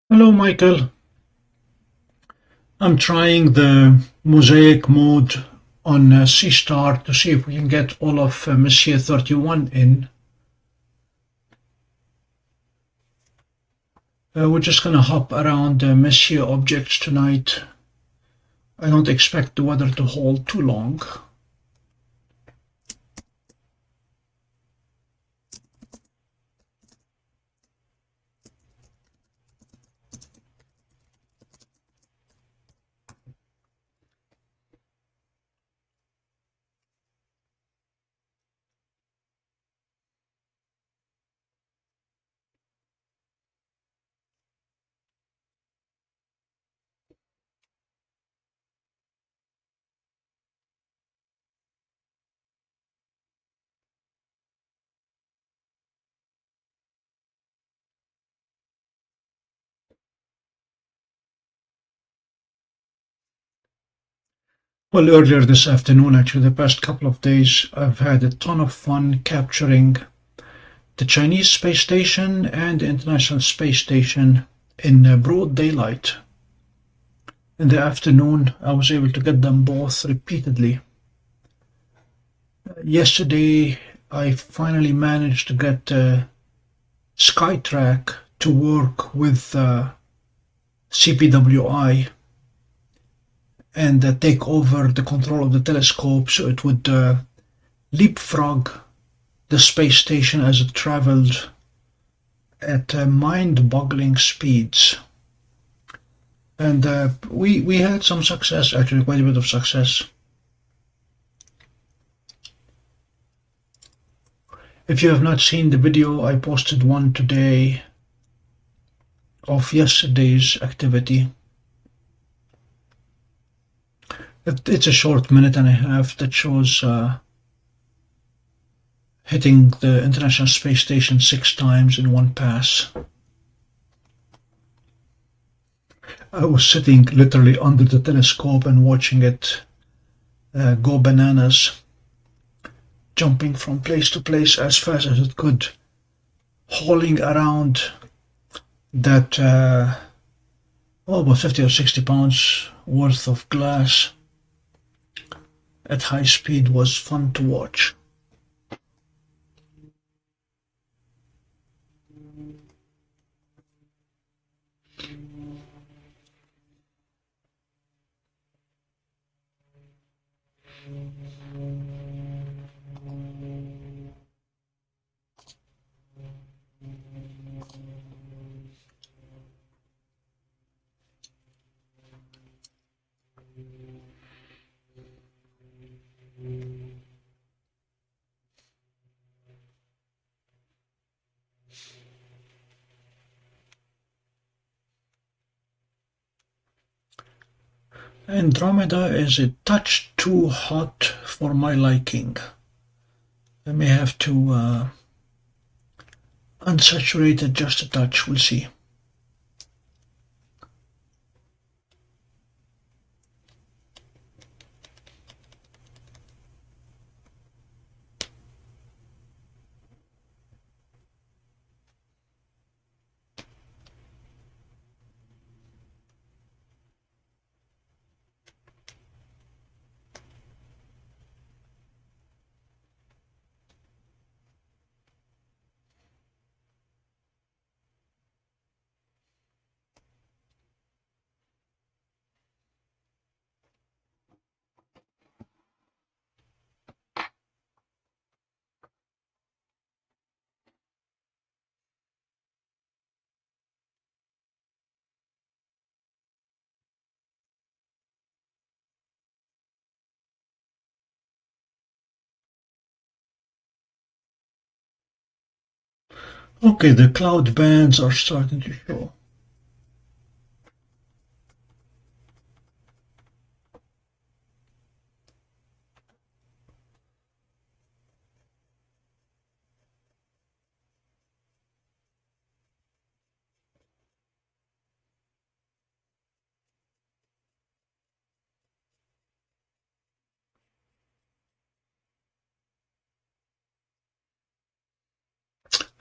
Hello, Michael. I'm trying the mosaic mode on Seestar to see if we can get all of Messier 31 in. We're just going to hop around Messier objects tonight. I don't expect the weather to hold too long. Well, earlier this afternoon, actually, the past couple of days, I've had a ton of fun capturing the Chinese space station and the International Space Station in broad daylight. In the afternoon, I was able to get them both repeatedly. Yesterday, I finally managed to get SkyTrack to work with CPWI and take over the control of the telescope so it would leapfrog the space station as it traveled at mind-boggling speeds. And we had some success, actually, quite a bit of success. If you have not seen the video, I posted one today of yesterday's activity. It's a short minute and a half that shows hitting the International Space Station 6 times in one pass. I was sitting literally under the telescope and watching it go bananas, jumping from place to place as fast as it could, hauling around that about 50 or 60 pounds worth of glass at high speed. Was fun to watch. Andromeda is a touch too hot for my liking. I may have to unsaturate it just a touch, we'll see. Okay, the cloud bands are starting to show.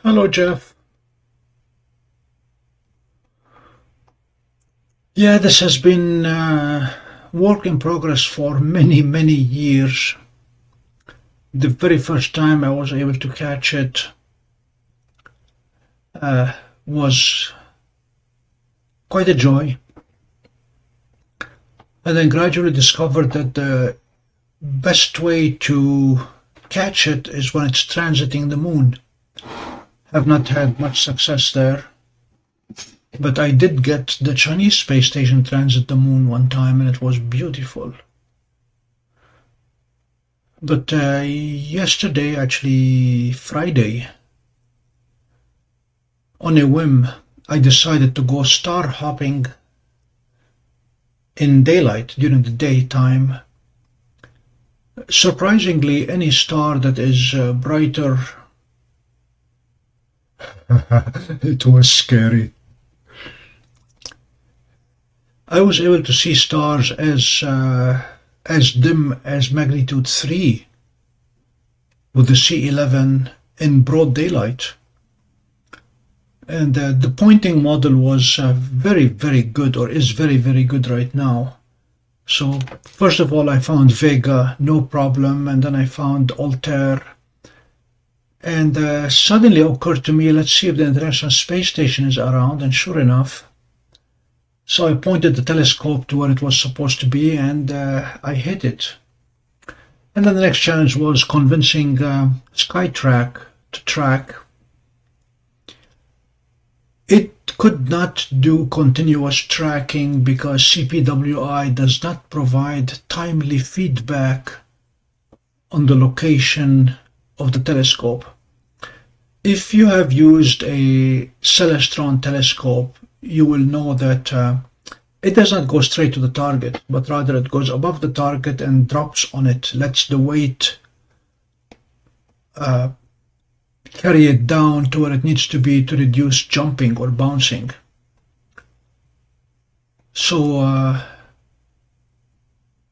Hello, Jeff. Yeah, this has been work in progress for many, many years. The very first time I was able to catch it was quite a joy. And then gradually discovered that the best way to catch it is when it's transiting the moon. Have not had much success there, but I did get the Chinese space station transit the moon one time, and it was beautiful. But yesterday, actually Friday, on a whim, I decided to go star hopping in daylight during the daytime. Surprisingly, any star that is brighter, it was scary. I was able to see stars as dim as magnitude 3 with the C11 in broad daylight. And the pointing model was very, very good, or is very, very good right now. So first of all, I found Vega, no problem, and then I found Altair. And suddenly occurred to me, let's see if the International Space Station is around, and sure enough. So I pointed the telescope to where it was supposed to be, and I hit it. And then the next challenge was convincing Skytrack to track. It could not do continuous tracking because CPWI does not provide timely feedback on the location of the telescope. If you have used a Celestron telescope, you will know that it does not go straight to the target, but rather it goes above the target and drops on it, lets the weight carry it down to where it needs to be to reduce jumping or bouncing. So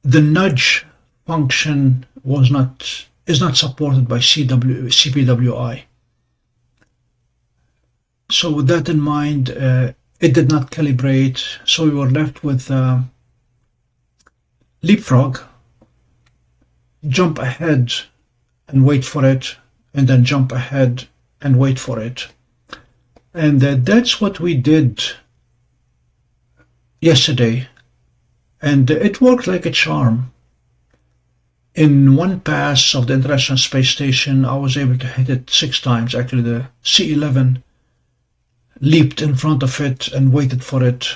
the nudge function is not supported by CPWI. So with that in mind, it did not calibrate, so we were left with leapfrog, jump ahead and wait for it, and then jump ahead and wait for it. And that's what we did yesterday, and it worked like a charm. In one pass of the International Space Station, I was able to hit it 6 times. Actually, the C11 leaped in front of it and waited for it,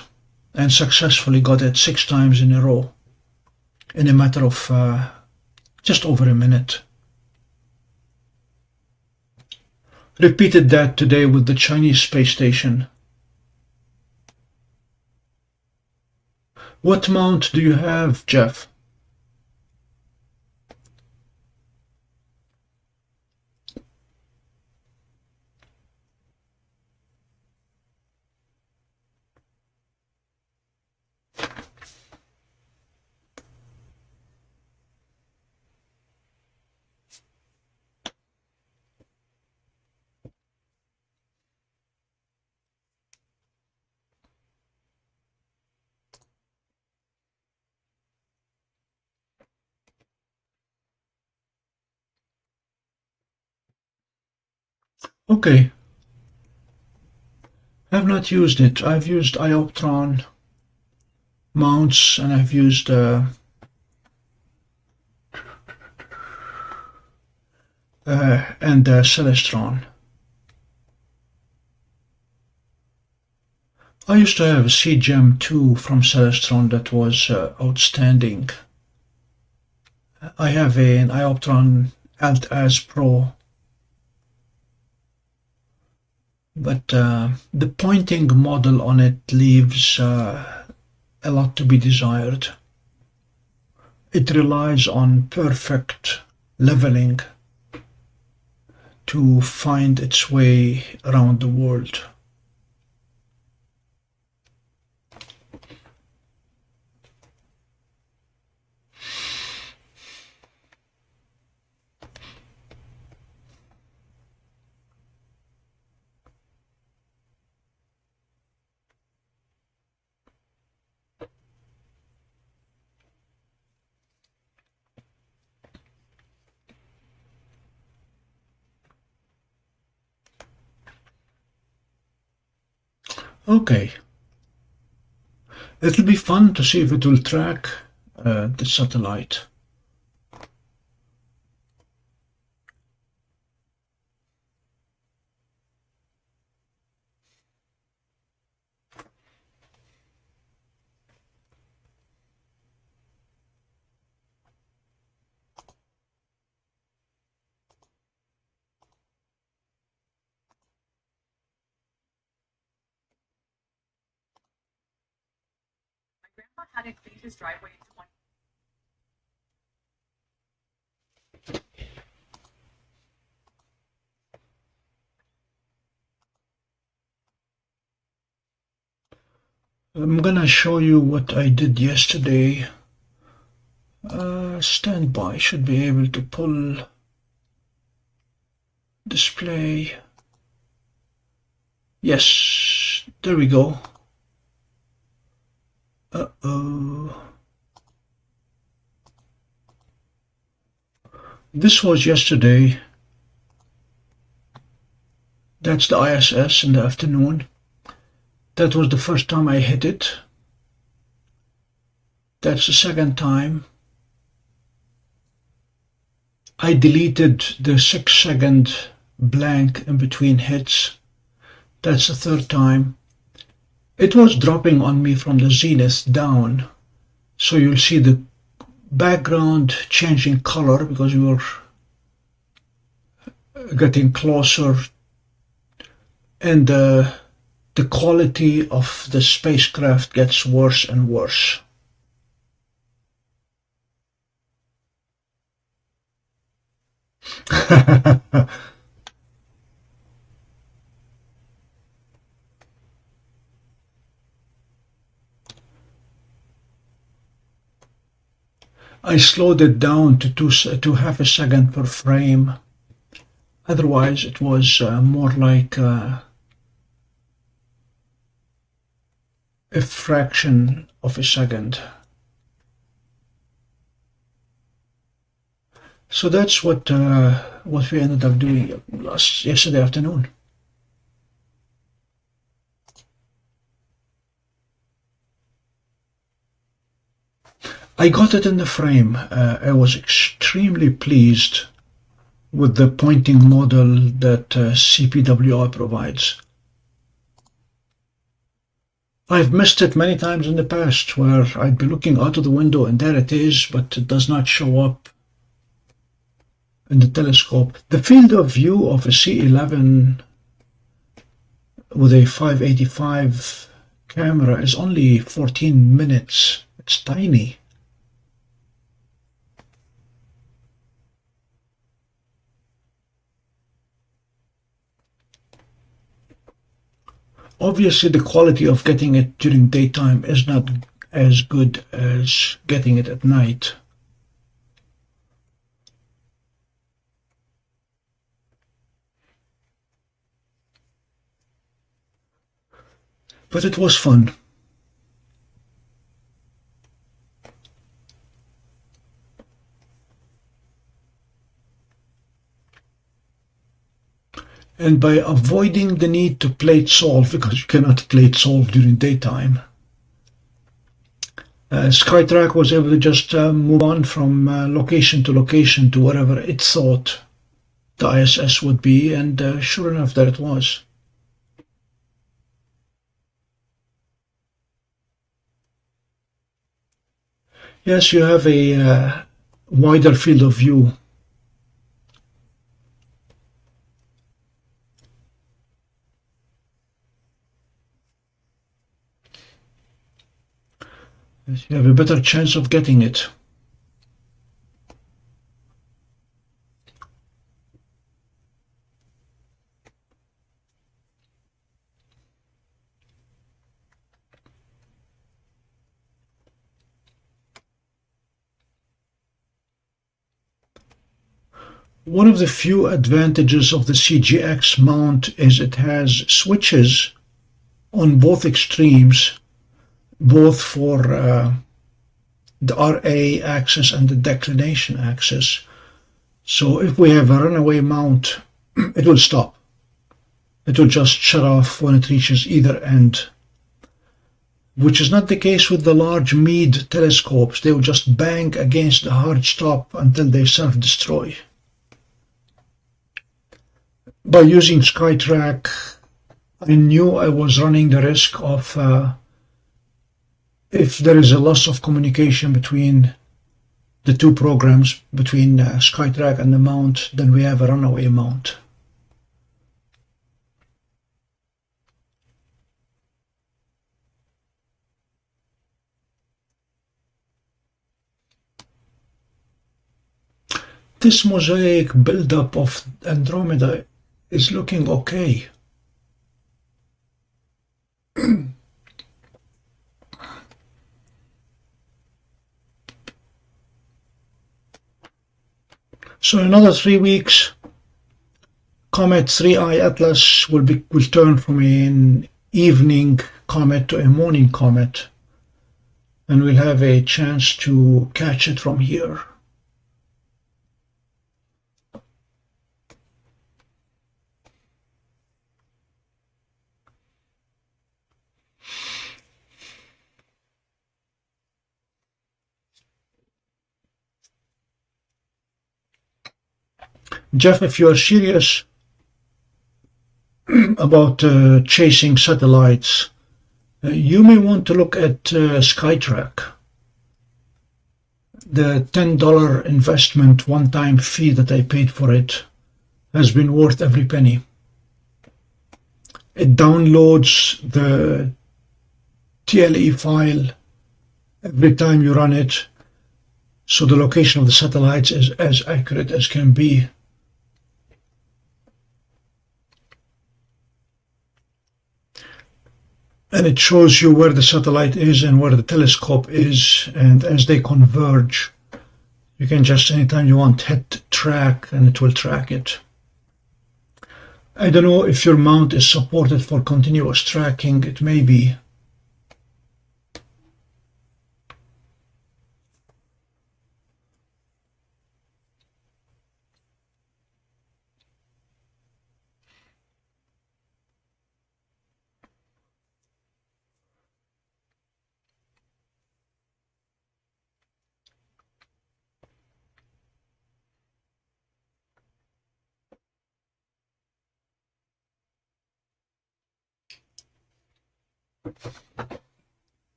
and successfully got it 6 times in a row in a matter of just over a minute. Repeated that today with the Chinese space station. What mount do you have, Jeff? Okay. I have not used it. I've used Ioptron mounts, and I've used Celestron. I used to have a CGEM 2 from Celestron that was outstanding. I have an Ioptron Alt-Az Pro, but the pointing model on it leaves a lot to be desired. It relies on perfect leveling to find its way around the world. Okay. It'll be fun to see if it will track the satellite. Had to clean his driveway in 20. I'm gonna show you what I did yesterday. Stand by, should be able to pull display. Yes, there we go. This was yesterday. That's the ISS in the afternoon. That was the first time I hit it. That's the second time. I deleted the 6-second blank in between hits. That's the third time. It was dropping on me from the zenith down, so you'll see the background changing color because we were getting closer, and the quality of the spacecraft gets worse and worse. I slowed it down to half a second per frame. Otherwise, it was more like a fraction of a second. So that's what we ended up doing yesterday afternoon. I got it in the frame. I was extremely pleased with the pointing model that CPWI provides. I've missed it many times in the past where I'd be looking out of the window and there it is, but it does not show up in the telescope. The field of view of a C11 with a 585 camera is only 14 minutes. It's tiny. Obviously, the quality of getting it during daytime is not as good as getting it at night. But it was fun. And by avoiding the need to plate solve, because you cannot plate solve during daytime, SkyTrack was able to just move on from location to location to wherever it thought the ISS would be, and sure enough, there it was. Yes, you have a wider field of view. You have a better chance of getting it. One of the few advantages of the CGX mount is it has switches on both extremes, both for the RA axis and the declination axis. So if we have a runaway mount, it will stop. It will just shut off when it reaches either end which is not the case with the large Meade telescopes. They will just bang against the hard stop until they self-destroy. By using SkyTrack, I knew I was running the risk of, if there is a loss of communication between the two programs, between SkyTrack and the mount, then we have a runaway mount. This mosaic buildup of Andromeda is looking okay. So in another 3 weeks, Comet 3I Atlas will turn from an evening comet to a morning comet, and we'll have a chance to catch it from here. Jeff, if you are serious about chasing satellites, you may want to look at SkyTrack. The $10 investment one-time fee that I paid for it has been worth every penny. It downloads the TLE file every time you run it, so the location of the satellites is as accurate as can be. And it shows you where the satellite is and where the telescope is, and as they converge, you can just, anytime you want, hit track and it will track it. I don't know if your mount is supported for continuous tracking. It may be.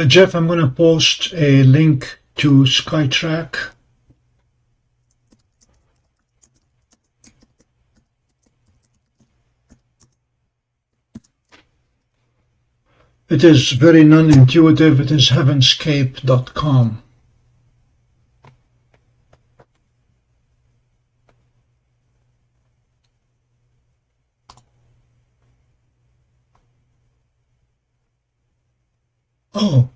Jeff, I'm going to post a link to SkyTrack. It is very non-intuitive. It is heavenscape.com. Oh,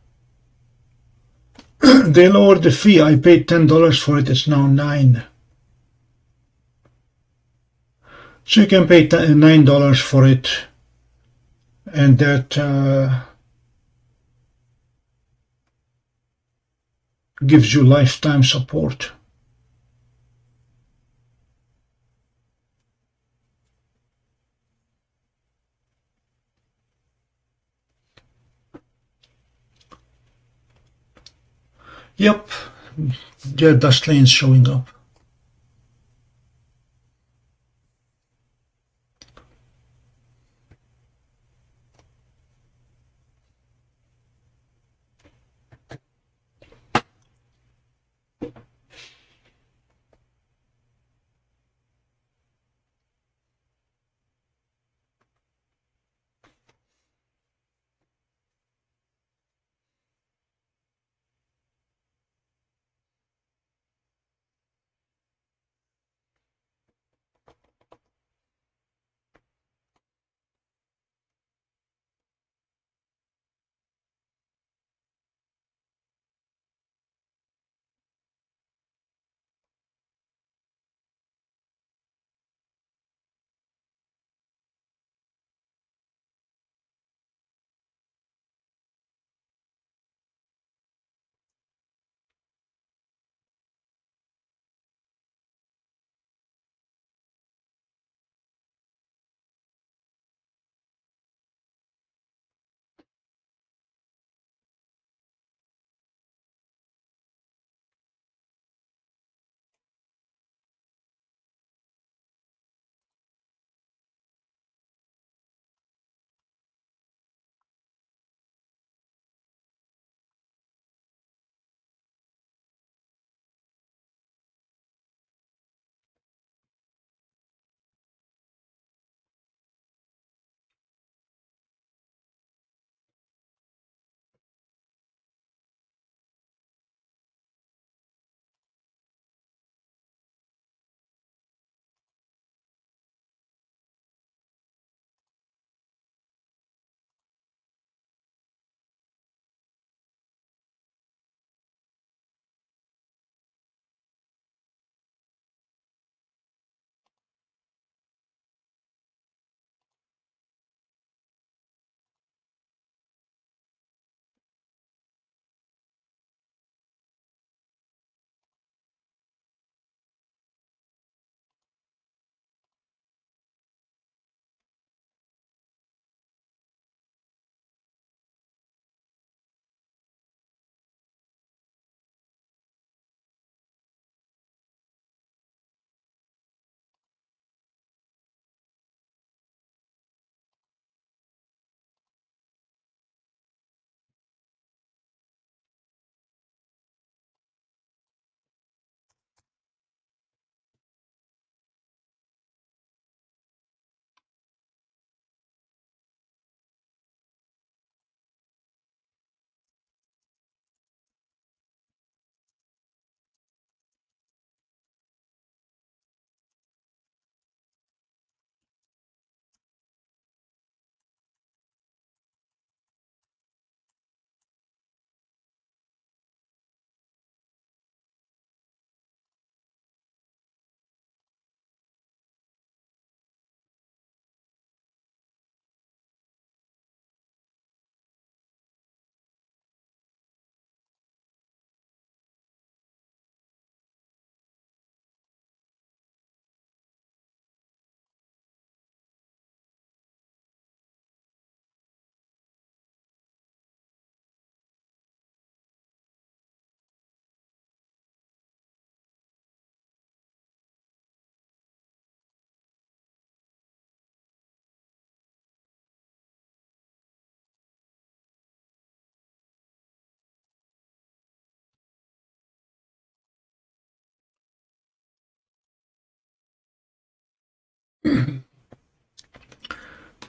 they lowered the fee. I paid $10 for it. It's now $9. So you can pay $9 for it, and that gives you lifetime support. Yep, there are dust lanes showing up.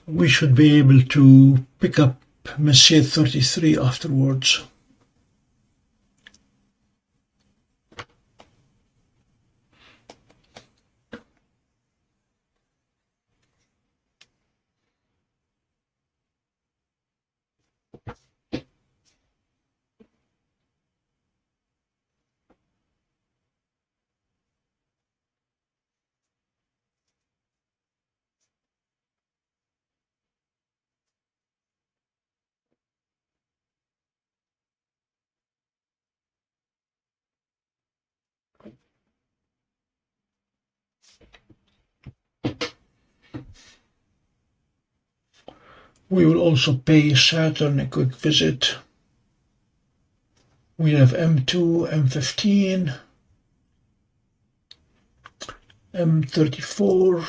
We should be able to pick up Messier 33 afterwards. We will also pay Saturn a quick visit. We have M2, M15, M34,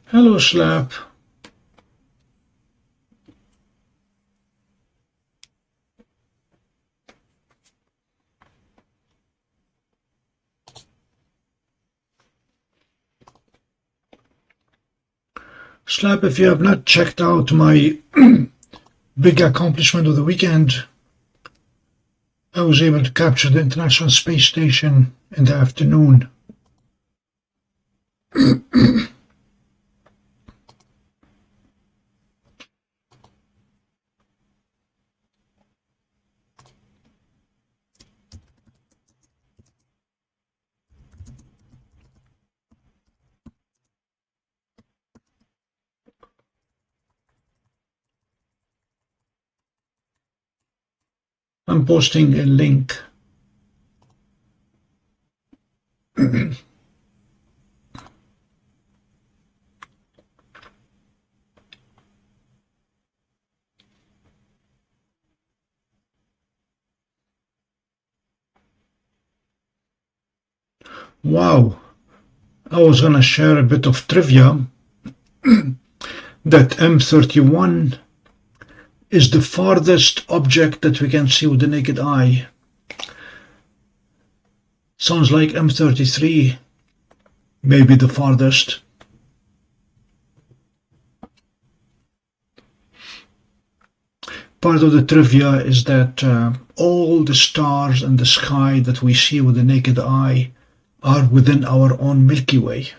hello Slap. Slap, if you have not checked out my big accomplishment of the weekend, I was able to capture the International Space Station in the afternoon. I'm posting a link. Wow, I was going to share a bit of trivia that M31 is the farthest object that we can see with the naked eye. Sounds like M33 may be the farthest. Part of the trivia is that all the stars in the sky that we see with the naked eye are within our own Milky Way.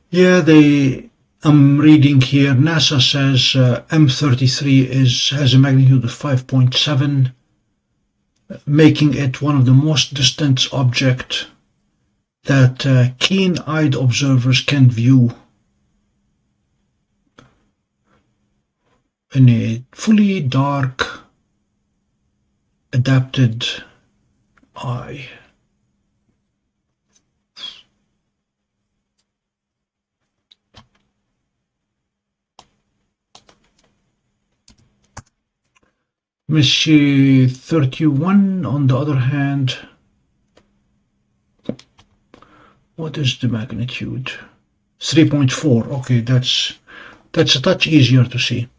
Yeah, I'm reading here, NASA says M33 has a magnitude of 5.7, making it one of the most distant objects that keen-eyed observers can view in a fully dark, adapted eye. Messier 31, on the other hand, what is the magnitude? 3.4. Okay, that's a touch easier to see.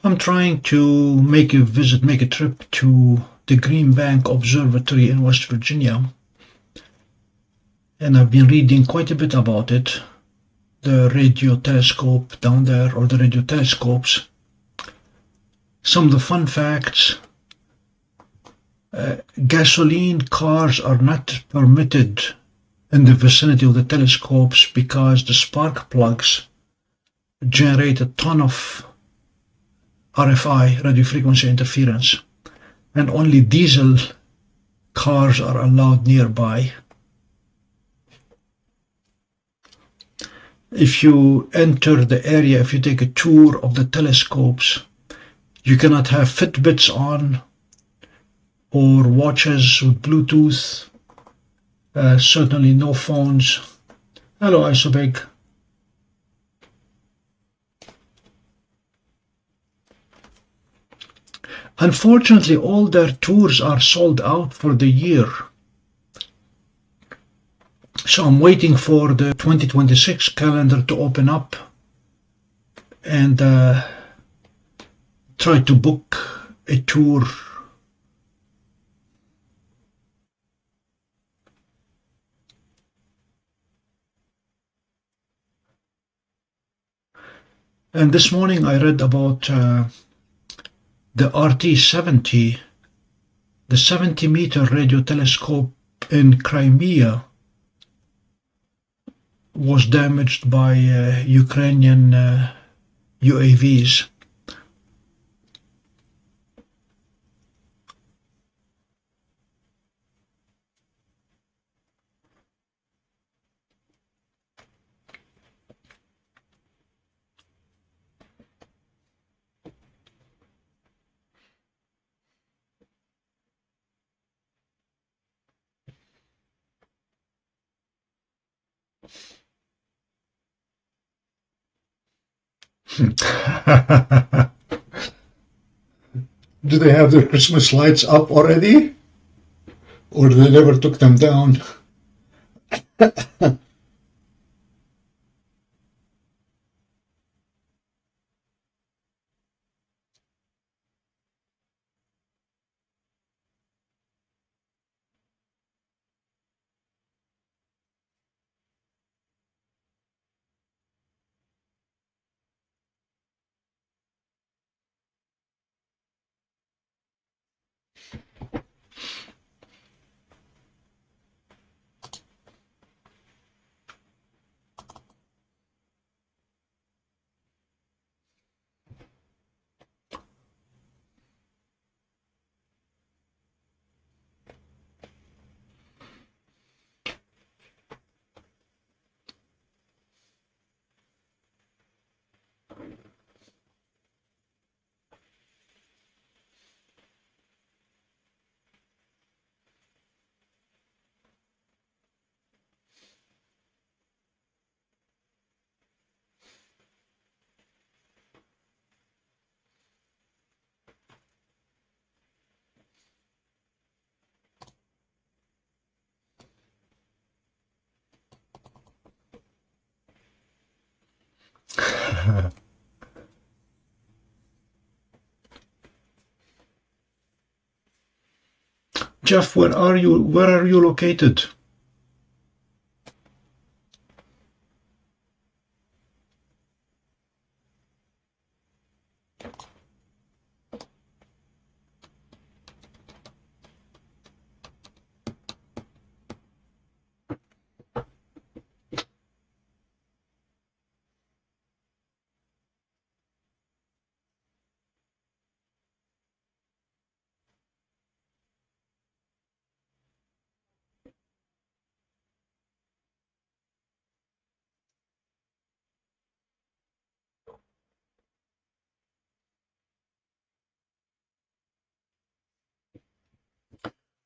I'm trying to make a trip to the Green Bank Observatory in West Virginia, and I've been reading quite a bit about it, the radio telescope down there, or the radio telescopes. Some of the fun facts: gasoline cars are not permitted in the vicinity of the telescopes because the spark plugs generate a ton of RFI, radio frequency interference, and only diesel cars are allowed nearby. If you enter the area, if you take a tour of the telescopes, you cannot have Fitbits on or watches with Bluetooth. Certainly no phones. Hello, Isobig. Unfortunately, all their tours are sold out for the year. So I'm waiting for the 2026 calendar to open up and try to book a tour. And this morning I read about the RT-70, the 70-meter radio telescope in Crimea was damaged by Ukrainian UAVs. Do they have their Christmas lights up already? Or they never took them down? Jeff, where are you? Where are you located?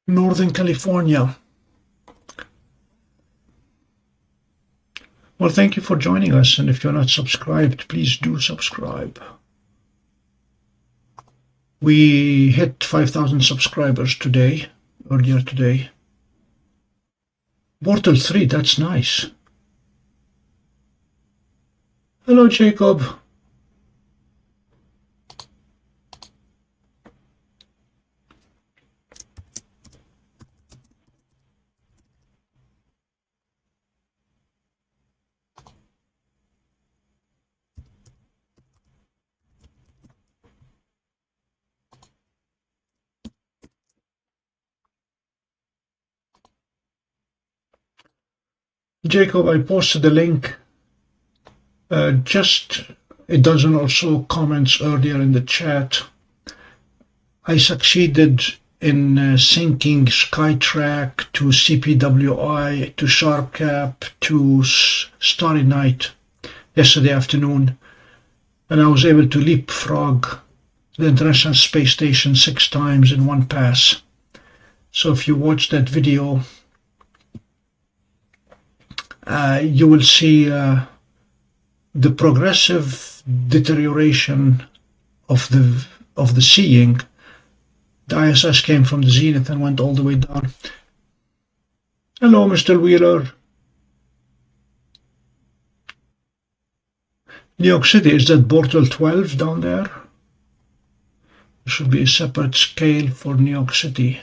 Northern California. Well, thank you for joining us, and if you're not subscribed, please do subscribe. We hit 5,000 subscribers today, earlier today. Bortle 3, that's nice. Hello, Jacob. Jacob, I posted a link, just a dozen or so comments earlier in the chat. I succeeded in syncing SkyTrack to CPWI to SharpCap to Starry Night yesterday afternoon, and I was able to leapfrog the International Space Station 6 times in one pass. So if you watch that video, you will see the progressive deterioration of the seeing. The ISS came from the zenith and went all the way down. Hello, Mr. Wheeler. New York City, is that Bortle 12 down there? There should be a separate scale for New York City.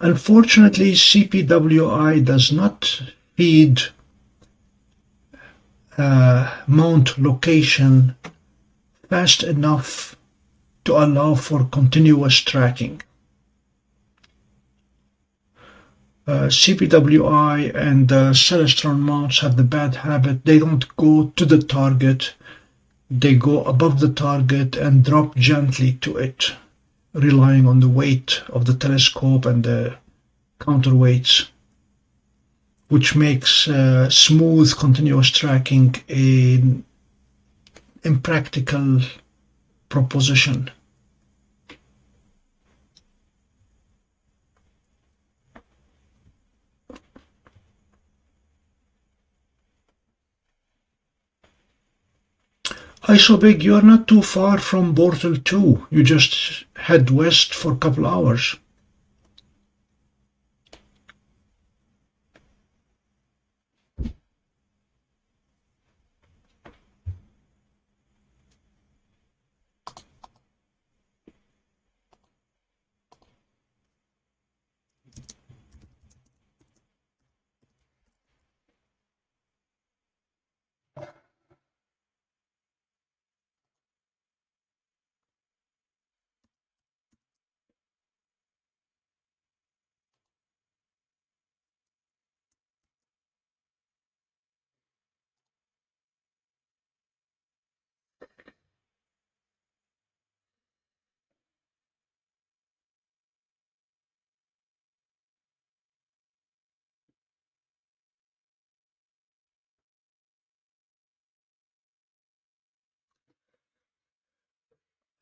Unfortunately, CPWI does not feed mount location fast enough to allow for continuous tracking. CPWI and Celestron mounts have the bad habit, they don't go to the target, they go above the target and drop gently to it, relying on the weight of the telescope and the counterweights, which makes smooth continuous tracking an impractical proposition. Isobig, you're not too far from Bortle 2. You just head west for a couple hours.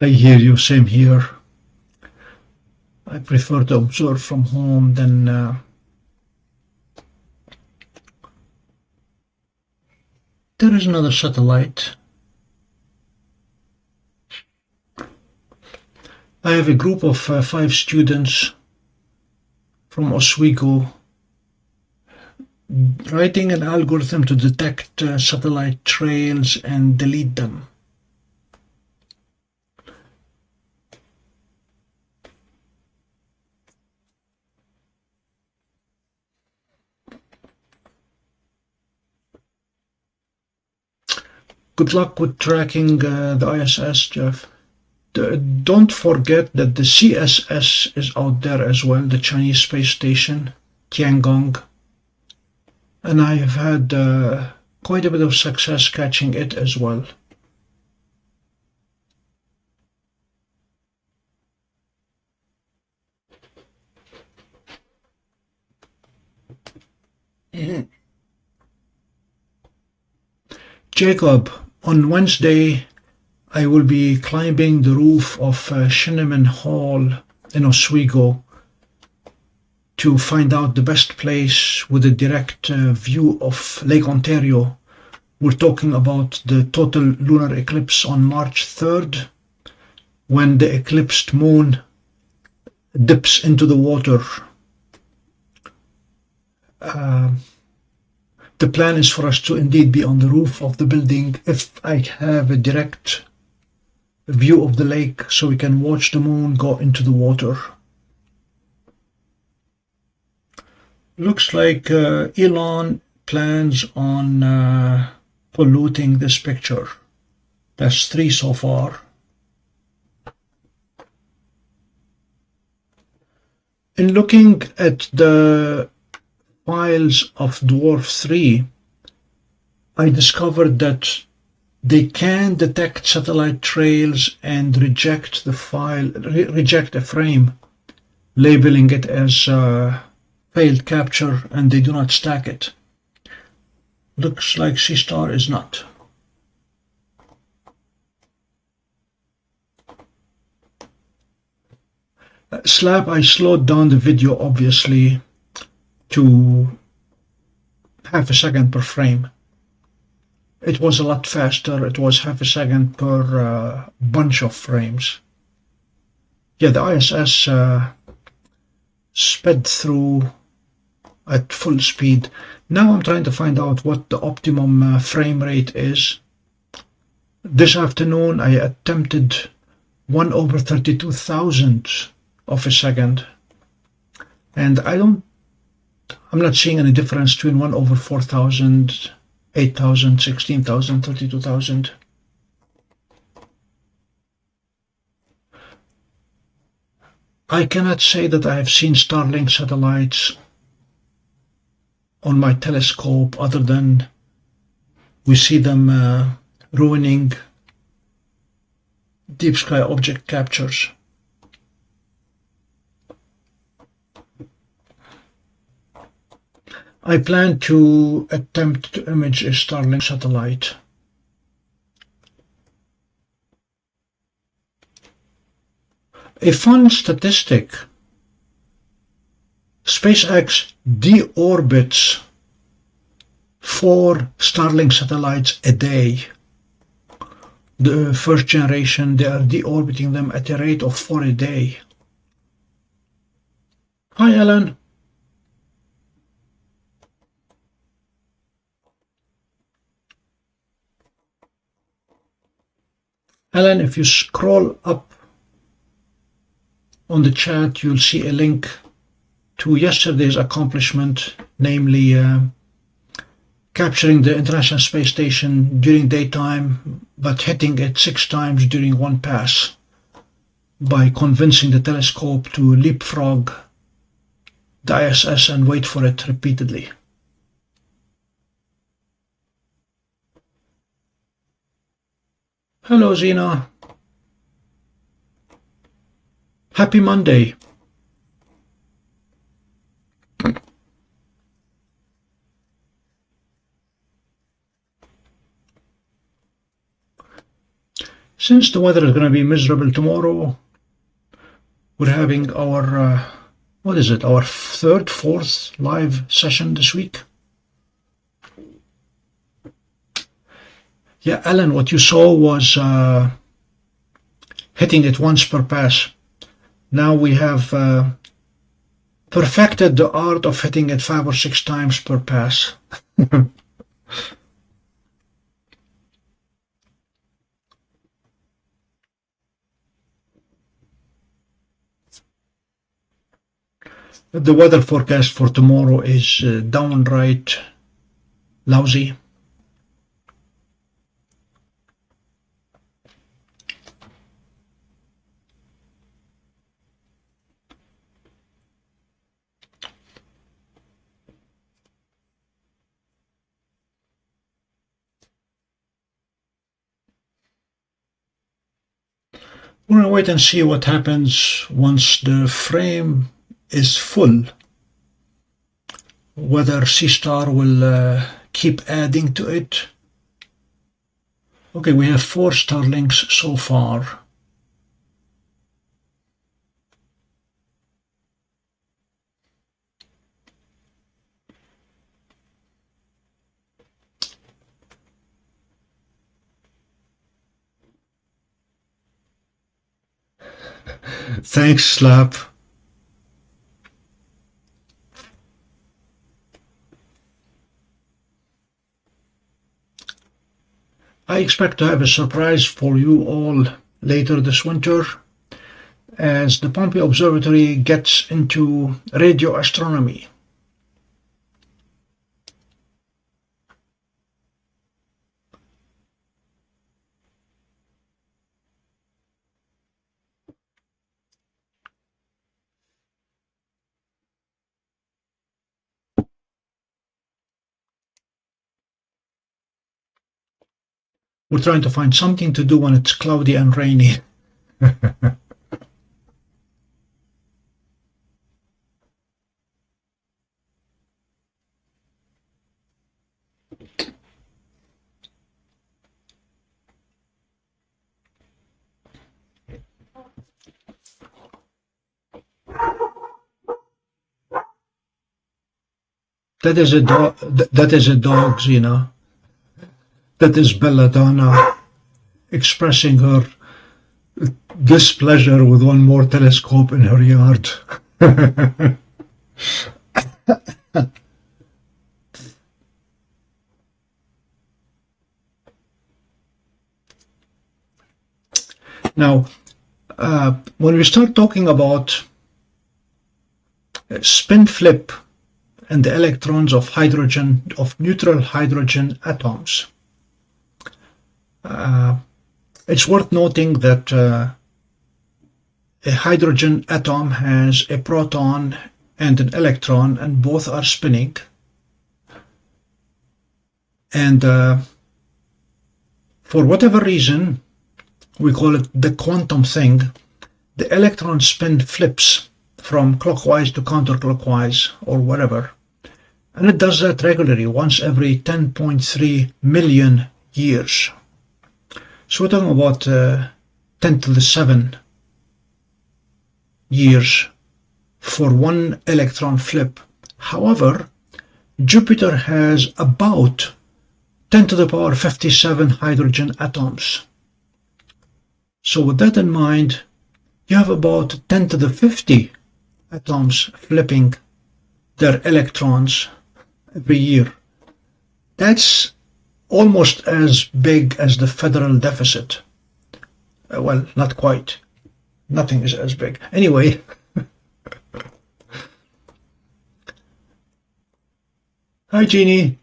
I hear you, same here. I prefer to observe from home than there is another satellite. I have a group of 5 students from Oswego writing an algorithm to detect satellite trails and delete them. Good luck with tracking the ISS, Jeff. Don't forget that the CSS is out there as well, the Chinese space station, Tiangong. And I have had quite a bit of success catching it as well. Jacob, on Wednesday I will be climbing the roof of Shineman Hall in Oswego to find out the best place with a direct view of Lake Ontario. We're talking about the total lunar eclipse on March 3rd, when the eclipsed moon dips into the water. The plan is for us to indeed be on the roof of the building if I have a direct view of the lake so we can watch the moon go into the water. Looks like Elon plans on polluting this picture. That's 3 so far. In looking at the files of DWARF 3, I discovered that they can detect satellite trails and reject the file, reject a frame, labeling it as failed capture, and they do not stack it. Looks like Seestar is not. Slab, I slowed down the video obviously to half a second per frame. It was a lot faster. It was half a second per bunch of frames. Yeah, the ISS sped through at full speed. Now I'm trying to find out what the optimum frame rate is. This afternoon I attempted 1/32,000 of a second, and I'm not seeing any difference between 1/4,000, 8,000, 16,000, 32,000. I cannot say that I have seen Starlink satellites on my telescope other than we see them ruining deep sky object captures. I plan to attempt to image a Starlink satellite. A fun statistic: SpaceX deorbits 4 Starlink satellites a day. The first generation, they are deorbiting them at a rate of 4 a day. Hi, Ellen. Ellen, if you scroll up on the chat, you'll see a link to yesterday's accomplishment, namely capturing the International Space Station during daytime, but hitting it 6 times during one pass by convincing the telescope to leapfrog the ISS and wait for it repeatedly. Hello, Zena. Happy Monday. Since the weather is going to be miserable tomorrow, we're having our, what is it, our fourth live session this week. Yeah, Alan, what you saw was hitting it once per pass. Now we have perfected the art of hitting it 5 or 6 times per pass. The weather forecast for tomorrow is downright lousy. We're going to wait and see what happens once the frame is full, whether Seestar will keep adding to it. Okay, we have 4 Starlinks so far. Thanks, Slap. I expect to have a surprise for you all later this winter as the Pompey Observatory gets into radio astronomy. We're trying to find something to do when it's cloudy and rainy. That is a dog. That is a dog, Zena. That is Belladonna expressing her displeasure with one more telescope in her yard. Now, when we start talking about spin flip and the electrons of hydrogen, of neutral hydrogen atoms, it's worth noting that a hydrogen atom has a proton and an electron, and both are spinning. And for whatever reason, we call it the quantum thing, the electron spin flips from clockwise to counterclockwise or whatever. And it does that regularly, once every 10.3 million years. So we're talking about 10 to the 7 years for one electron flip. However, Jupiter has about 10 to the power 57 hydrogen atoms. So with that in mind, you have about 10 to the 50 atoms flipping their electrons every year. That's almost as big as the federal deficit. Well, not quite. Nothing is as big. Anyway, hi Jeannie.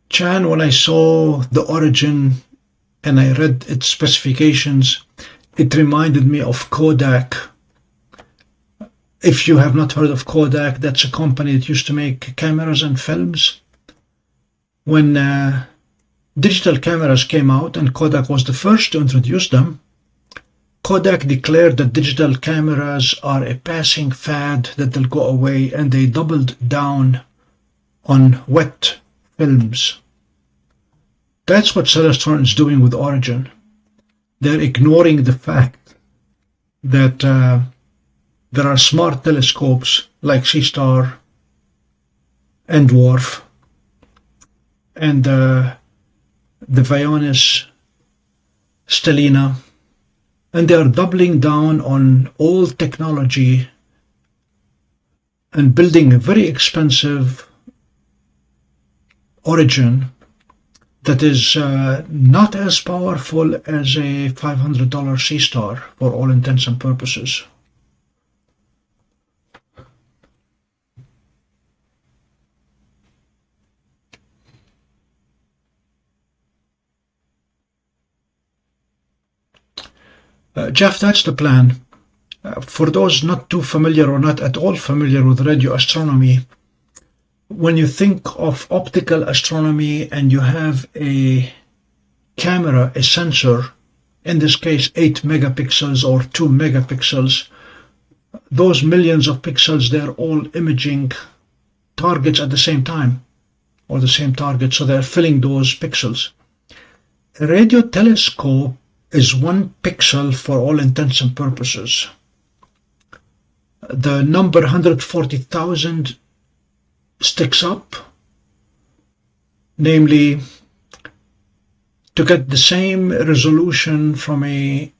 Chan, when I saw the origin and I read its specifications, it reminded me of Kodak. If you have not heard of Kodak, that's a company that used to make cameras and films. When digital cameras came out, and Kodak was the first to introduce them, Kodak declared that digital cameras are a passing fad that will go away, and they doubled down on wet films. That's what Celestron is doing with Origin. They're ignoring the fact that there are smart telescopes like Seestar and DWARF and the Vaonis, Stellina, and they are doubling down on old technology and building a very expensive Origin that is not as powerful as a $500 Seestar for all intents and purposes. Jeff, that's the plan. For those not too familiar or not at all familiar with radio astronomy, when you think of optical astronomy and you have a camera, a sensor, in this case 8 megapixels or 2 megapixels, those millions of pixels, they're all imaging targets at the same time, or the same target, so they're filling those pixels. A radio telescope is 1 pixel for all intents and purposes. The number 140,000 sticks up, namely, to get the same resolution from a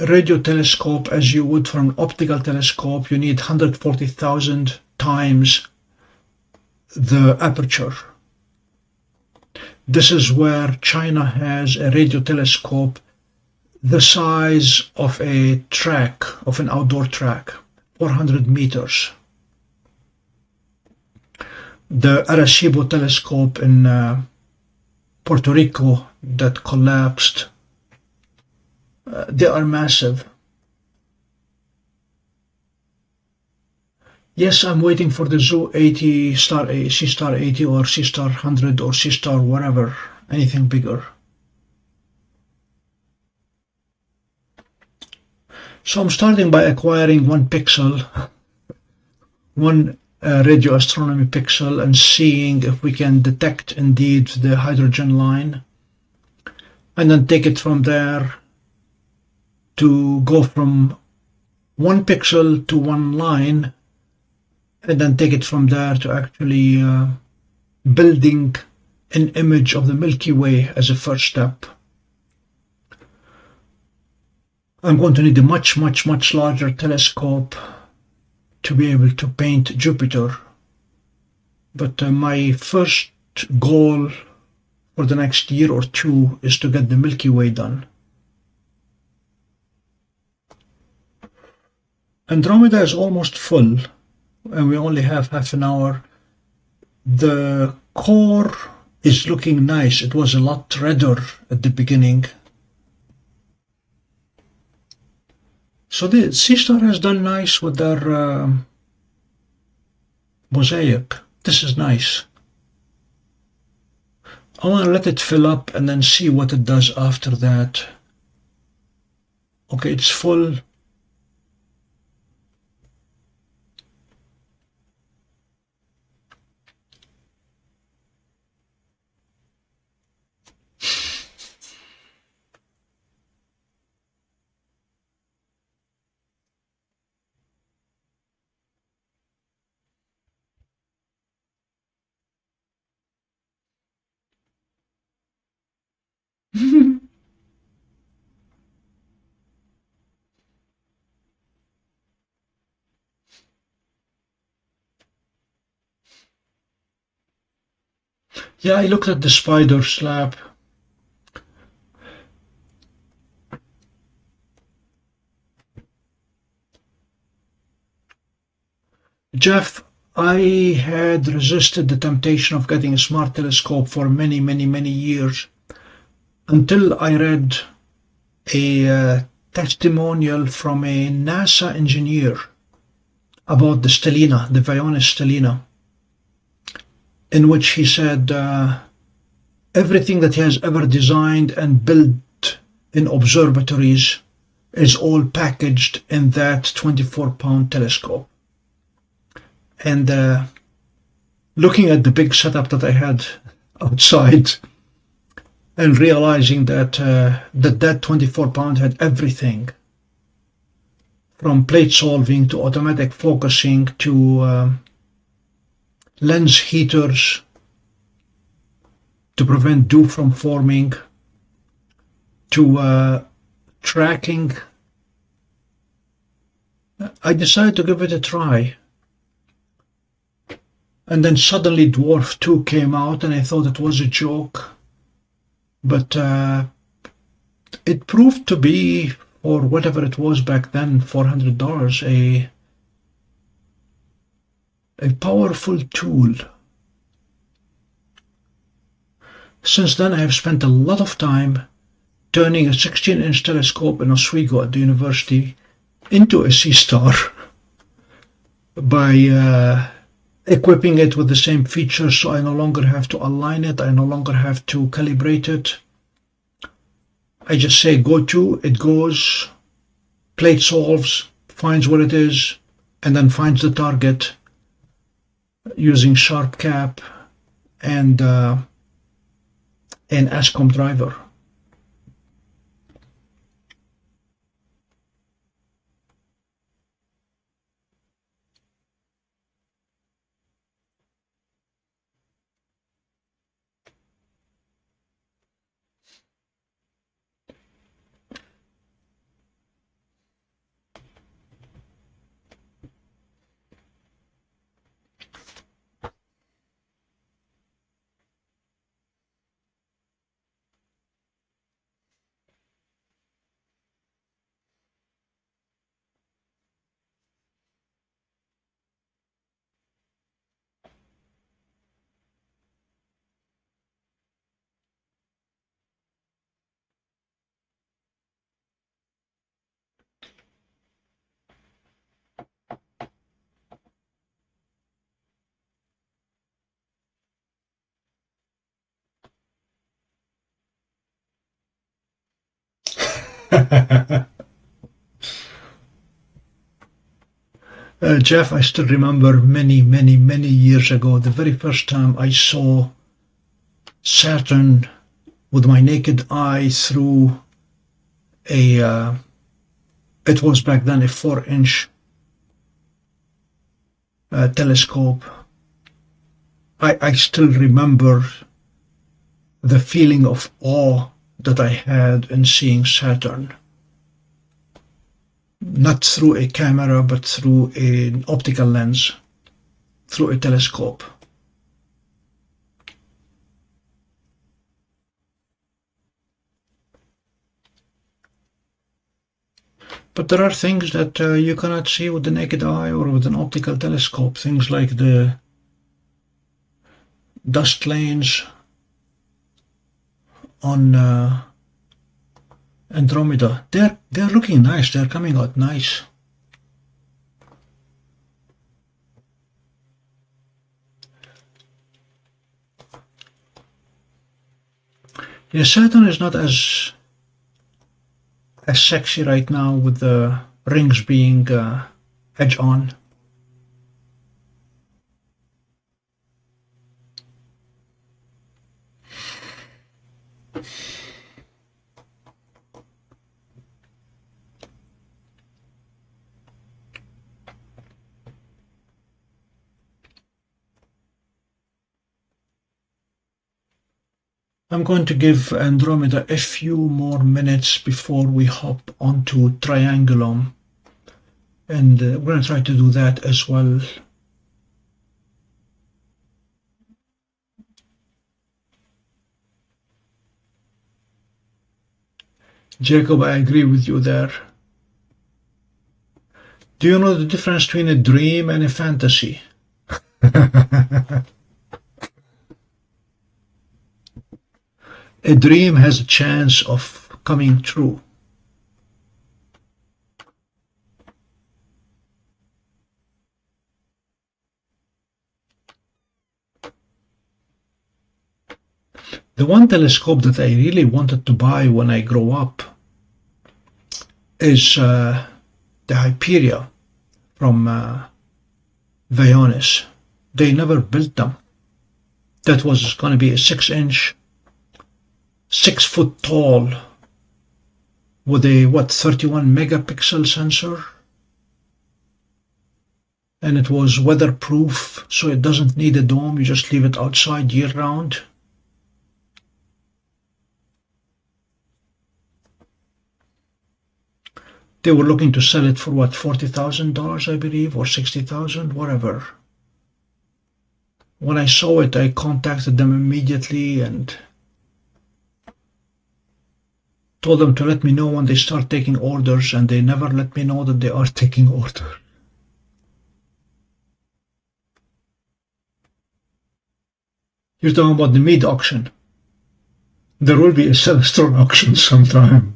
radio telescope as you would from an optical telescope, you need 140,000 times the aperture. This is where China has a radio telescope the size of a track, of an outdoor track, 400 meters. The Arecibo telescope in Puerto Rico that collapsed, they are massive. Yes, I'm waiting for the ZWO 80 Star Seestar 80 or Seestar 100 or Seestar whatever. anything bigger. So I'm starting by acquiring one pixel, one radio astronomy pixel, and seeing if we can detect indeed the hydrogen line, and then take it from there to go from one pixel to one line, and then take it from there to actually building an image of the Milky Way as a first step. I'm going to need a much larger telescope to be able to paint Jupiter. But my first goal for the next year or two is to get the Milky Way done. Andromeda is almost full, and we only have half an hour. The core is looking nice. It was a lot redder at the beginning. So the Seestar has done nice with their mosaic. This is nice. I want to let it fill up and then see what it does after that. Okay, it's full. Yeah, I looked at the spider slab. Jeff, I had resisted the temptation of getting a smart telescope for many years until I read a testimonial from a NASA engineer about the Stellina, the Vaonis Stellina, in which he said everything that he has ever designed and built in observatories is all packaged in that 24-pound telescope. And looking at the big setup that I had outside and realizing that that 24-pound had everything from plate solving to automatic focusing to lens heaters to prevent dew from forming, to tracking, I decided to give it a try. And then suddenly DWARF 2 came out and I thought it was a joke. But it proved to be, for whatever it was back then, $400, a powerful tool. Since then I have spent a lot of time turning a 16-inch telescope in Oswego at the university into a Seestar by equipping it with the same features, so I no longer have to align it, I no longer have to calibrate it. I just say go to, it goes, plate solves, finds what it is, and then finds the target using sharp cap and an ASCOM driver. Jeff, I still remember many years ago, the very first time I saw Saturn with my naked eye through it was back then a 4-inch telescope. I still remember the feeling of awe that I had in seeing Saturn. Not through a camera, but through an optical lens, through a telescope. But there are things that you cannot see with the naked eye or with an optical telescope. Things like the dust lanes on Andromeda. They're looking nice. They're coming out nice. Yeah, Saturn is not as sexy right now with the rings being edge on. I'm going to give Andromeda a few more minutes before we hop onto Triangulum, and we're going to try to do that as well. Jacob, I agree with you there. Do you know the difference between a dream and a fantasy? A dream has a chance of coming true. The one telescope that I really wanted to buy when I grow up is the Hyperia from Vaonis. They never built them. That was going to be a 6-inch, 6-foot tall, with a 31 megapixel sensor, and it was weatherproof, so it doesn't need a dome. You just leave it outside year round. They were looking to sell it for what, $40,000, I believe, or $60,000, whatever. When I saw it, I contacted them immediately and told them to let me know when they start taking orders, and they never let me know that they are taking orders. You're talking about the mid auction. There will be a Celestron auction sometime.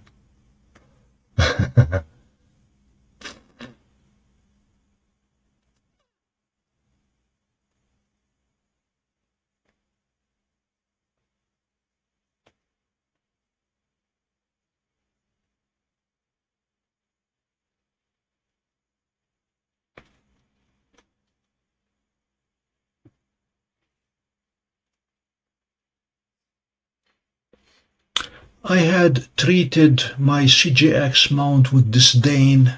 I had treated my CGX mount with disdain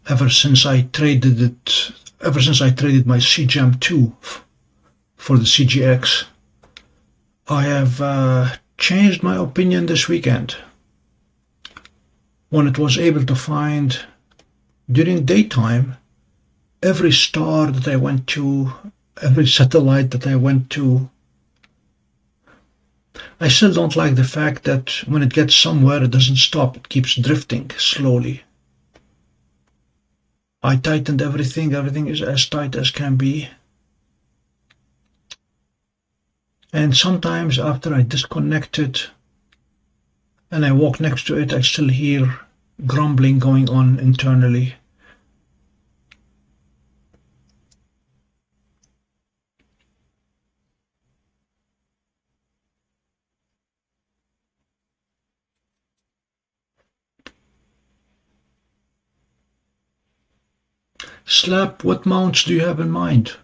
ever since I traded my CGM 2 for the CGX. I have changed my opinion this weekend when it was able to find during daytime every star that I went to, every satellite that I went to. I still don't like the fact that when it gets somewhere it doesn't stop, it keeps drifting slowly. I tightened everything is as tight as can be. And sometimes after I disconnect it and I walk next to it, I still hear grumbling going on internally. Slap, what mounts do you have in mind?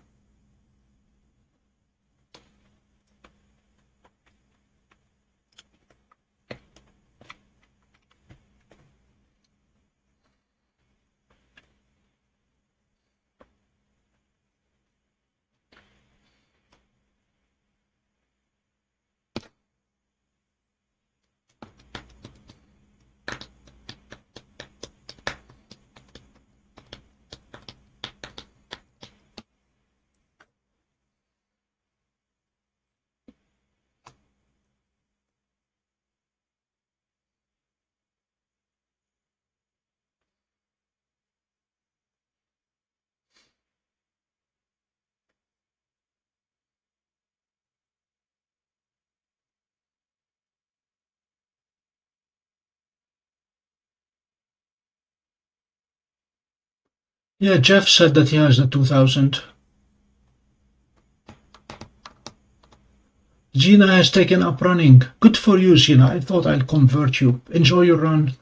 Yeah, Jeff said that he has the 2000. Gina has taken up running. Good for you, Gina. I thought I'll convert you. Enjoy your run.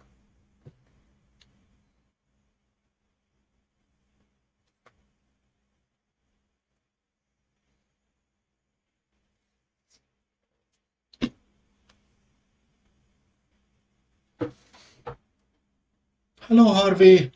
Hello, Harvey.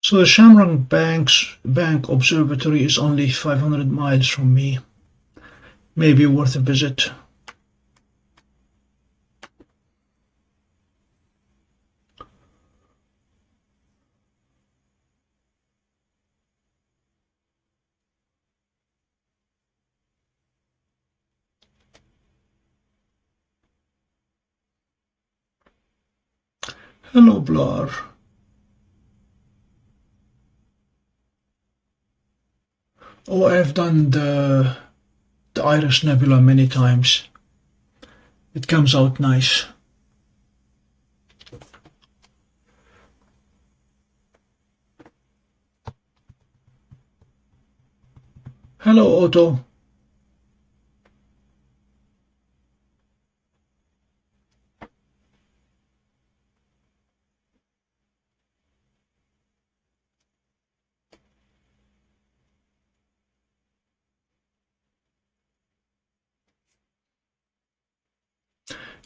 So the Shamrock Bank Observatory is only 500 miles from me. Maybe worth a visit. Hello, Blar. Oh, I've done the the Iris Nebula many times. It comes out nice. Hello, Otto.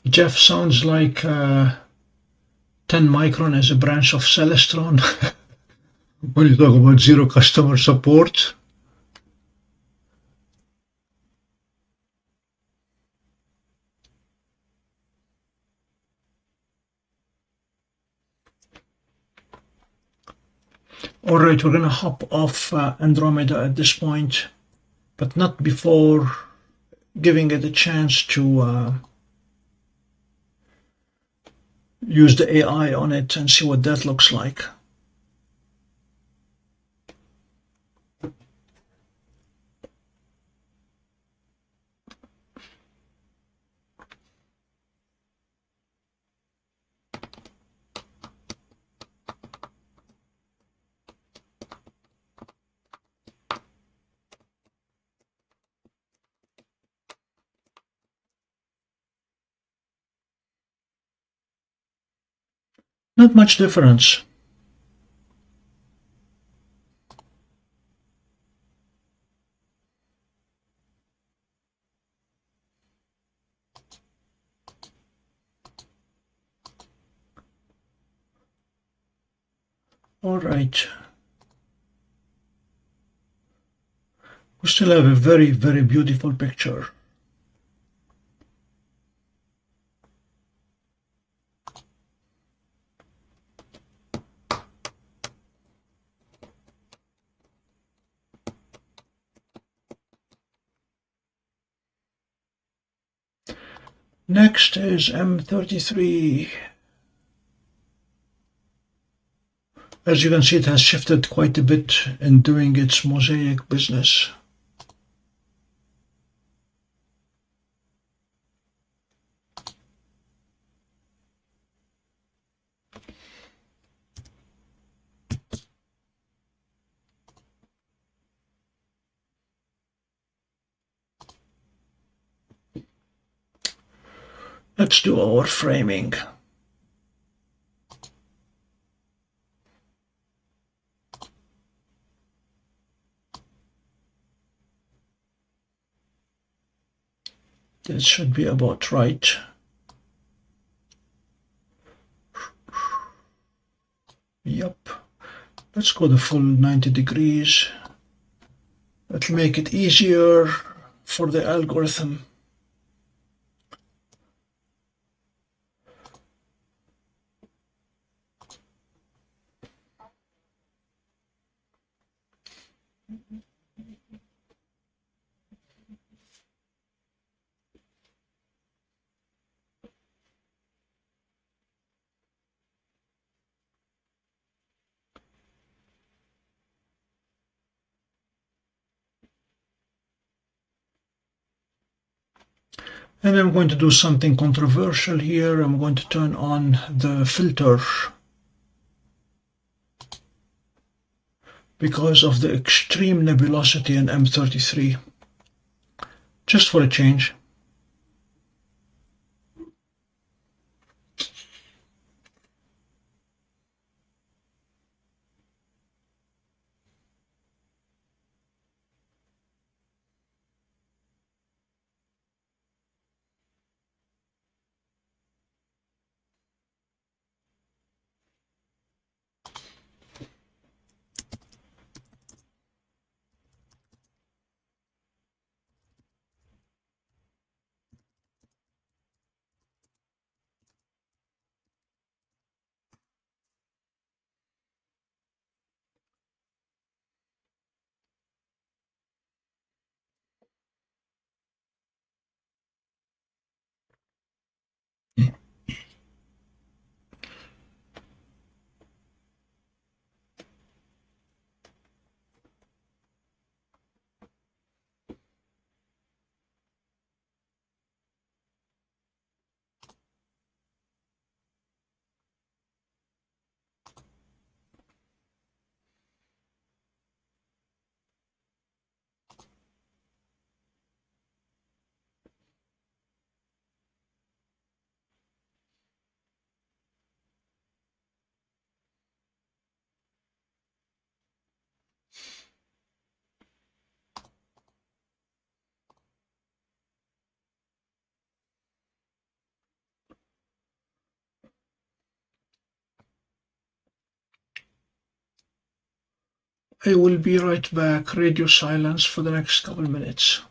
Jeff sounds like 10 micron as a branch of Celestron when you talk about zero customer support. Alright, we're gonna hop off Andromeda at this point, but not before giving it a chance to use the AI on it and see what that looks like. Not much difference. All right. We still have a very, very beautiful picture. Next is M33. As you can see, it has shifted quite a bit in doing its mosaic business. Let's do our framing. That should be about right. Yep. Let's go the full 90 degrees. That'll make it easier for the algorithm. And I'm going to do something controversial here. I'm going to turn on the filter because of the extreme nebulosity in M33. Just for a change. I will be right back. Radio silence for the next couple minutes.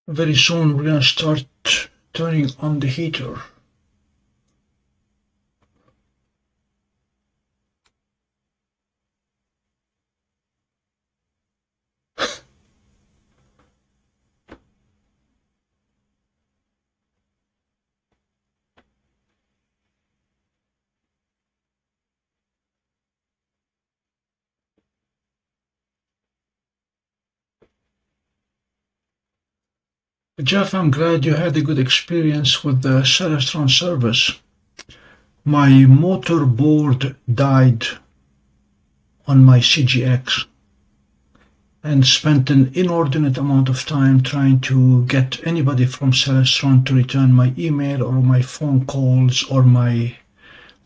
Very soon we're going to start turning on the heater. Jeff, I'm glad you had a good experience with the Celestron service. My motor board died on my CGX and spent an inordinate amount of time trying to get anybody from Celestron to return my email or my phone calls or my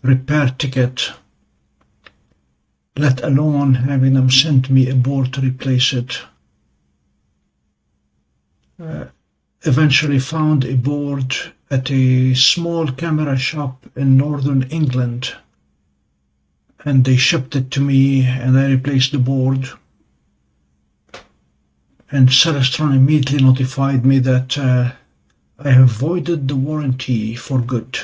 repair ticket, let alone having them send me a board to replace it. Eventually found a board at a small camera shop in northern England, and they shipped it to me and I replaced the board, and Celestron immediately notified me that I have voided the warranty for good.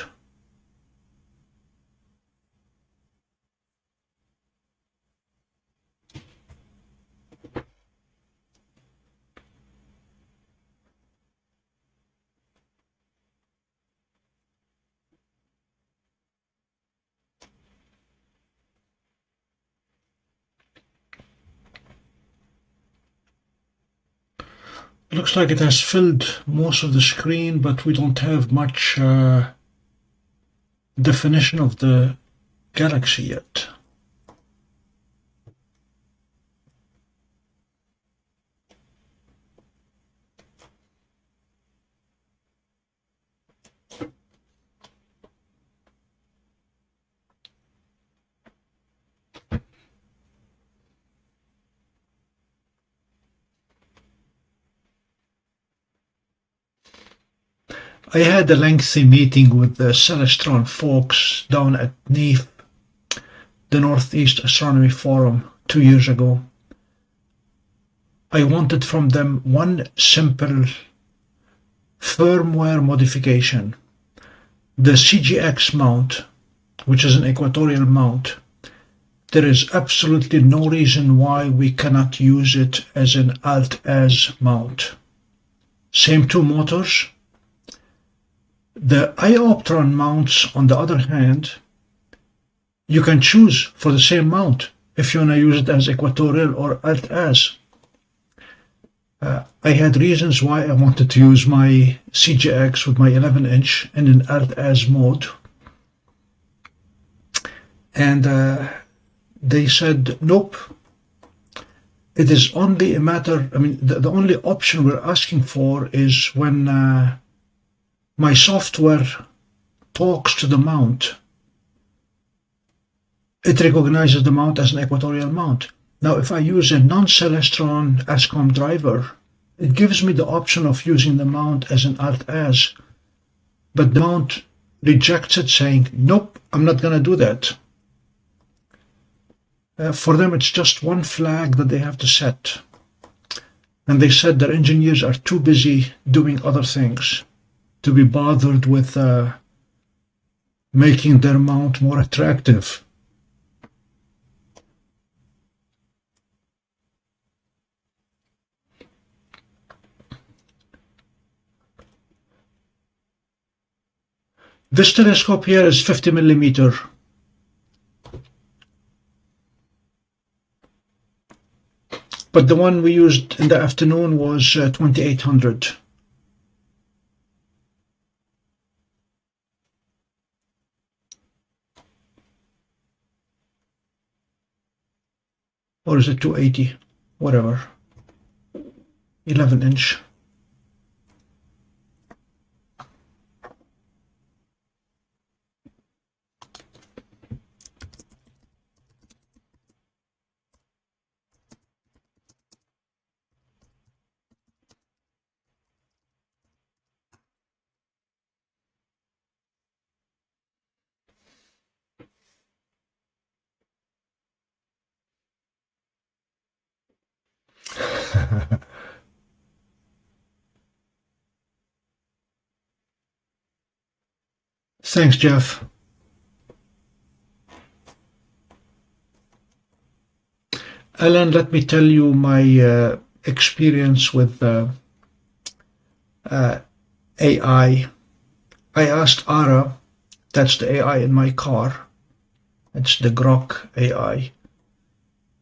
Looks like it has filled most of the screen, but we don't have much definition of the galaxy yet. I had a lengthy meeting with the Celestron folks down at NEAF, the Northeast Astronomy Forum, 2 years ago. I wanted from them one simple firmware modification. The CGX mount, which is an equatorial mount, there is absolutely no reason why we cannot use it as an Alt-Az mount. Same two motors. The iOptron mounts, on the other hand, you can choose for the same mount if you want to use it as equatorial or Alt-Az. I had reasons why I wanted to use my CGX with my 11-inch in an Alt-Az mode, and they said, nope, it is only a matter, the only option we're asking for is when my software talks to the mount, it recognizes the mount as an equatorial mount. Now, if I use a non-Celestron ASCOM driver, it gives me the option of using the mount as an Alt-Az, but the mount rejects it, saying, nope, I'm not going to do that. For them, it's just one flag that they have to set. And they said their engineers are too busy doing other things to be bothered with making their mount more attractive. This telescope here is 50 millimeter. But the one we used in the afternoon was 2800. Or is it 280? Whatever. 11-inch. Thanks, Jeff. Alan, let me tell you my experience with AI. I asked Ara, that's the AI in my car, it's the Grok AI. I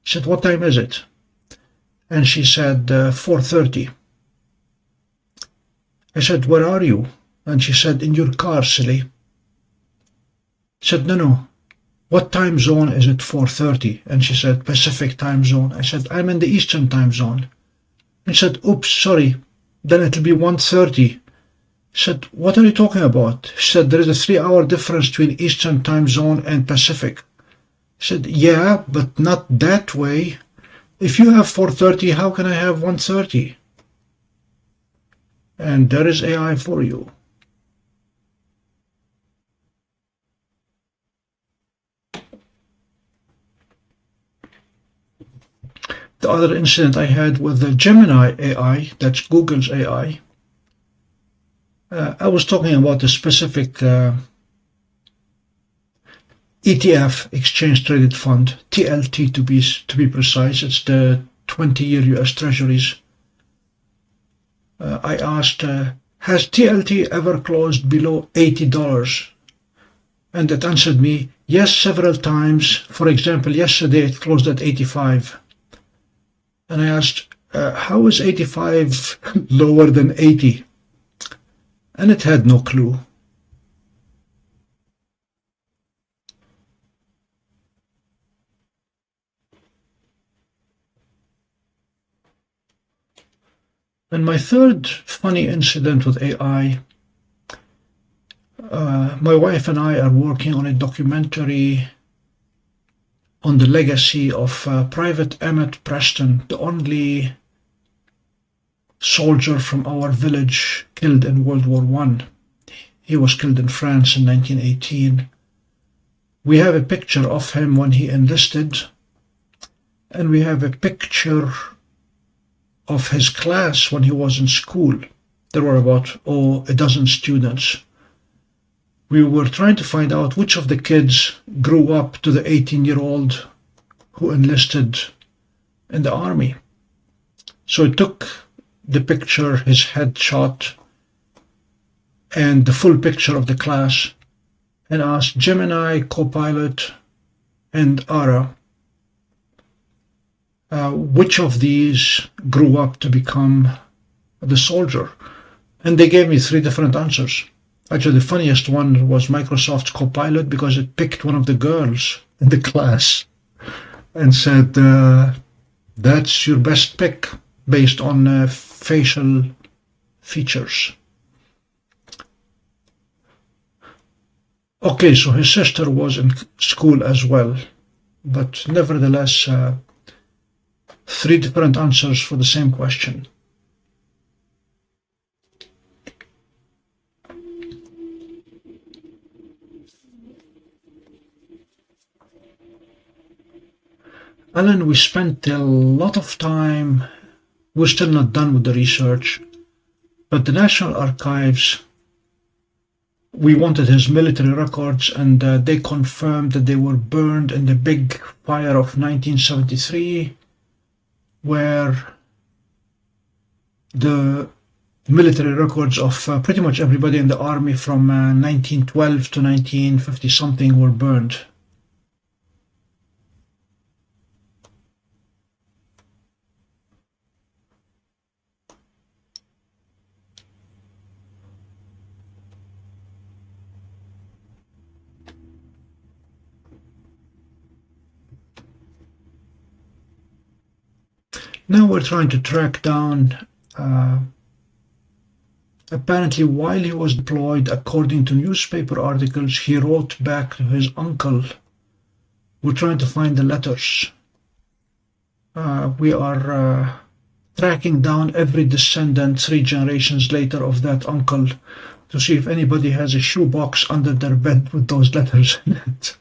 said, what time is it? And she said, 4:30. I said, where are you? And she said, in your car, silly. I said, no. What time zone is it 4:30? And she said, Pacific time zone. I said, I'm in the Eastern time zone. And she said, oops, sorry. Then it'll be 1:30. I said, what are you talking about? She said, there is a 3-hour difference between Eastern time zone and Pacific. I said, yeah, but not that way. If you have 4:30, how can I have 1:30? And there is AI for you. The other incident I had with the Gemini AI, that's Google's AI, I was talking about a specific ETF, Exchange Traded Fund, TLT to be precise. It's the 20-year US Treasuries. I asked, has TLT ever closed below $80? And it answered me, yes, several times. For example, yesterday it closed at 85. And I asked, how is 85 lower than 80? And it had no clue. And my third funny incident with AI, my wife and I are working on a documentary on the legacy of Private Emmett Preston, the only soldier from our village killed in World War I. He was killed in France in 1918. We have a picture of him when he enlisted, and we have a picture of his class when he was in school. There were about a dozen students. We were trying to find out which of the kids grew up to the 18-year-old who enlisted in the army. So I took the picture, his headshot, and the full picture of the class, and asked Gemini, Copilot, and Ara, which of these grew up to become the soldier? And they gave me 3 different answers. Actually, the funniest one was Microsoft's Copilot, because it picked one of the girls in the class and said, that's your best pick based on facial features. Okay, so his sister was in school as well, but nevertheless, 3 different answers for the same question. Alan, we spent a lot of time, we're still not done with the research, but the National Archives, we wanted his military records, and they confirmed that they were burned in the big fire of 1973, where the military records of pretty much everybody in the army from 1912 to 1950 something were burned. Now we're trying to track down, apparently while he was deployed, according to newspaper articles, he wrote back to his uncle. We're trying to find the letters. We are tracking down every descendant 3 generations later of that uncle to see if anybody has a shoebox under their bed with those letters in it.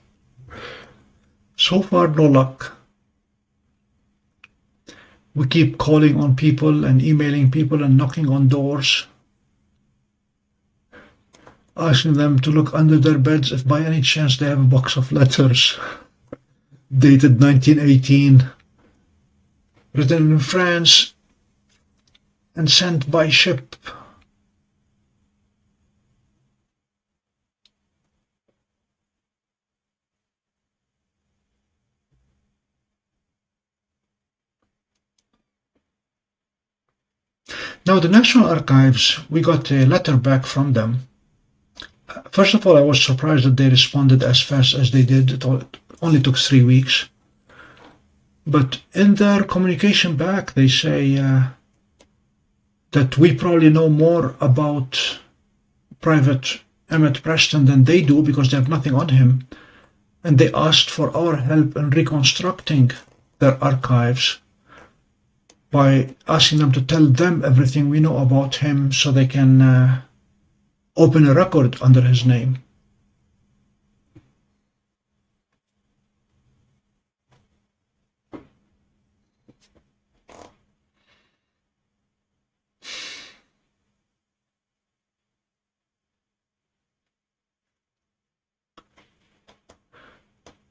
So far, no luck. We keep calling on people and emailing people and knocking on doors. asking them to look under their beds if by any chance they have a box of letters dated 1918, written in France and sent by ship. Now, the National Archives, we got a letter back from them. First of all, I was surprised that they responded as fast as they did. It only took 3 weeks. But in their communication back, they say that we probably know more about Private Emmett Preston than they do because they have nothing on him. And they asked for our help in reconstructing their archives by asking them to tell them everything we know about him so they can open a record under his name.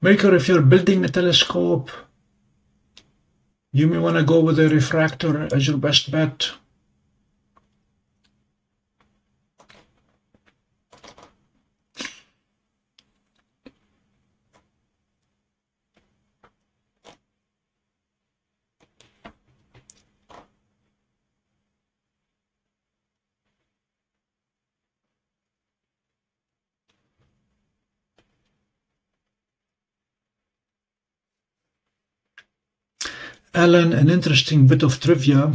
Maker, if you're building a telescope, you may want to go with a refractor as your best bet. Alan, an interesting bit of trivia.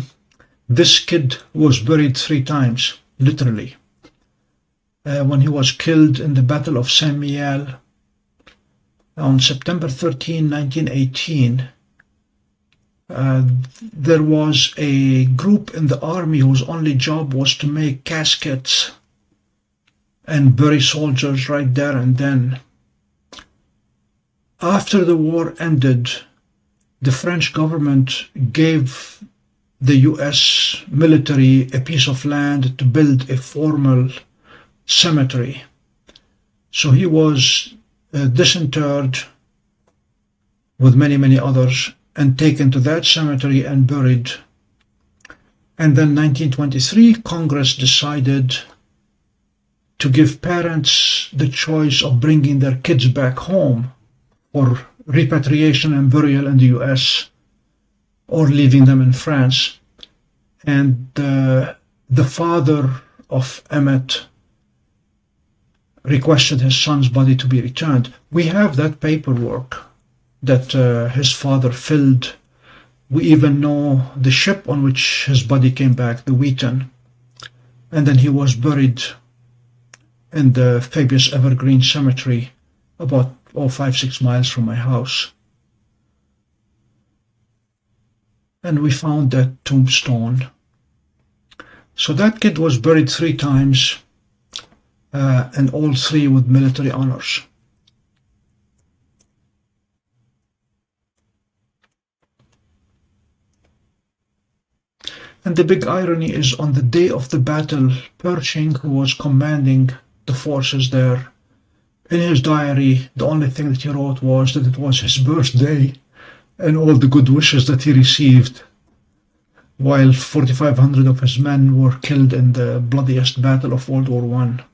This kid was buried 3 times, literally. When he was killed in the Battle of Saint-Mihiel on September 13, 1918, there was a group in the army whose only job was to make caskets and bury soldiers right there and then. After the war ended, the French government gave the US military a piece of land to build a formal cemetery. So he was disinterred with many, many others and taken to that cemetery and buried. And then 1923, Congress decided to give parents the choice of bringing their kids back home for repatriation and burial in the US or leaving them in France. And the father of Emmett requested his son's body to be returned. We have that paperwork that his father filled. We even know the ship on which his body came back, the Wheaton. And then he was buried in the Fabius Evergreen Cemetery about 5-6 miles from my house. And we found that tombstone. So that kid was buried 3 times, and all 3 with military honors. And the big irony is, on the day of the battle, Pershing, who was commanding the forces there, in his diary, the only thing that he wrote was that it was his birthday and all the good wishes that he received, while 4,500 of his men were killed in the bloodiest battle of World War I.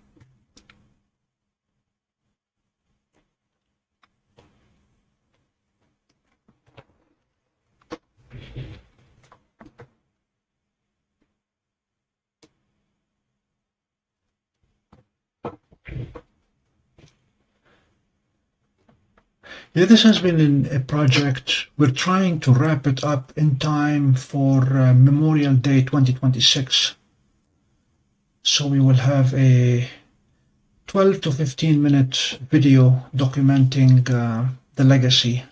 Yeah, this has been a project. We're trying to wrap it up in time for Memorial Day 2026. So we will have a 12 to 15 minute video documenting the legacy.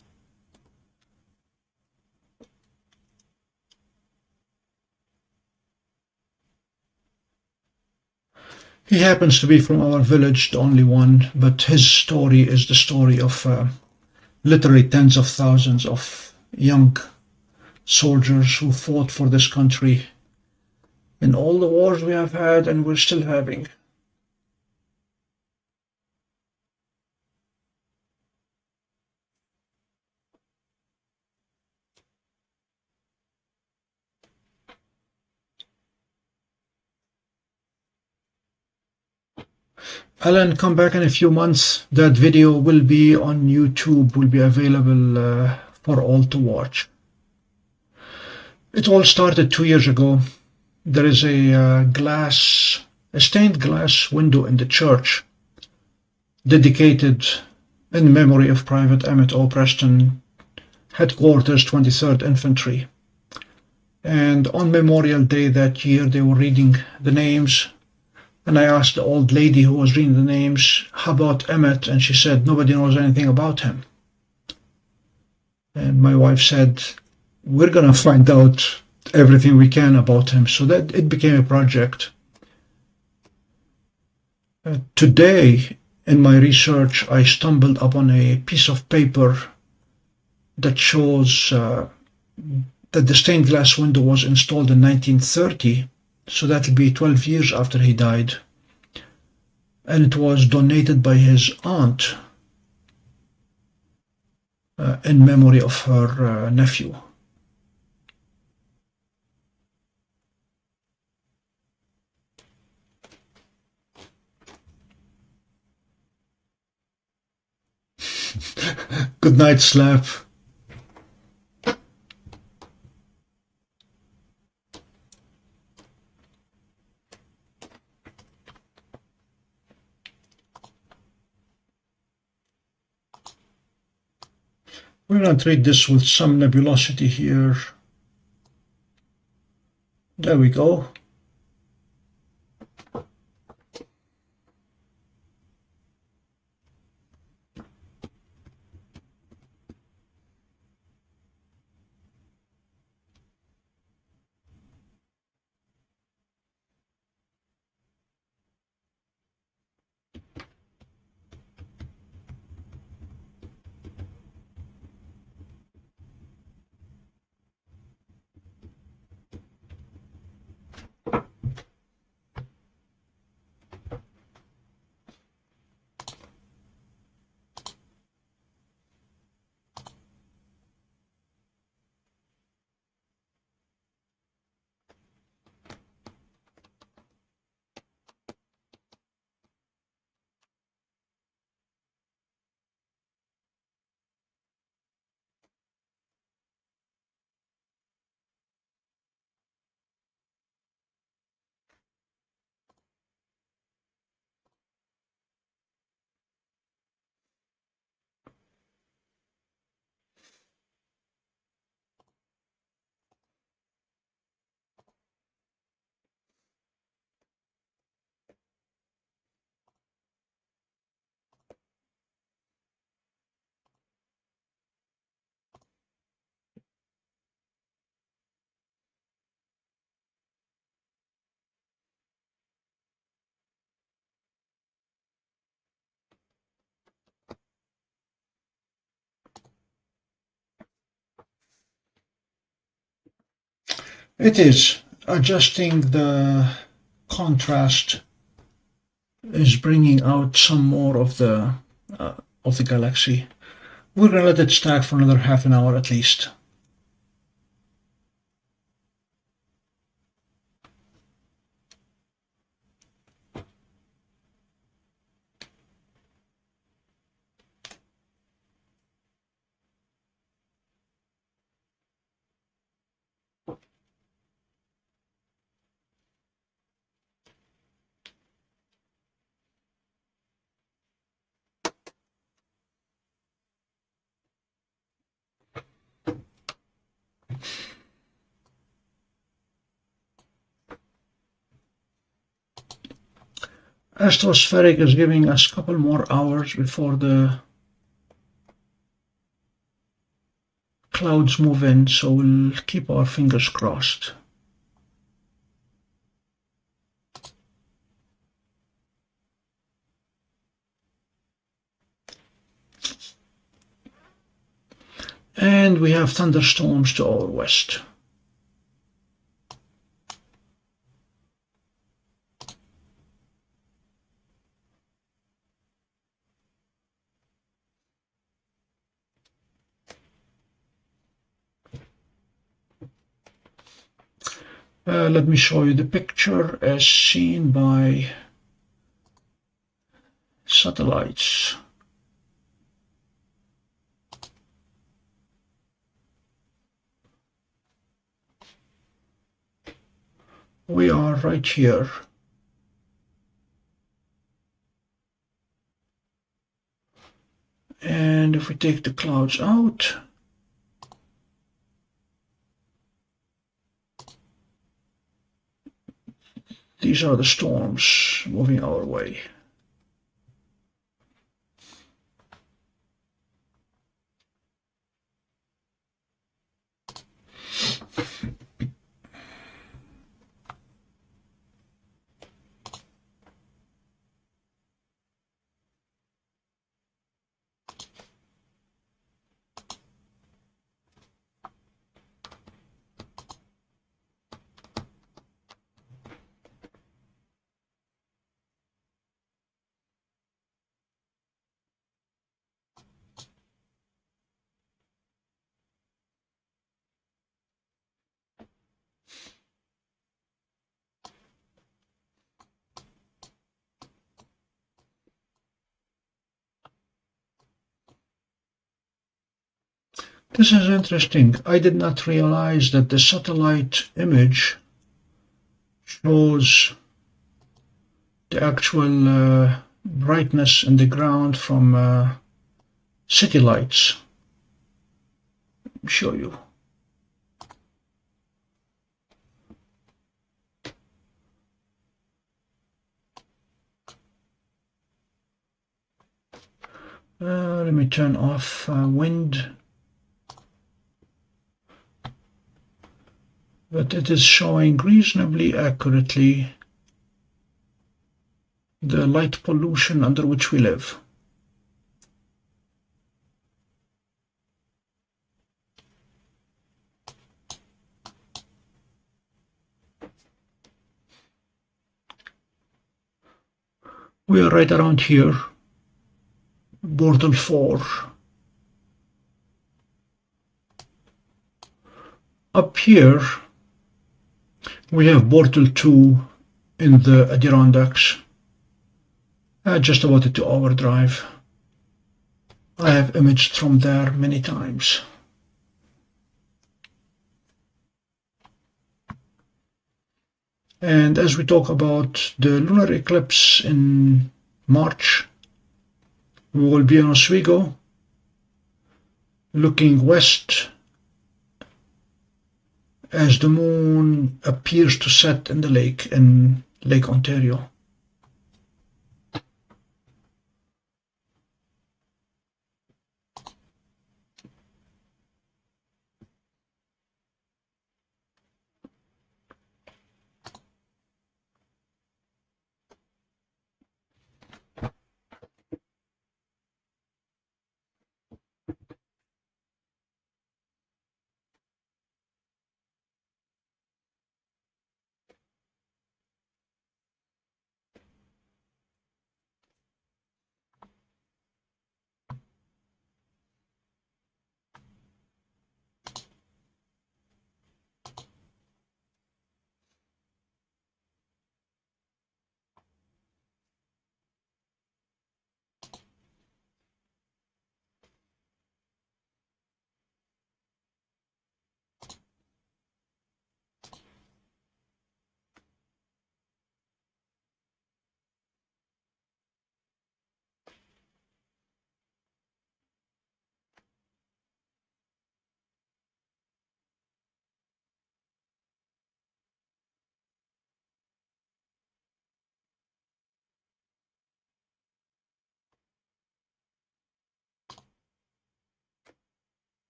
He happens to be from our village, the only one, but his story is the story of literally tens of thousands of young soldiers who fought for this country in all the wars we have had and we're still having. Alan, come back in a few months. That video will be on YouTube, will be available for all to watch. It all started 2 years ago. There is a stained glass window in the church dedicated in memory of Private Emmett O. Preston, Headquarters 23rd Infantry. And on Memorial Day that year, they were reading the names. And I asked the old lady who was reading the names, how about Emmett? And she said, nobody knows anything about him. And my wife said, we're going to find out everything we can about him. So that it became a project. Today, in my research, I stumbled upon a piece of paper that shows that the stained glass window was installed in 1930. So that'll be 12 years after he died. And it was donated by his aunt in memory of her nephew. Good night, Slap. We're going to treat this with some nebulosity here. There we go. It is. Adjusting the contrast is bringing out some more of the galaxy. We're going to let it stack for another half an hour at least. Astrospheric is giving us a couple more hours before the clouds move in, so we'll keep our fingers crossed. And we have thunderstorms to our west. Let me show you the picture as seen by Satellites. We are right here. And if we take the clouds out, these are the storms moving our way. This is interesting. I did not realize that the satellite image shows the actual brightness in the ground from city lights. Let me show you. Let me turn off wind. But it is showing reasonably accurately the light pollution under which we live. We are right around here, Bortle 4. Up here, we have Bortle 2 in the Adirondacks. Just about a 2-hour drive. I have imaged from there many times. And as we talk about the lunar eclipse in March, we will be in Oswego, looking west as the moon appears to set in the lake, in Lake Ontario.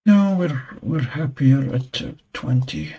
No, we're happier at 20.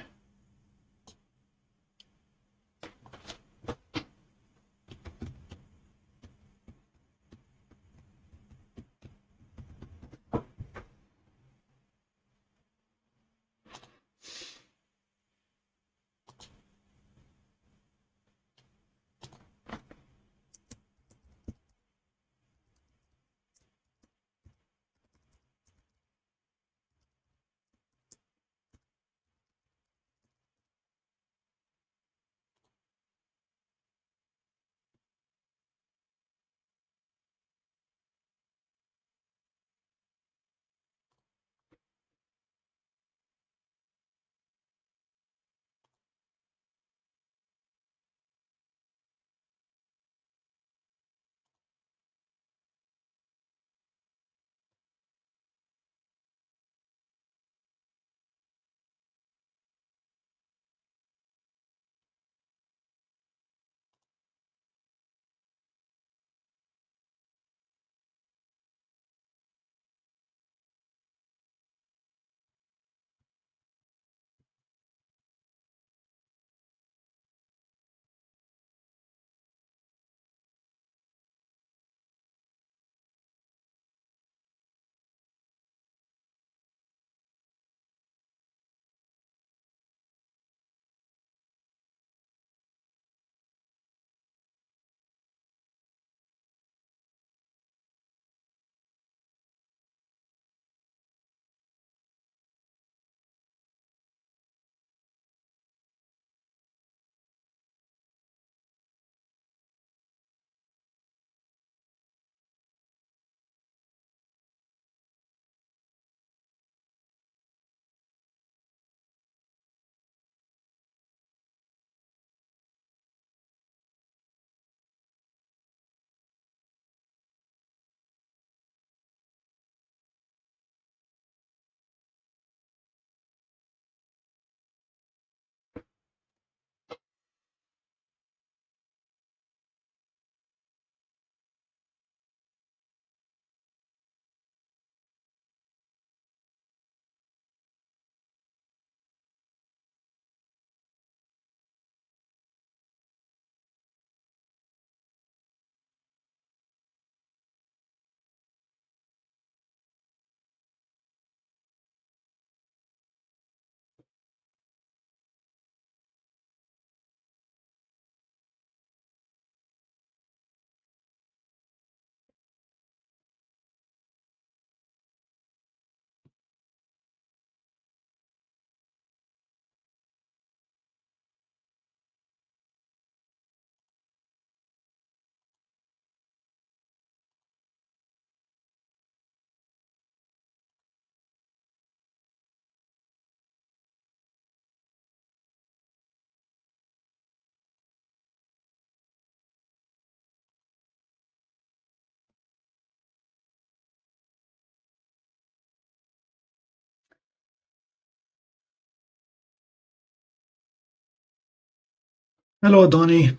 Hello, Donnie.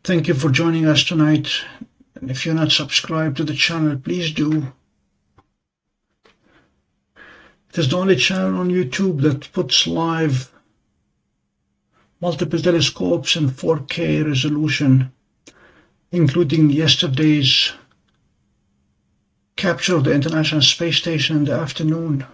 Thank you for joining us tonight. And if you're not subscribed to the channel, please do. It is the only channel on YouTube that puts live multiple telescopes in 4K resolution, including yesterday's capture of the International Space Station in the afternoon.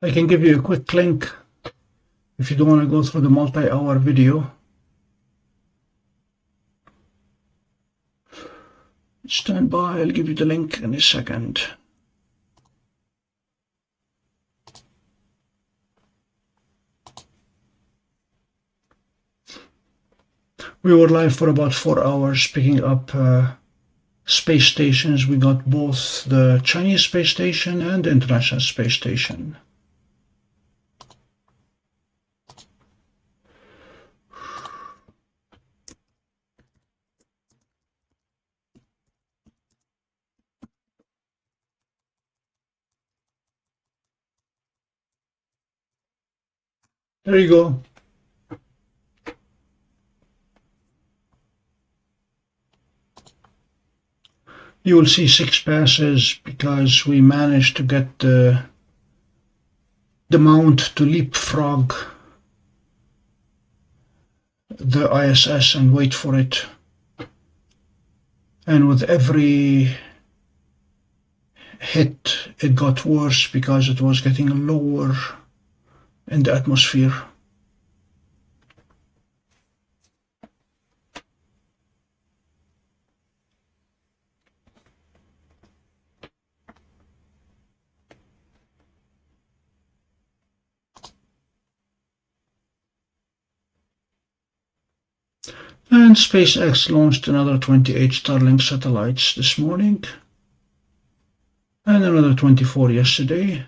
I can give you a quick link if you don't want to go through the multi-hour video. Stand by, I'll give you the link in a second. We were live for about 4 hours picking up space stations. We got both the Chinese space station and the International Space Station. There you go. You will see 6 passes because we managed to get the mount to leapfrog the ISS and wait for it. And with every hit, it got worse because it was getting lower in the atmosphere. And SpaceX launched another 28 Starlink satellites this morning, and another 24 yesterday.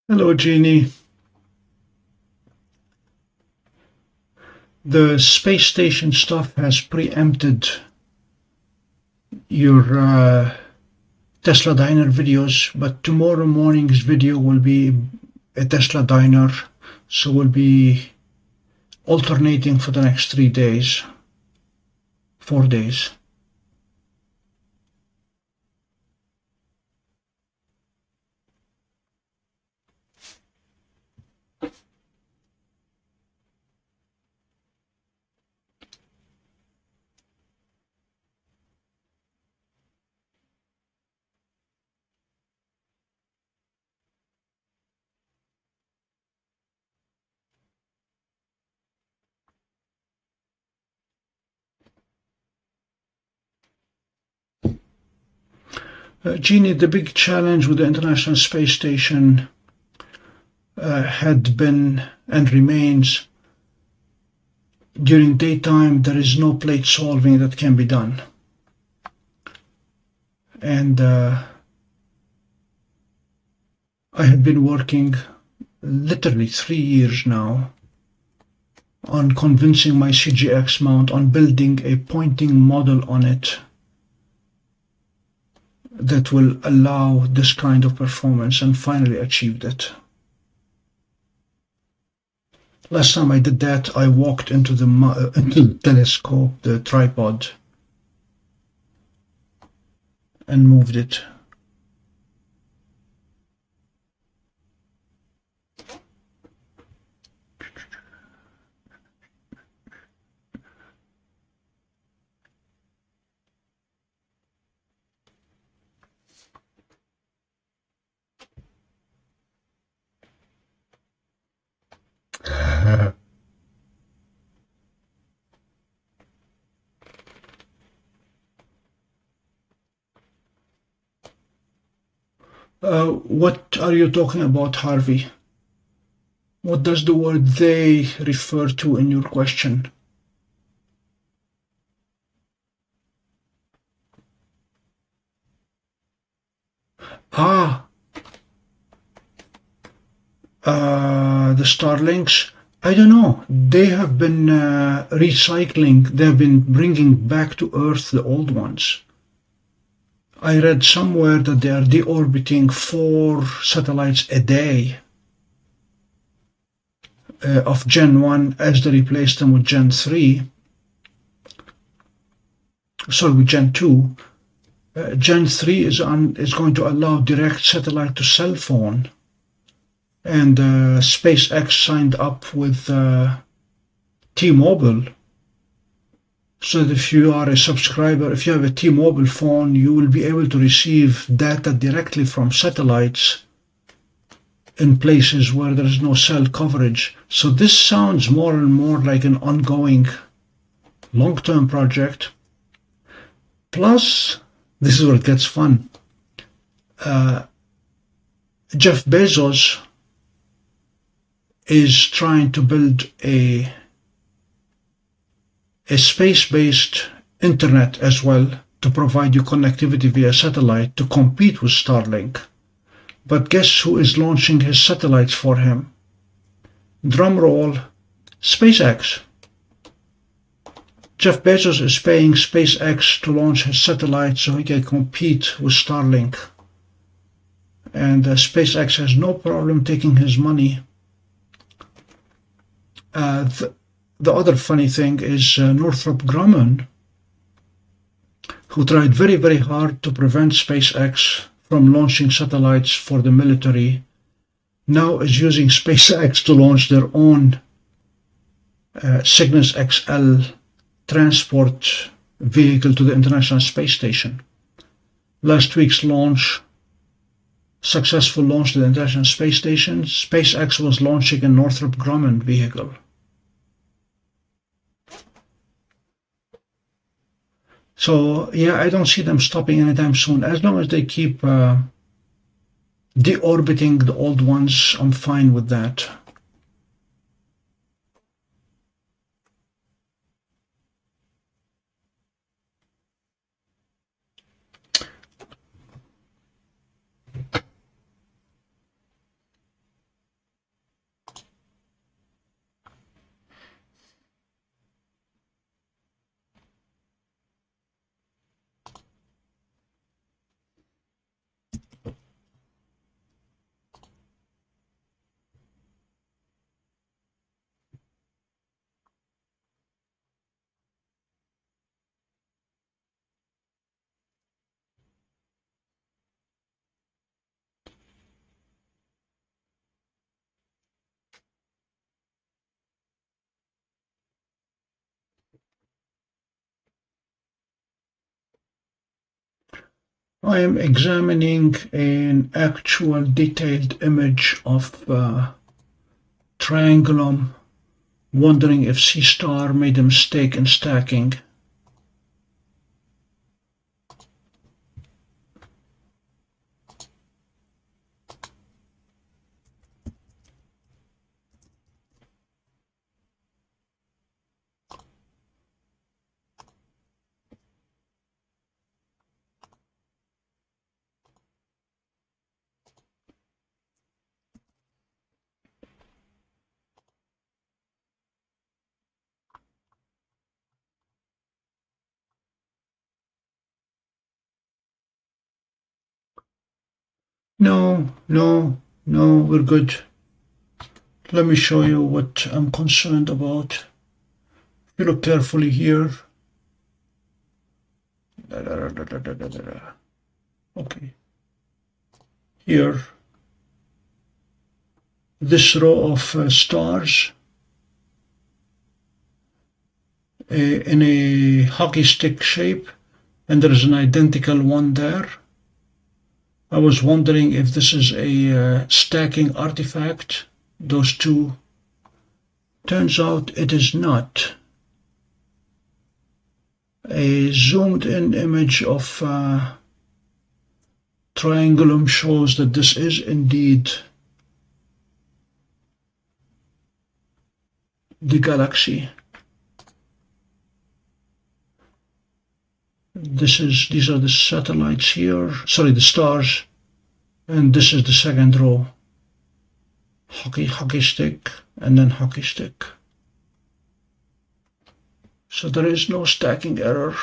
Hello, Jeannie. The space station stuff has preempted your Tesla diner videos, but tomorrow morning's video will be a Tesla diner, so we'll be alternating for the next 3 days, 4 days. Jeannie, the big challenge with the International Space Station had been and remains, during daytime there is no plate solving that can be done. And I have been working literally 3 years now on convincing my CGX mount on building a pointing model on it that will allow this kind of performance, and finally achieved it. Last time I did that, I walked into the telescope, the tripod, and moved it What are you talking about, Harvey? What does the word they refer to in your question? The Starlinks. I don't know. They have been recycling. They have been bringing back to Earth the old ones. I read somewhere that they are deorbiting 4 satellites a day of Gen 1 as they replace them with Gen 3. Sorry, with Gen 2. Gen 3 is going to allow direct satellite to cell phone. And SpaceX signed up with T-Mobile, so that if you are a subscriber, if you have a T-Mobile phone, you will be able to receive data directly from satellites in places where there is no cell coverage. So this sounds more and more like an ongoing long-term project. Plus, this is where it gets fun. Jeff Bezos is trying to build a space-based internet as well to provide you connectivity via satellite to compete with Starlink. But guess who is launching his satellites for him? Drum roll, SpaceX. Jeff Bezos is paying SpaceX to launch his satellites so he can compete with Starlink. And SpaceX has no problem taking his money. The other funny thing is Northrop Grumman, who tried very, very hard to prevent SpaceX from launching satellites for the military, now is using SpaceX to launch their own Cygnus XL transport vehicle to the International Space Station. Last week's successful launch to the International Space Station, SpaceX was launching a Northrop Grumman vehicle. So, yeah, I don't see them stopping anytime soon. As long as they keep deorbiting the old ones, I'm fine with that. I am examining an actual detailed image of Triangulum, wondering if Seestar made a mistake in stacking. No, we're good. Let me show you what I'm concerned about. If you look carefully here. Okay. Here, this row of stars in a hockey stick shape, and there is an identical one there. I was wondering if this is a stacking artifact, those two Turns out it is not. A zoomed-in image of Triangulum shows that this is indeed the galaxy. These are the satellites here, sorry, the stars, and this is the second row. Hockey stick, and then hockey stick. So there is no stacking error.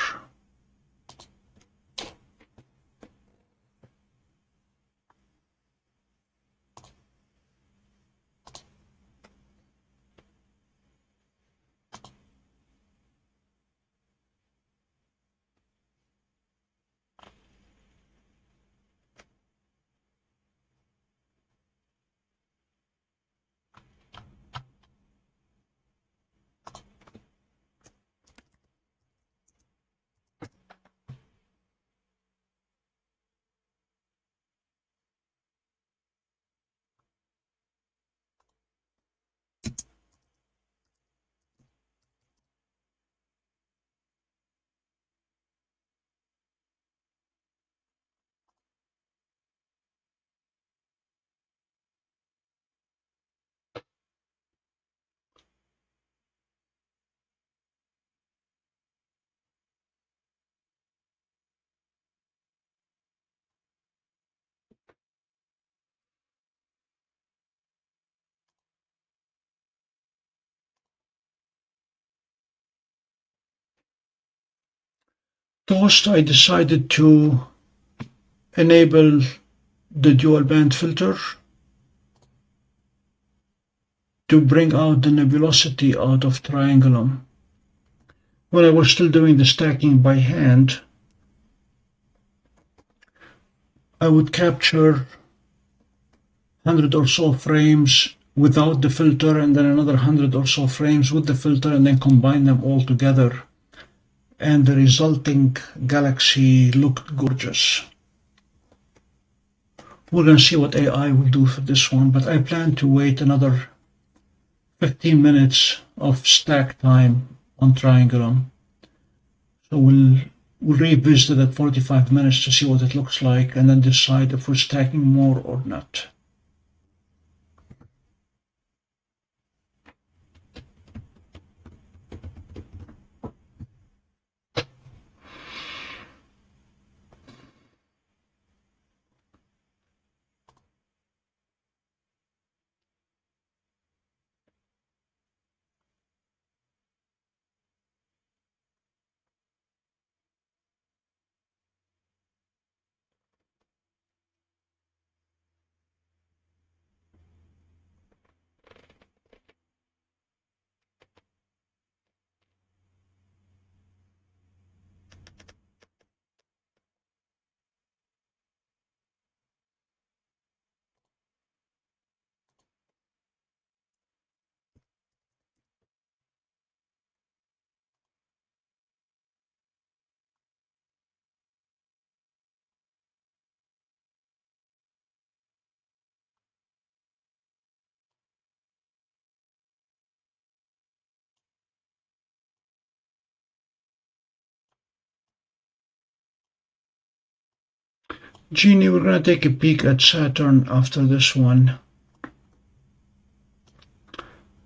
Toast, I decided to enable the dual band filter to bring out the nebulosity out of Triangulum. When I was still doing the stacking by hand, I would capture 100 or so frames without the filter and then another 100 or so frames with the filter and then combine them all together. And the resulting galaxy looked gorgeous. We're going to see what AI will do for this one, but I plan to wait another 15 minutes of stack time on Triangulum. So we'll revisit it at 45 minutes to see what it looks like and then decide if we're stacking more or not. Jeannie, we're going to take a peek at Saturn after this one.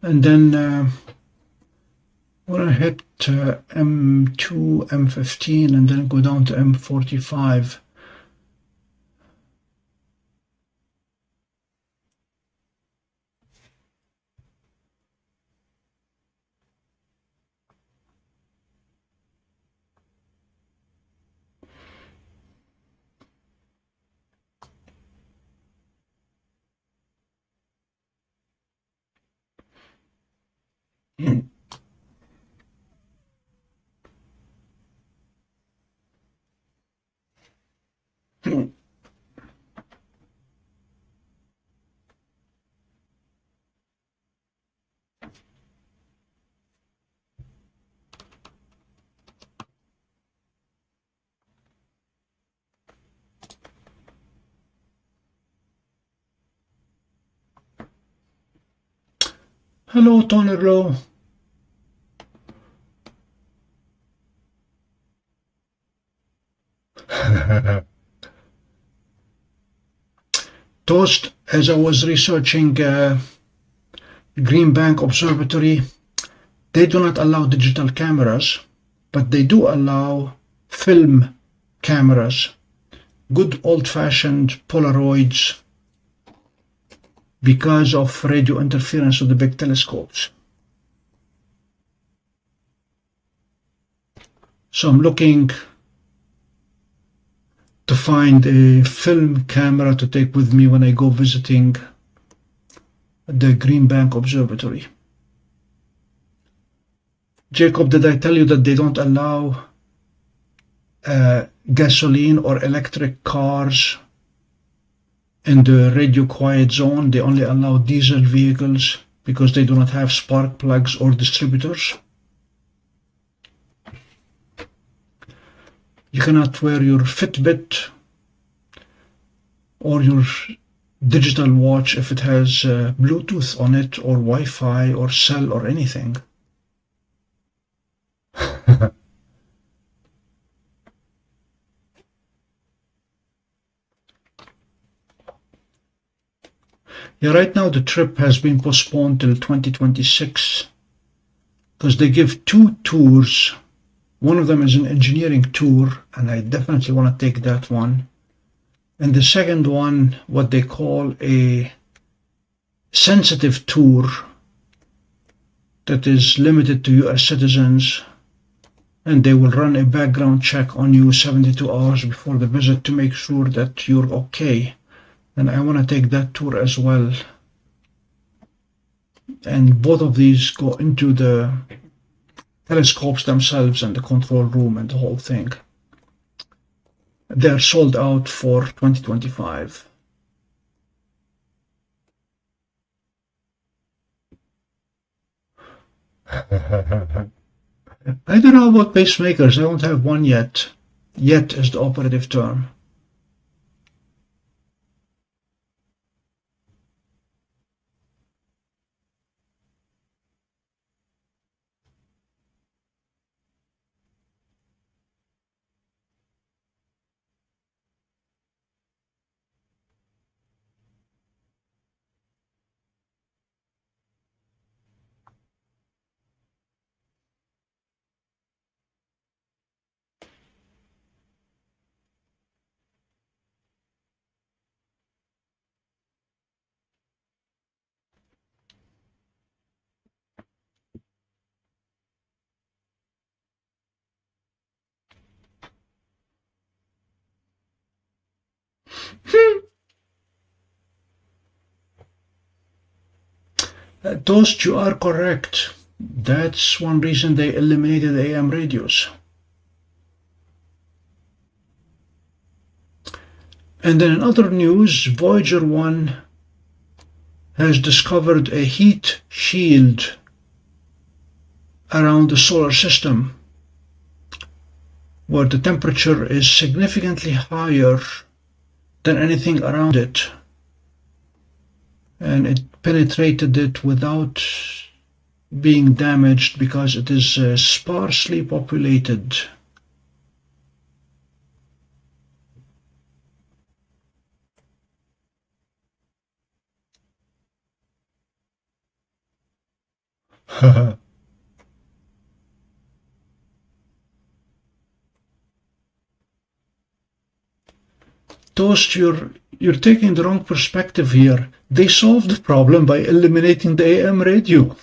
And then we're going to hit M2, M15, and then go down to M45. Hello, Tonerlo. Toast, as I was researching Green Bank Observatory, they do not allow digital cameras, but they do allow film cameras, good old-fashioned Polaroids, because of radio interference with the big telescopes. So I'm looking to find a film camera to take with me when I go visiting the Green Bank Observatory. Jacob, did I tell you that they don't allow gasoline or electric cars in the radio quiet zone? They only allow diesel vehicles because they do not have spark plugs or distributors. You cannot wear your Fitbit or your digital watch if it has Bluetooth on it or Wi-Fi or cell or anything. Yeah, right now the trip has been postponed till 2026 because they give two tours. One of them is an engineering tour, and I definitely want to take that one. And the second one, what they call a sensitive tour, that is limited to US citizens, and they will run a background check on you 72 hours before the visit to make sure that you're okay. And I want to take that tour as well. And both of these go into the telescopes themselves and the control room and the whole thing. They're sold out for 2025. I don't know about pacemakers. I don't have one yet. Yet is the operative term. Toast, you are correct. That's one reason they eliminated AM radios. And then in other news, Voyager 1 has discovered a heat shield around the solar system where the temperature is significantly higher than anything around it. And it penetrated it without being damaged because it is sparsely populated. Toast, you're taking the wrong perspective here. They solved the problem by eliminating the AM radio.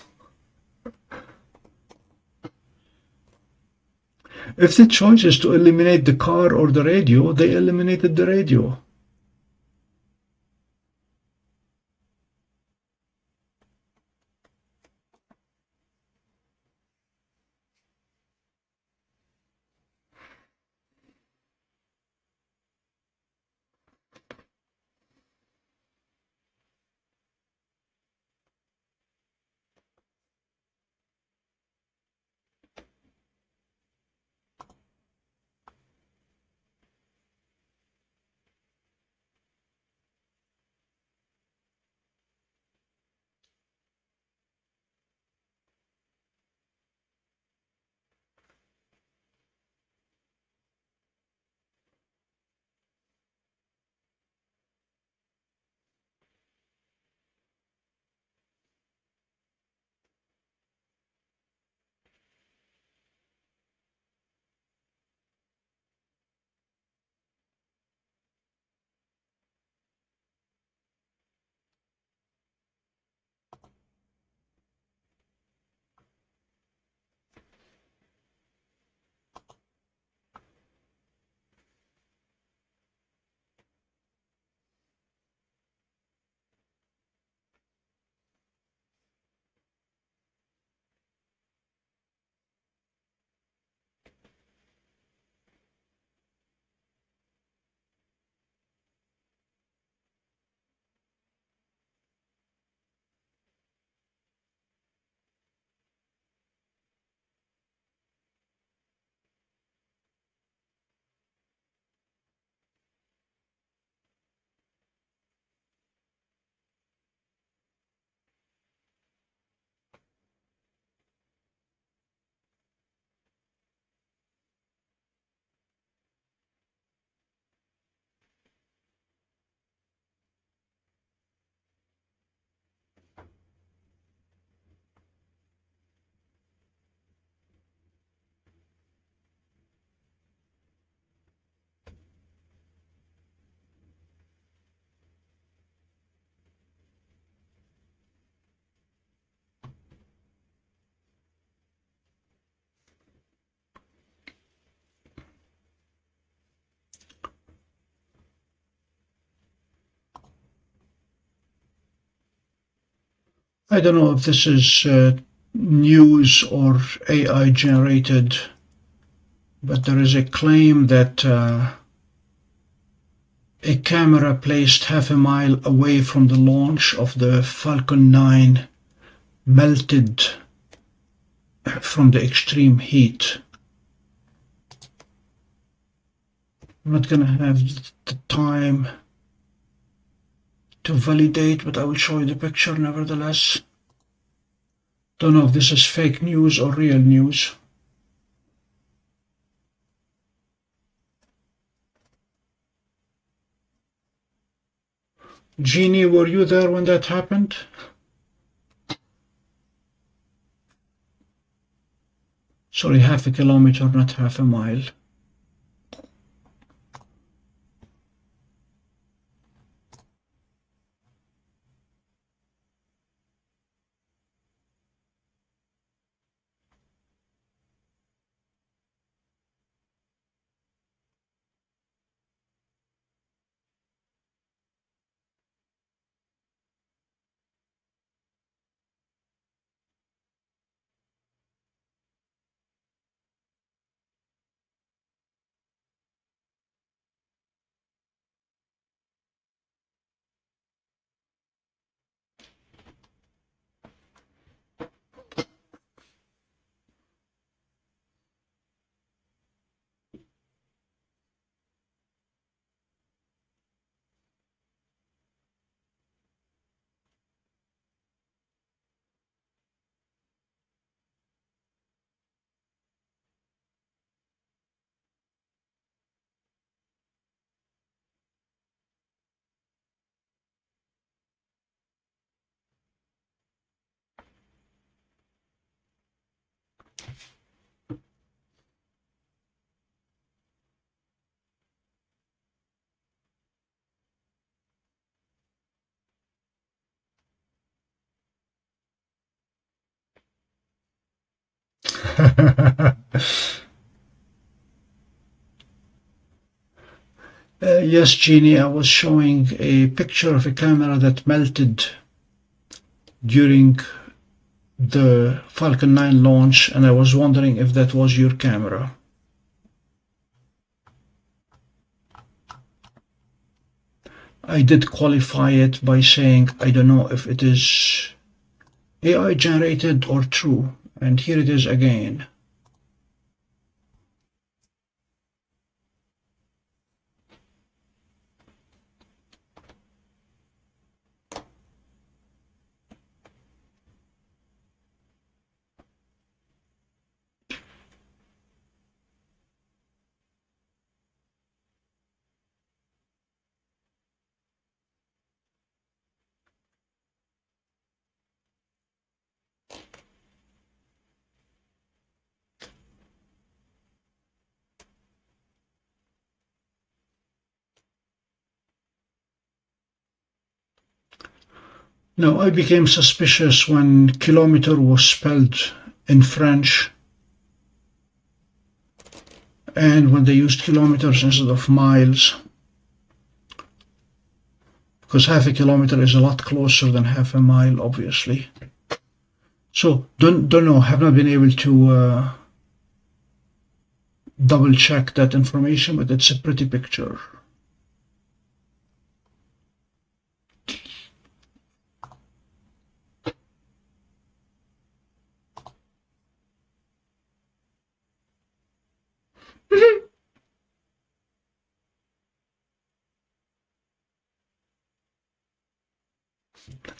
If the choice is to eliminate the car or the radio, they eliminated the radio. I don't know if this is news or AI generated, but there is a claim that a camera placed half a mile away from the launch of the Falcon 9 melted from the extreme heat. I'm not going to have the time to validate, but I will show you the picture nevertheless. Don't know if this is fake news or real news. Jeannie, were you there when that happened? Sorry, half a kilometer, not half a mile. Yes, Jeannie, I was showing a picture of a camera that melted during the Falcon 9 launch, and I was wondering if that was your camera. I did qualify it by saying I don't know if it is AI generated or true, and here it is again. Now, I became suspicious when kilometer was spelled in French and when they used kilometers instead of miles, because half a kilometer is a lot closer than half a mile, obviously. So, don't know, have not been able to double check that information, but it's a pretty picture.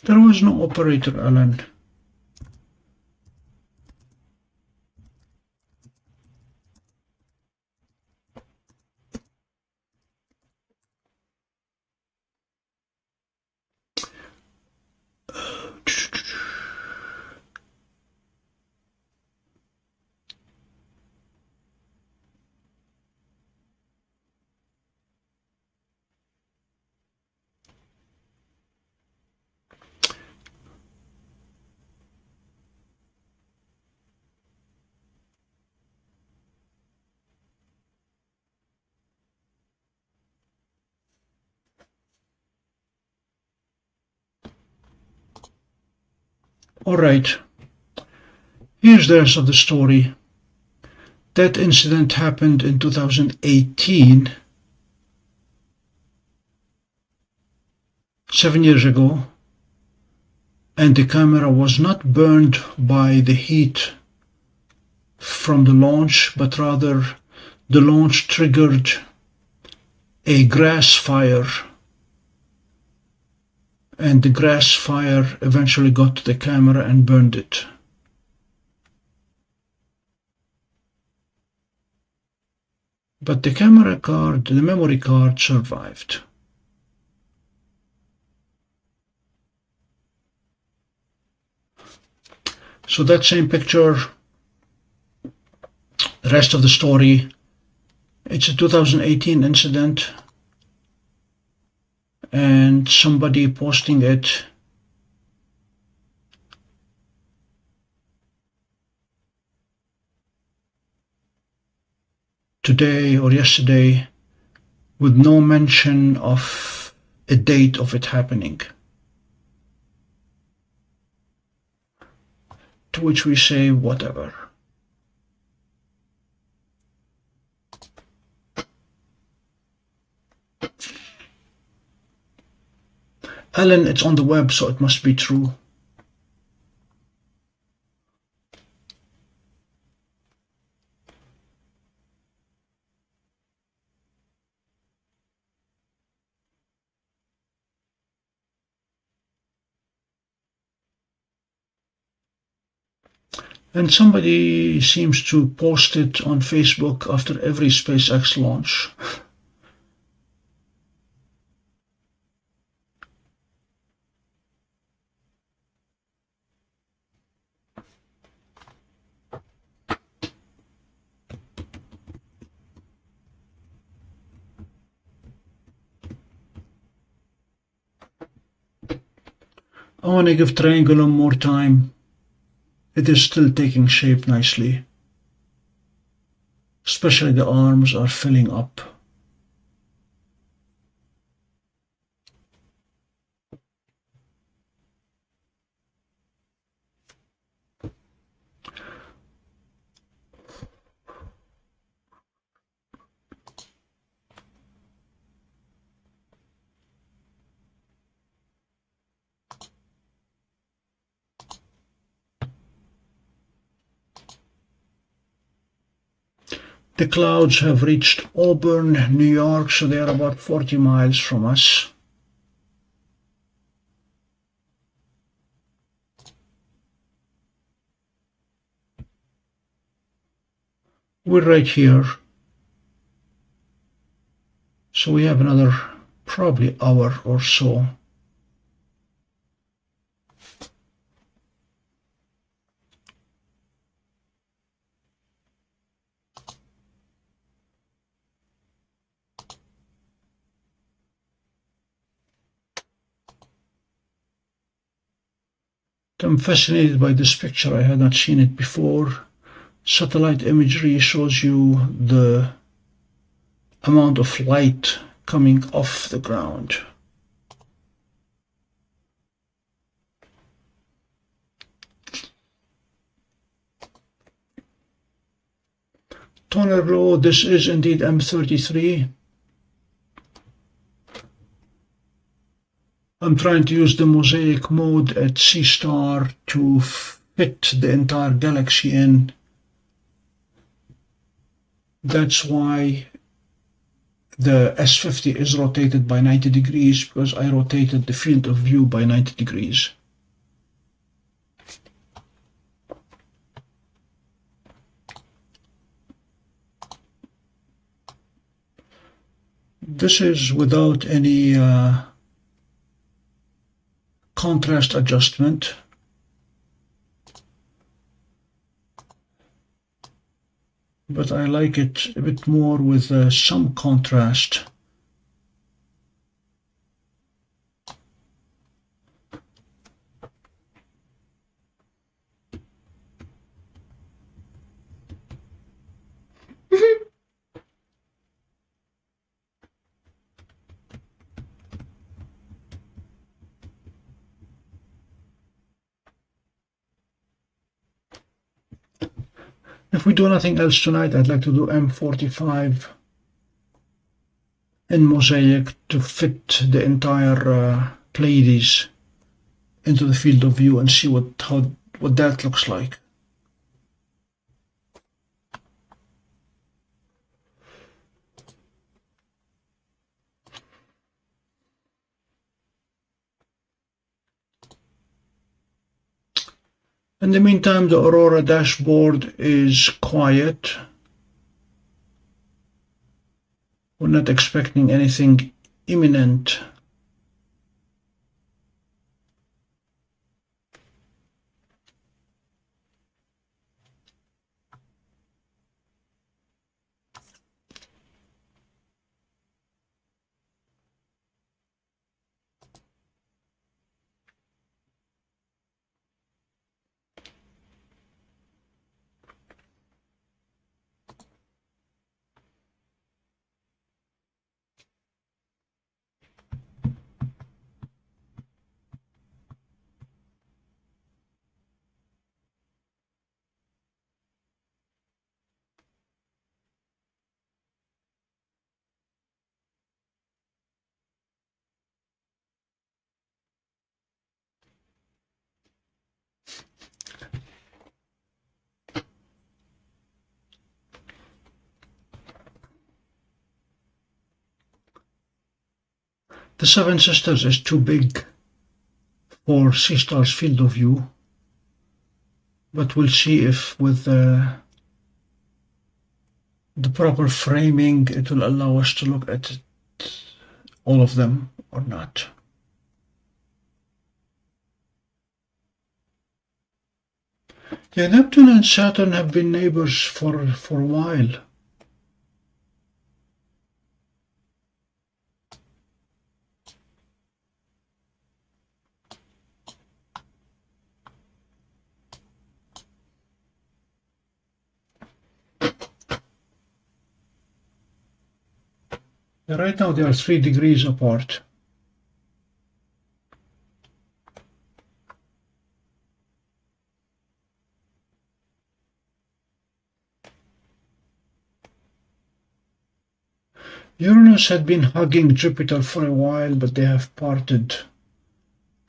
There was no operator, Alan. Alright, here's the rest of the story. That incident happened in 2018, 7 years ago, and the camera was not burned by the heat from the launch, but rather the launch triggered a grass fire, and the grass fire eventually got to the camera and burned it. But the camera card, the memory card, survived. So that same picture, the rest of the story, it's a 2018 incident, and somebody posting it today or yesterday with no mention of a date of it happening. To which we say, whatever. Alan, it's on the web, so it must be true. And somebody seems to post it on Facebook after every SpaceX launch. I want to give Triangulum more time. It is still taking shape nicely. Especially the arms are filling up. The clouds have reached Auburn, New York, so they are about 40 miles from us. We're right here. So we have another probably hour or so. I'm fascinated by this picture. I had not seen it before. Satellite imagery shows you the amount of light coming off the ground. Toner low, this is indeed M33. I'm trying to use the mosaic mode at Seestar to fit the entire galaxy in. That's why the S50 is rotated by 90 degrees, because I rotated the field of view by 90 degrees. This is without any contrast adjustment. But I like it a bit more with some contrast. If we do nothing else tonight, I'd like to do M45 in mosaic to fit the entire Pleiades into the field of view and see what that looks like. In the meantime, the Aurora dashboard is quiet. We're not expecting anything imminent. The Seven Sisters is too big for Seestar's field of view, but we'll see if with the proper framing it will allow us to look at all of them or not. Yeah, Neptune and Saturn have been neighbors for a while. Right now they are 3 degrees apart. Uranus had been hugging Jupiter for a while, but they have parted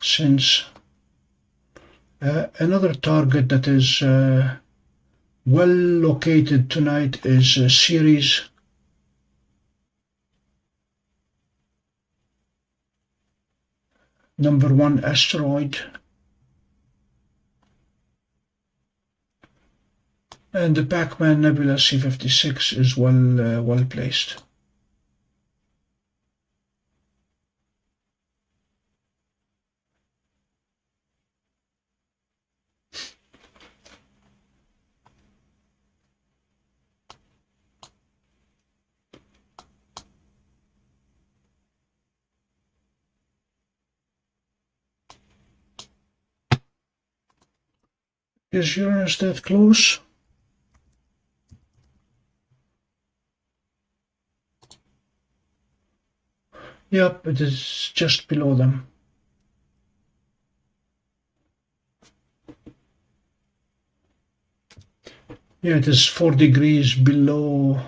since. Another target that is well located tonight is Ceres. #1 asteroid. And the Pac-Man Nebula C56 is well placed. Is Uranus that close? Yep, it is just below them. Yeah, it is 4 degrees below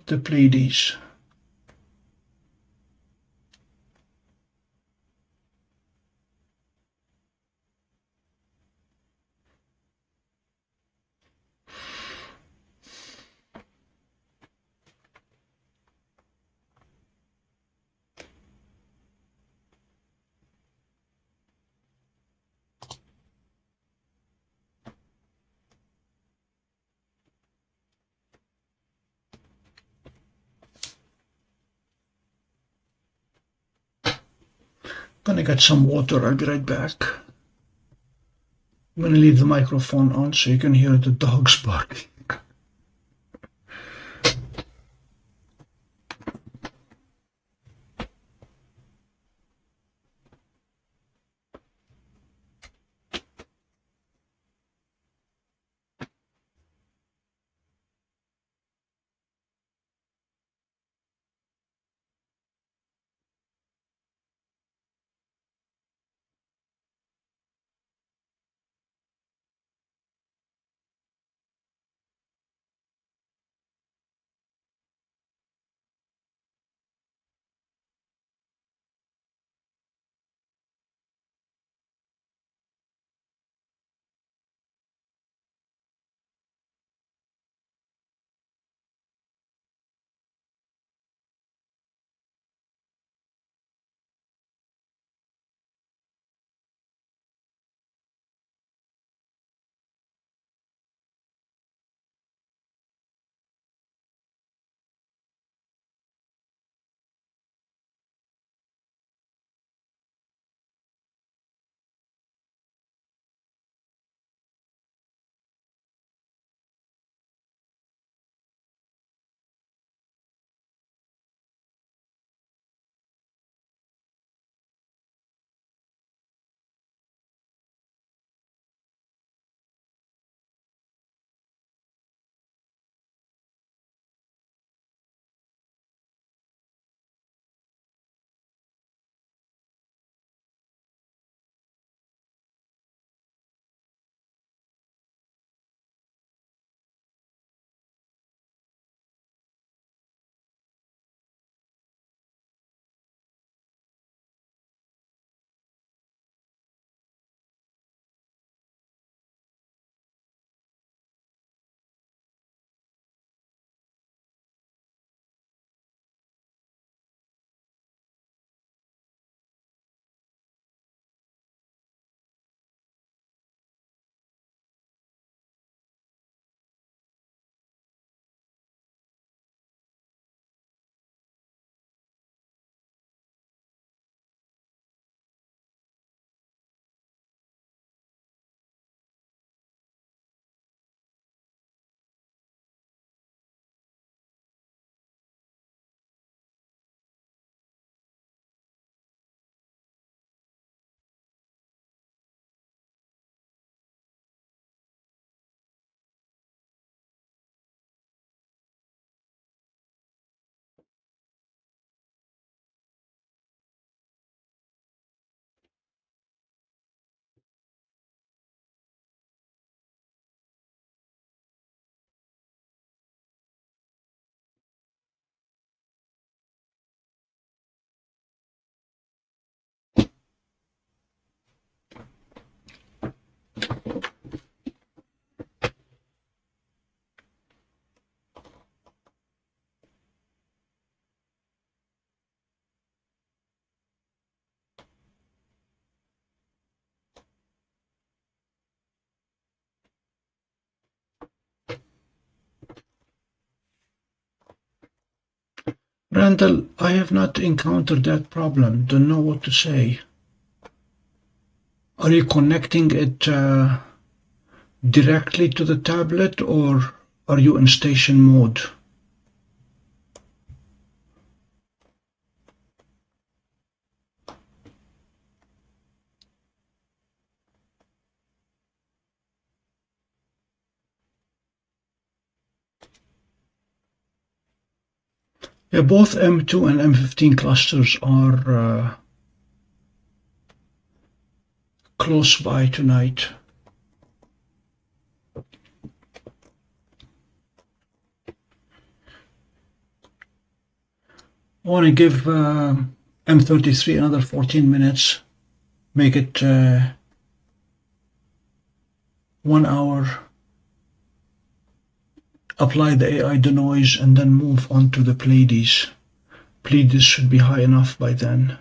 the Pleiades. Gonna get some water, I'll be right back. I'm gonna leave the microphone on so you can hear the dogs barking. Randall, I have not encountered that problem. Don't know what to say. Are you connecting it directly to the tablet, or are you in station mode? Yeah, both M2 and M15 clusters are close by tonight. I want to give M33 another 14 minutes, make it 1 hour, apply the AI denoise, and then move on to the Pleiades. Pleiades should be high enough by then.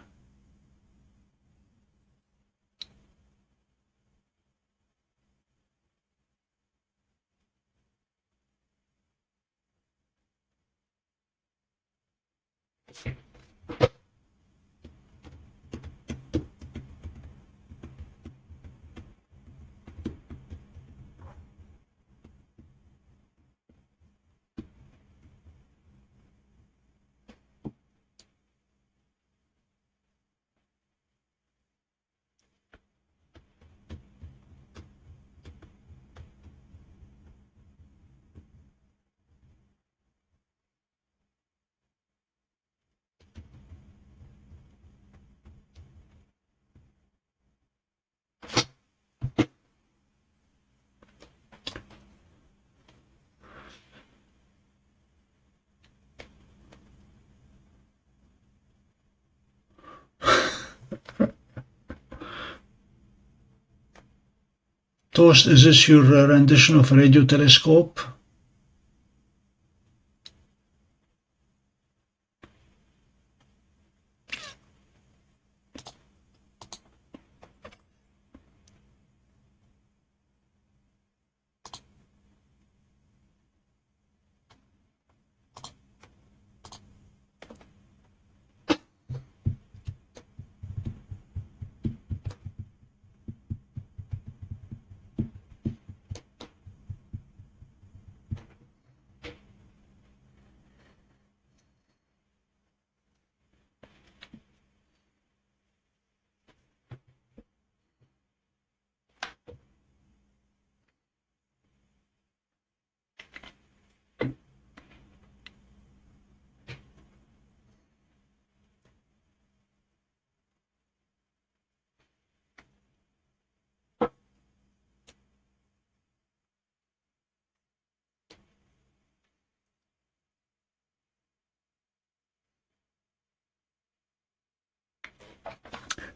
Toast, is this your rendition of a radio telescope?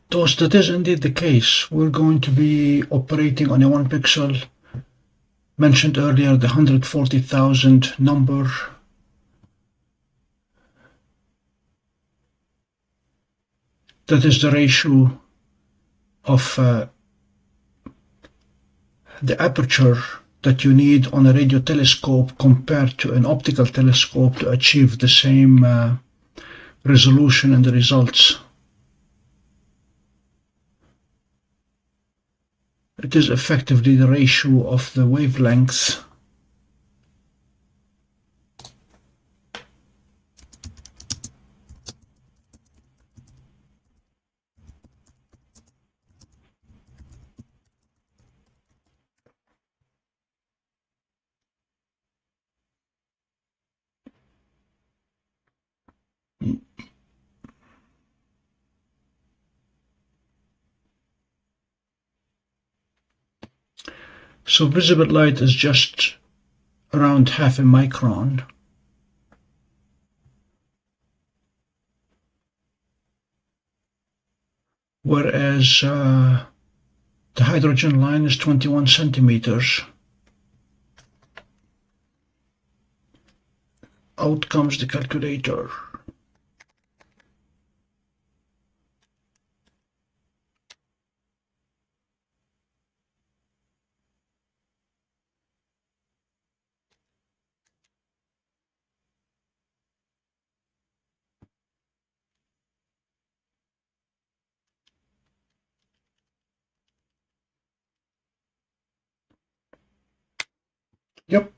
Toast, that is indeed the case. We're going to be operating on a 1 pixel, mentioned earlier, the 140,000 number. That is the ratio of the aperture that you need on a radio telescope compared to an optical telescope to achieve the same resolution and the results. It is effectively the ratio of the wavelength so visible light is just around half a micron. Whereas the hydrogen line is 21 centimeters. Out comes the calculator. Yep.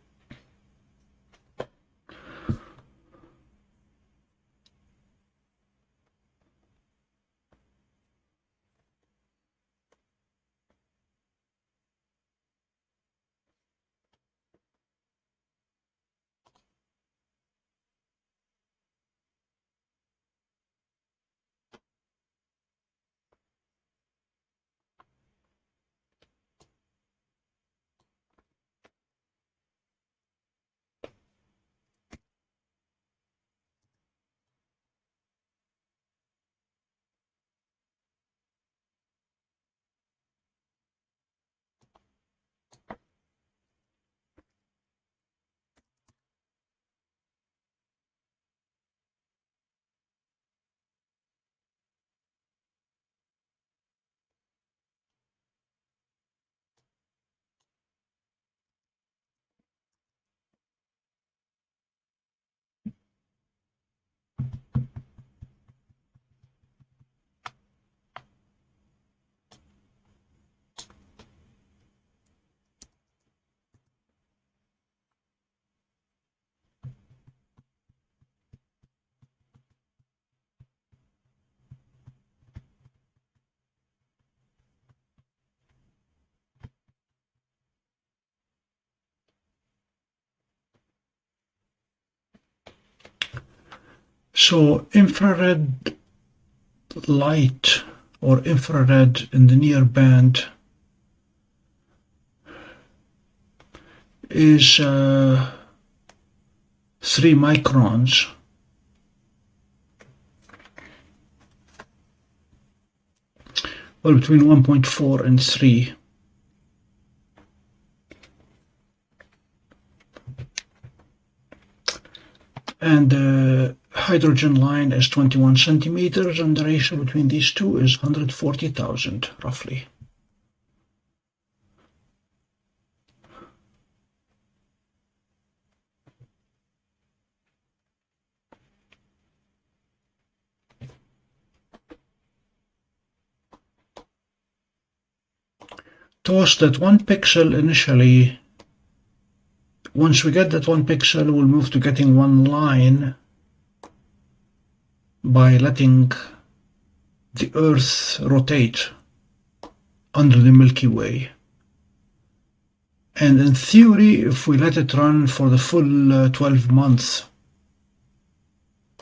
So infrared light or infrared in the near band is 3 microns. Well, between 1.4 and 3. And the hydrogen line is 21 centimeters, and the ratio between these two is 140,000, roughly. Toss that 1 pixel initially. Once we get that 1 pixel, we'll move to getting 1 line by letting the Earth rotate under the Milky Way. And in theory, if we let it run for the full 12 months,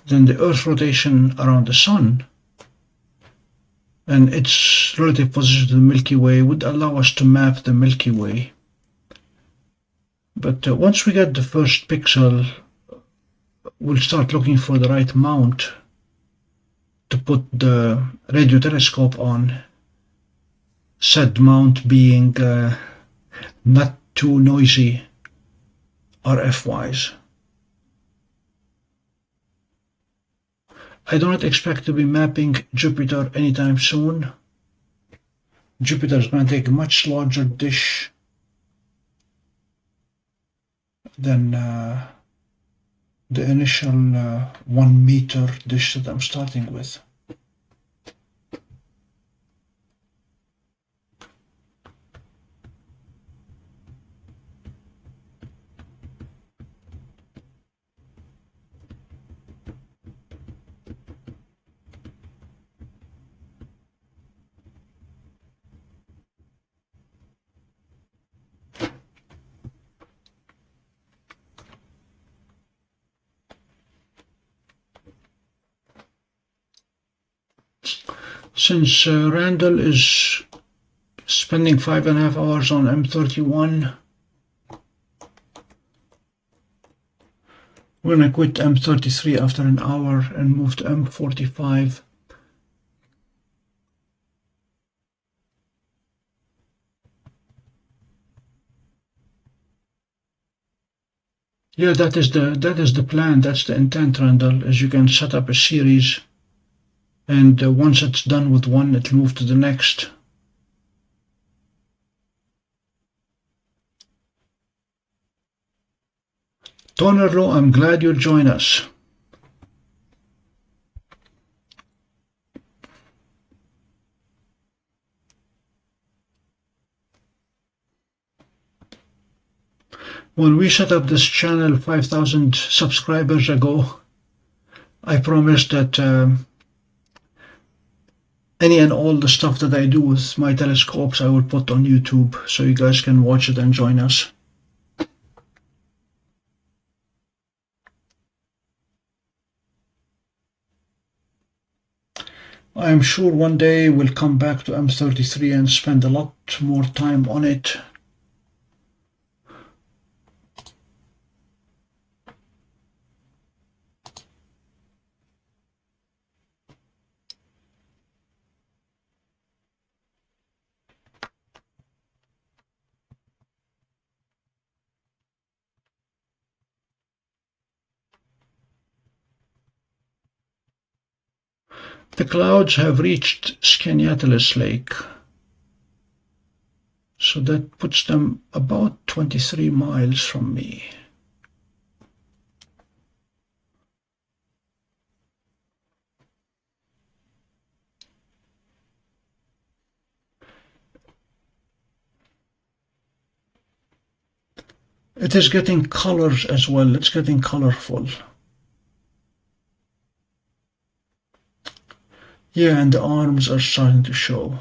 then the Earth's rotation around the Sun and its relative position to the Milky Way would allow us to map the Milky Way. But once we get the first pixel, we'll start looking for the right mount to put the radio telescope on, said mount being not too noisy RF-wise. I do not expect to be mapping Jupiter anytime soon. Jupiter is going to take a much larger dish than the initial 1 meter dish that I'm starting with. Since Randall is spending 5.5 hours on M31, we're going to quit M33 after an hour and move to M45. Yeah, that is the plan, that's the intent, Randall, is you can set up a series, and once it's done with one, it'll move to the next. Tonerlo, I'm glad you'll join us. When we set up this channel 5,000 subscribers ago, I promised that any and all the stuff that I do with my telescopes I will put on YouTube so you guys can watch it and join us. I'm sure one day we'll come back to M33 and spend a lot more time on it. The clouds have reached Skaneateles Lake, so that puts them about 23 miles from me. It is getting colors as well, it's getting colorful. Yeah, and the arms are starting to show.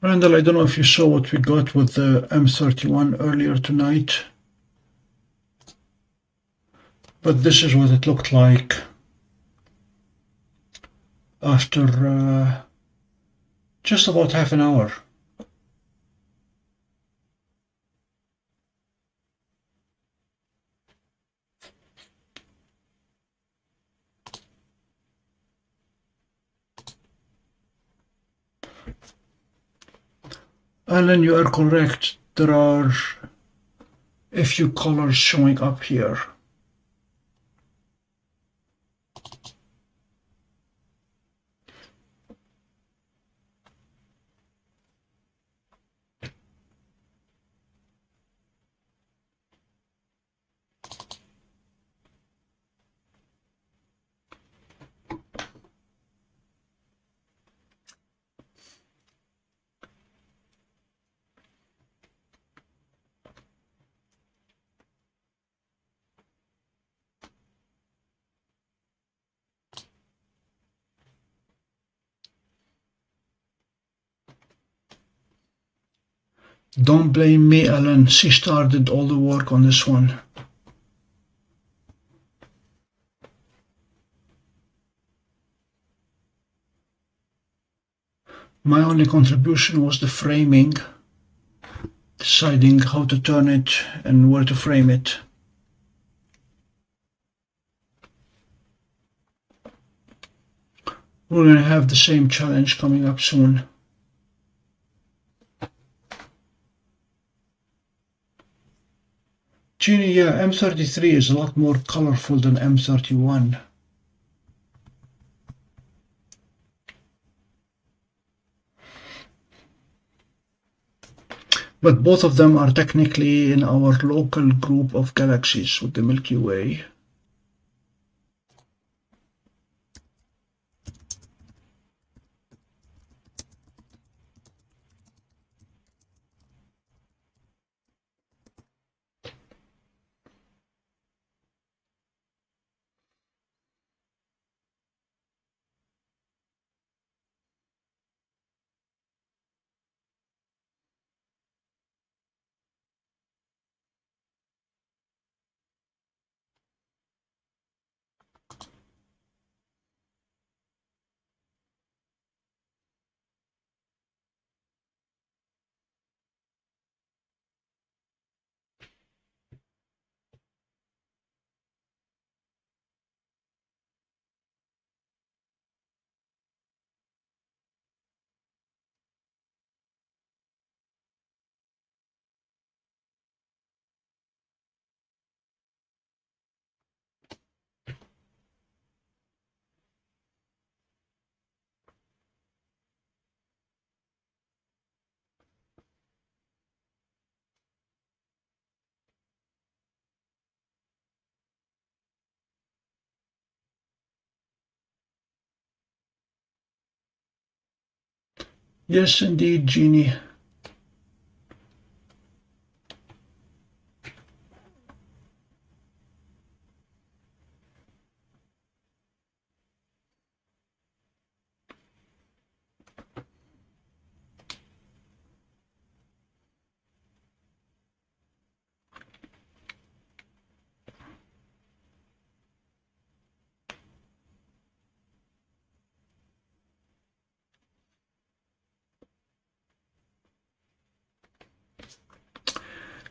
Randall, I don't know if you saw what we got with the M31 earlier tonight, but this is what it looked like after just about half an hour. Alan, you are correct. There are a few colors showing up here. Don't blame me, Alan. Seestar did all the work on this one. My only contribution was the framing, deciding how to turn it and where to frame it. We're going to have the same challenge coming up soon. Jeannie, yeah, M33 is a lot more colorful than M31. But both of them are technically in our local group of galaxies with the Milky Way. Yes, indeed, Jeannie.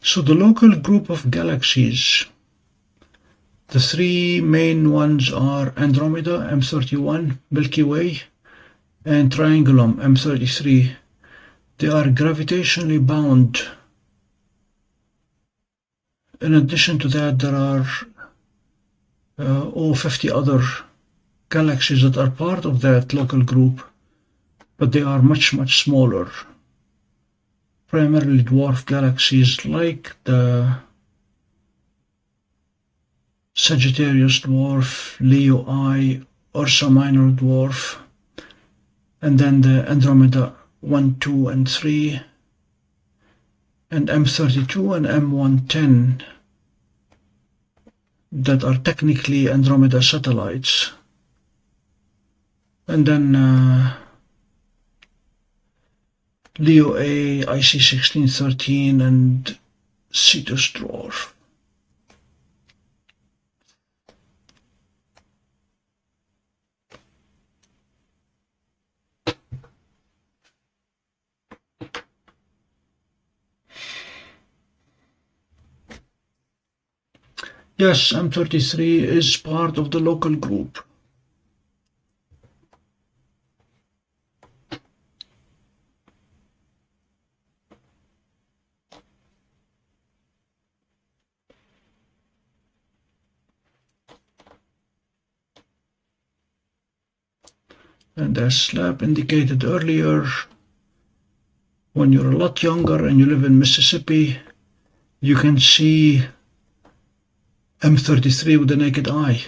So the local group of galaxies, the three main ones are Andromeda, M31, Milky Way, and Triangulum, M33. They are gravitationally bound. In addition to that, there are 50 other galaxies that are part of that local group, but they are much, much smaller. Primarily dwarf galaxies like the Sagittarius dwarf, Leo I, Ursa Minor dwarf, and then the Andromeda 1, 2, and 3, and M32 and M110 that are technically Andromeda satellites. And then Leo A, IC1613, and Cetus dwarf. Yes, M33 is part of the local group. And as Slab indicated earlier, when you're a lot younger and you live in Mississippi, you can see M33 with the naked eye.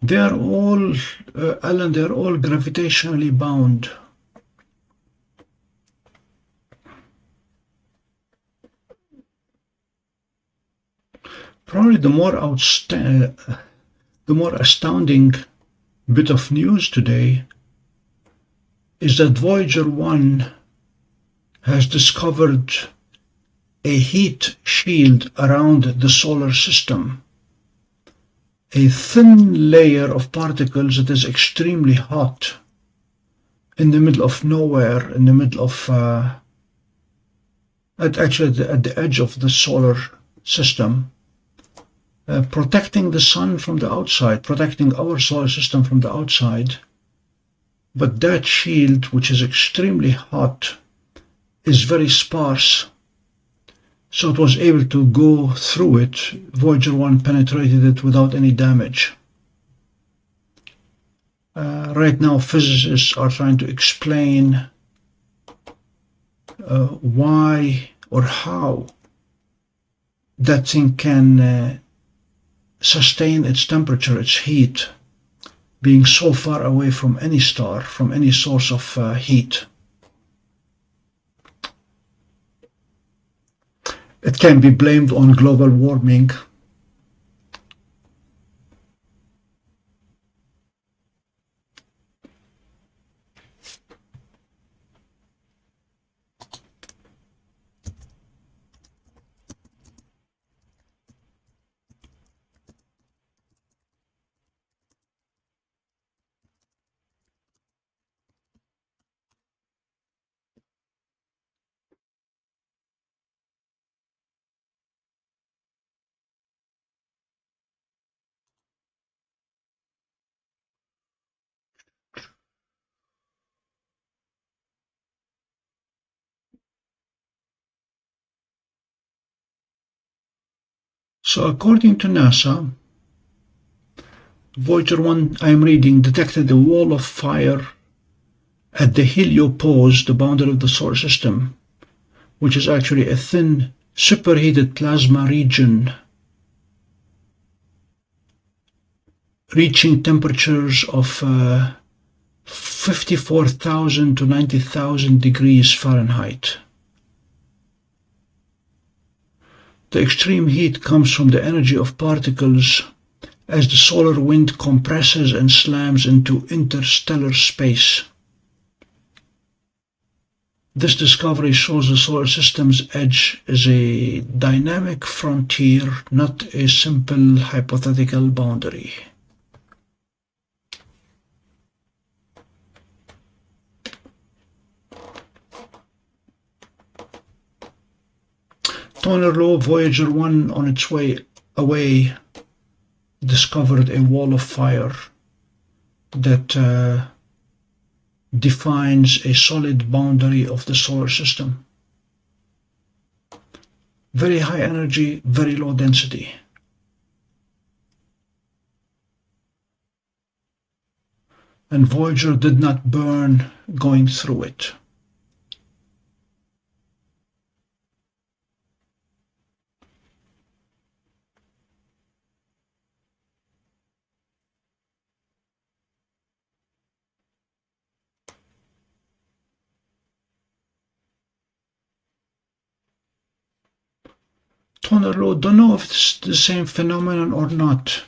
They are all, Alan, they're all gravitationally bound. Probably the more astounding bit of news today is that Voyager 1 has discovered a heat shield around the solar system, a thin layer of particles that is extremely hot in the middle of nowhere, in the middle of, at the edge of the solar system, protecting the sun from the outside, protecting our solar system from the outside. But that shield, which is extremely hot, is very sparse. So it was able to go through it. Voyager 1 penetrated it without any damage. Right now, physicists are trying to explain why or how that thing can sustain its temperature, its heat, being so far away from any star, from any source of heat. It can be blamed on global warming. So according to NASA, Voyager 1, I'm reading, detected a wall of fire at the heliopause, the boundary of the solar system, which is actually a thin superheated plasma region reaching temperatures of 54,000 to 90,000 degrees Fahrenheit. The extreme heat comes from the energy of particles as the solar wind compresses and slams into interstellar space. This discovery shows the solar system's edge is a dynamic frontier, not a simple hypothetical boundary. Toner Law, Voyager 1 on its way away discovered a wall of fire that defines a solid boundary of the solar system. Very high energy, very low density. And Voyager did not burn going through it. Toner Law, don't know if it's the same phenomenon or not.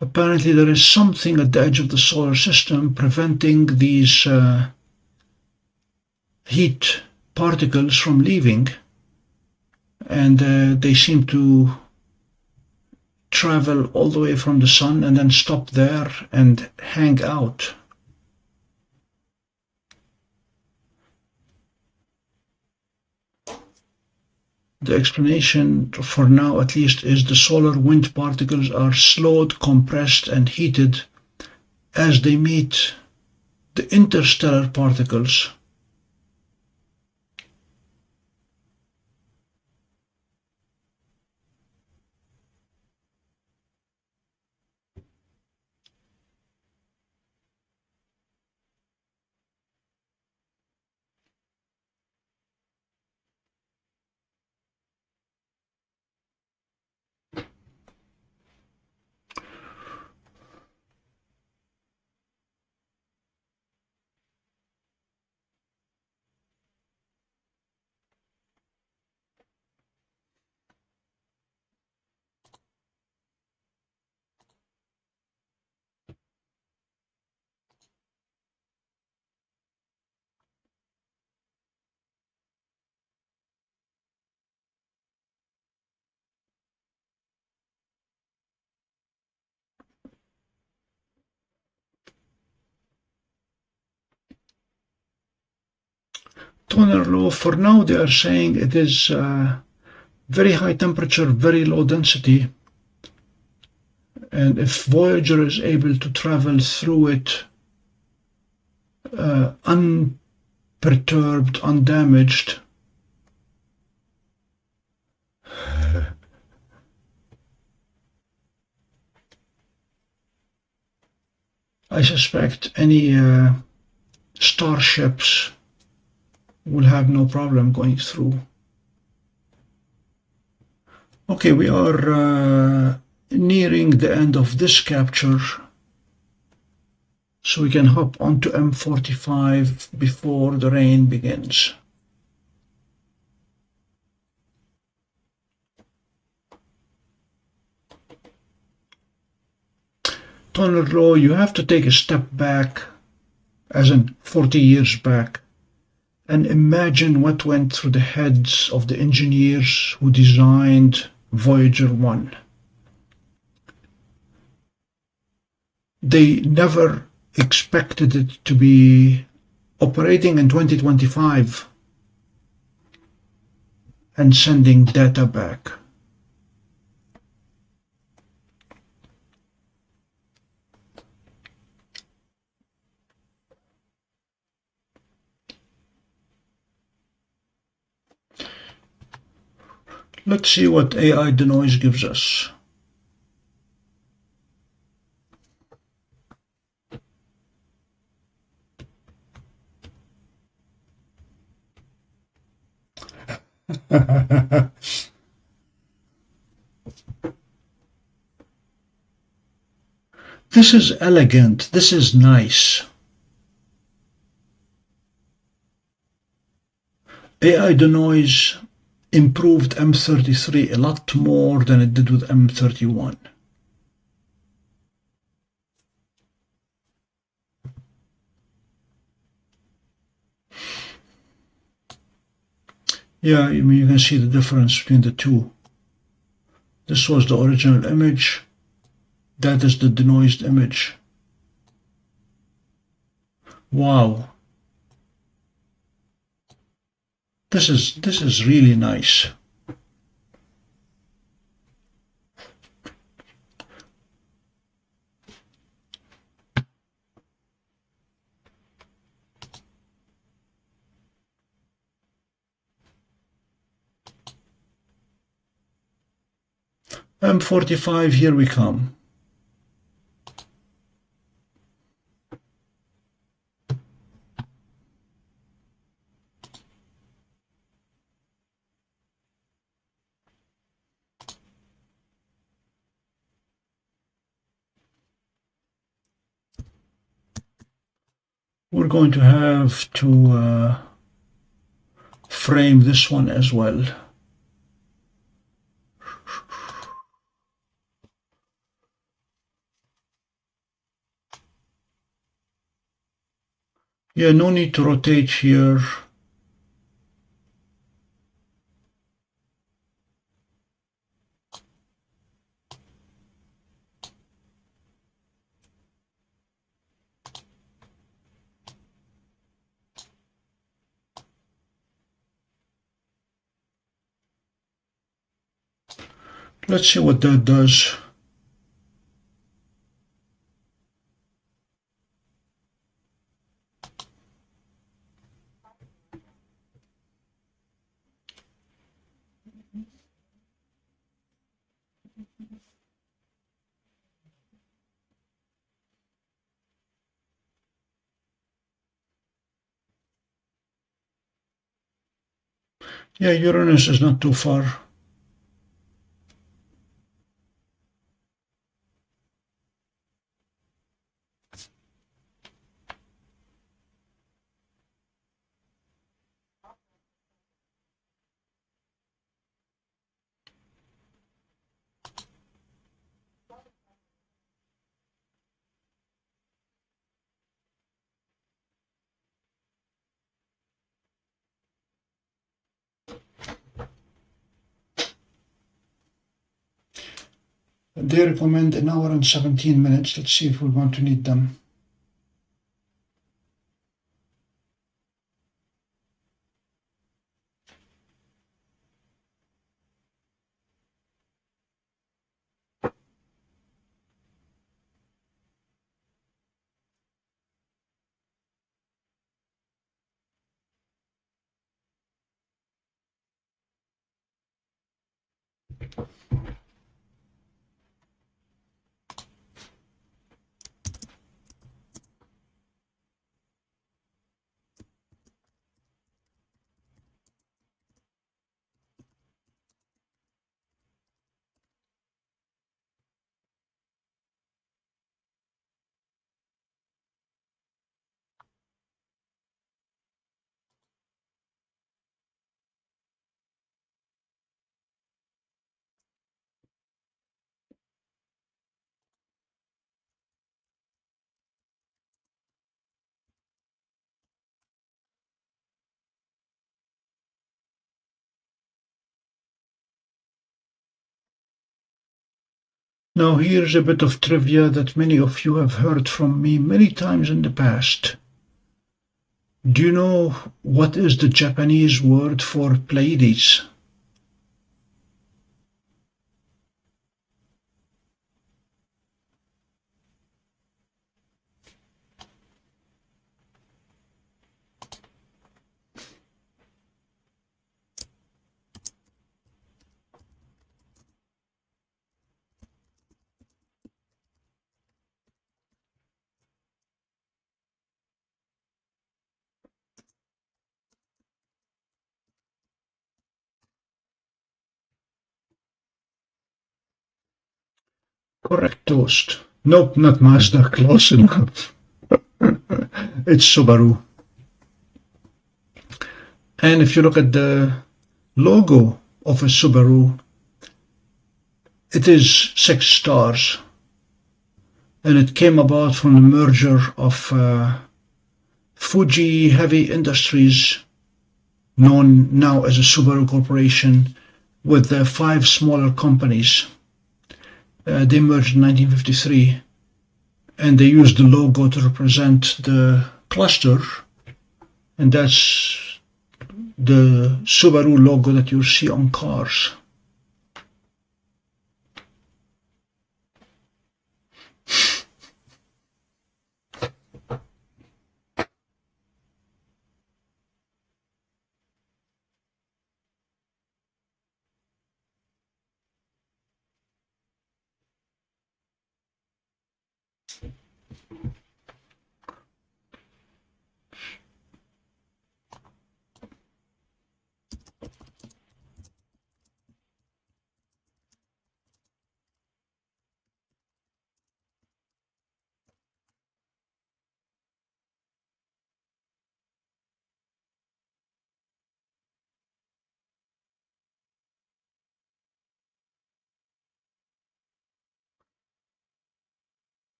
Apparently there is something at the edge of the solar system preventing these heat particles from leaving, and they seem to travel all the way from the sun and then stop there and hang out. The explanation, for now at least, is the solar wind particles are slowed, compressed, and heated as they meet the interstellar particles. Toner Law, for now they are saying it is very high temperature, very low density, and if Voyager is able to travel through it unperturbed, undamaged, I suspect any starships will have no problem going through. Okay, we are nearing the end of this capture, so we can hop onto M45 before the rain begins. Toner Law, you have to take a step back, as in 40 years back, and imagine what went through the heads of the engineers who designed Voyager 1. They never expected it to be operating in 2025 and sending data back. Let's see what AI denoise gives us. This is elegant. This is nice. AI denoise improved M33 a lot more than it did with M31. Yeah, I mean, you can see the difference between the two. This was the original image. That is the denoised image. Wow. This is really nice. M45, here we come. We're going to have to frame this one as well. Yeah, no need to rotate here. Let's see what that does. Yeah, Uranus is not too far. They recommend an hour and 17 minutes. Let's see if we're going to need them. Now here's a bit of trivia that many of you have heard from me many times in the past. Do you know what is the Japanese word for Pleiades? Correct toast. Nope, not Mazda, close enough. It's Subaru. And if you look at the logo of a Subaru, it is 6 stars. And it came about from the merger of Fuji Heavy Industries, known now as a Subaru Corporation, with the 5 smaller companies. They merged in 1953, and they used the logo to represent the cluster, and that's the Subaru logo that you see on cars.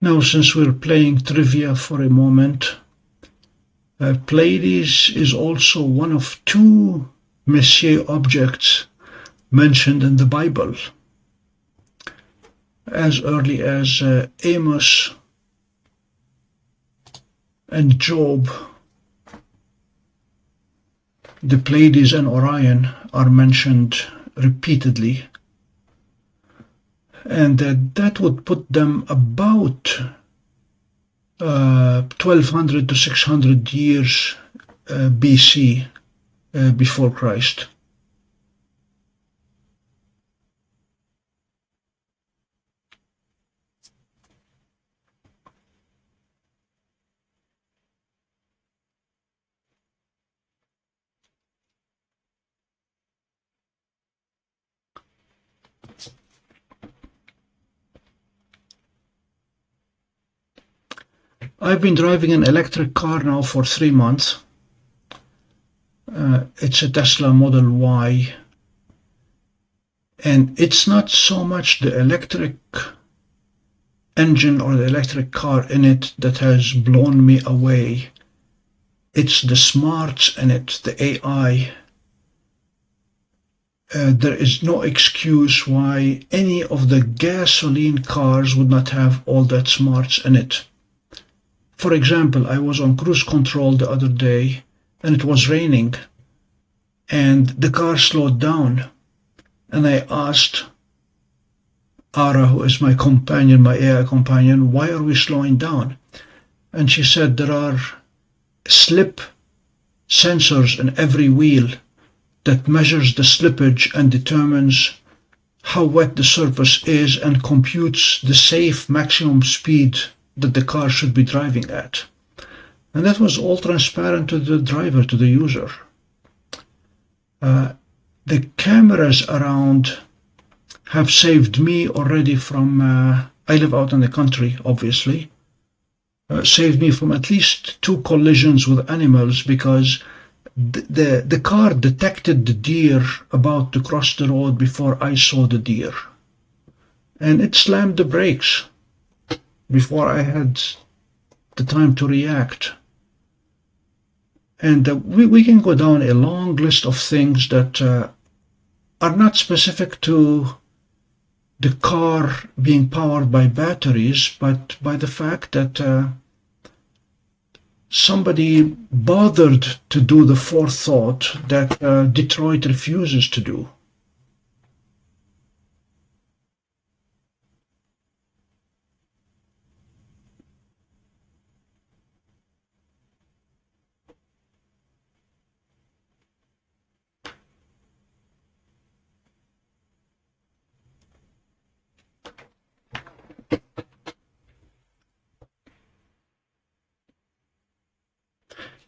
Now, since we're playing trivia for a moment, Pleiades is also one of 2 Messier objects mentioned in the Bible. As early as Amos and Job, the Pleiades and Orion are mentioned repeatedly, and that would put them about 1200 to 600 years BC, before Christ. I've been driving an electric car now for 3 months. It's a Tesla Model Y, and it's not so much the electric engine or the electric car in it that has blown me away. It's the smarts in it, the AI. There is no excuse why any of the gasoline cars would not have all that smarts in it. For example, I was on cruise control the other day, and it was raining, and the car slowed down, and I asked Ara, who is my companion, my AI companion, why are we slowing down? And she said there are slip sensors in every wheel that measures the slippage and determines how wet the surface is and computes the safe maximum speed that the car should be driving at. And that was all transparent to the driver, to the user. The cameras around have saved me already from, I live out in the country, obviously, saved me from at least 2 collisions with animals, because the car detected the deer about to cross the road before I saw the deer. And it slammed the brakes before I had the time to react. And we can go down a long list of things that are not specific to the car being powered by batteries, but by the fact that somebody bothered to do the forethought that Detroit refuses to do.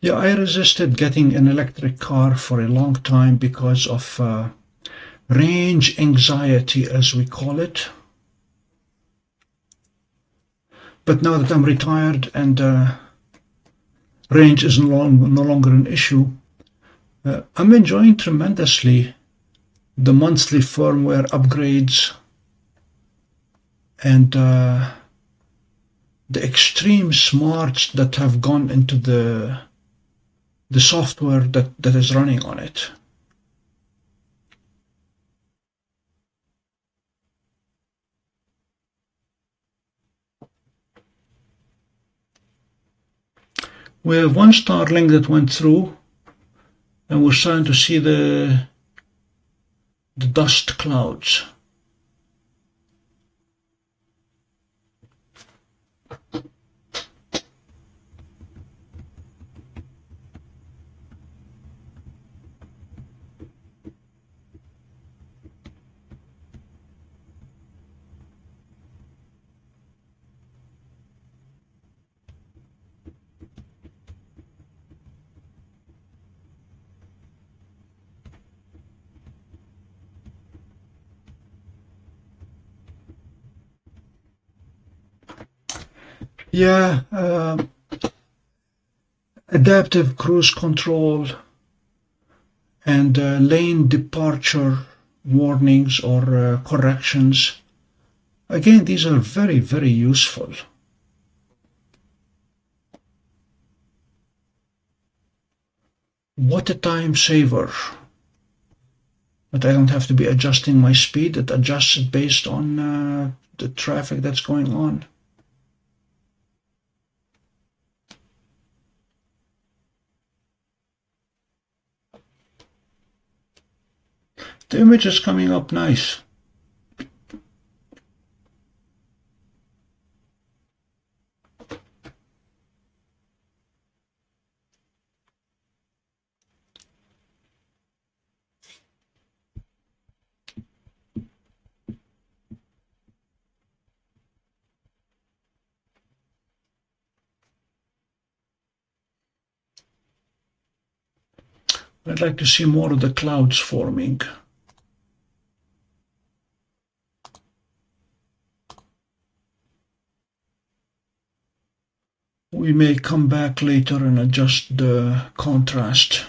Yeah, I resisted getting an electric car for a long time because of range anxiety, as we call it. But now that I'm retired and range is no longer an issue, I'm enjoying tremendously the monthly firmware upgrades and the extreme smarts that have gone into the software that is running on it. We have one Starlink that went through, and we're starting to see the dust clouds. Yeah, adaptive cruise control and lane departure warnings or corrections. Again, these are very, very useful. What a time saver. But I don't have to be adjusting my speed. It adjusts it based on the traffic that's going on. The image is coming up nice. I'd like to see more of the clouds forming. We may come back later and adjust the contrast.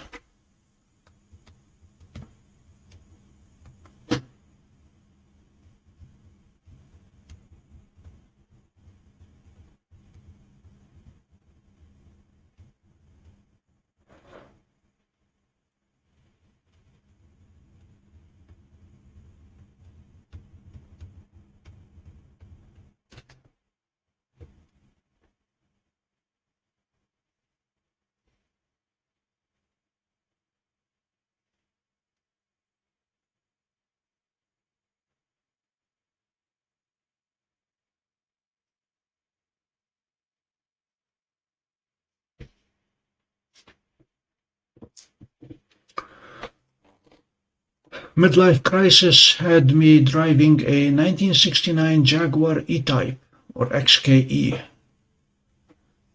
Midlife crisis had me driving a 1969 Jaguar E-Type, or XKE.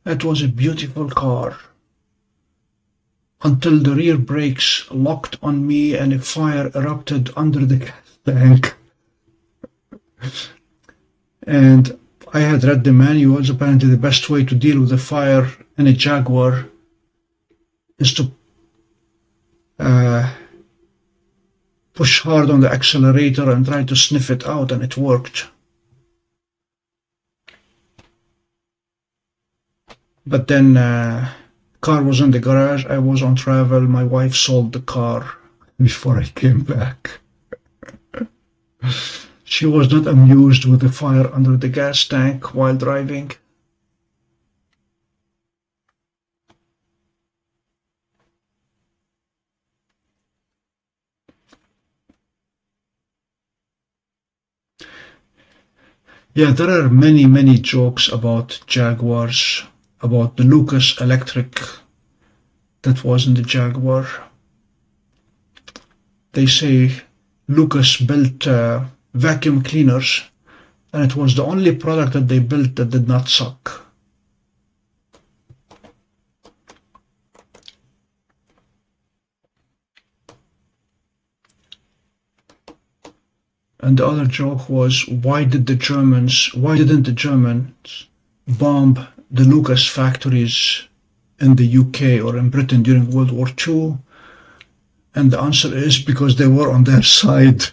That was a beautiful car, until the rear brakes locked on me and a fire erupted under the gas tank. And I had read the manuals. Apparently the best way to deal with a fire in a Jaguar is to push hard on the accelerator and try to sniff it out, and it worked. But then Car was in the garage. I was on travel. My wife sold the car before I came back. She was not amused with the fire under the gas tank while driving. Yeah, there are many jokes about Jaguars, about the Lucas Electric that was in the Jaguar. They say Lucas built vacuum cleaners, and it was the only product that they built that did not suck. And the other joke was, why didn't the Germans bomb the Lucas factories in the UK or in Britain during World War II? And the answer is because they were on their side.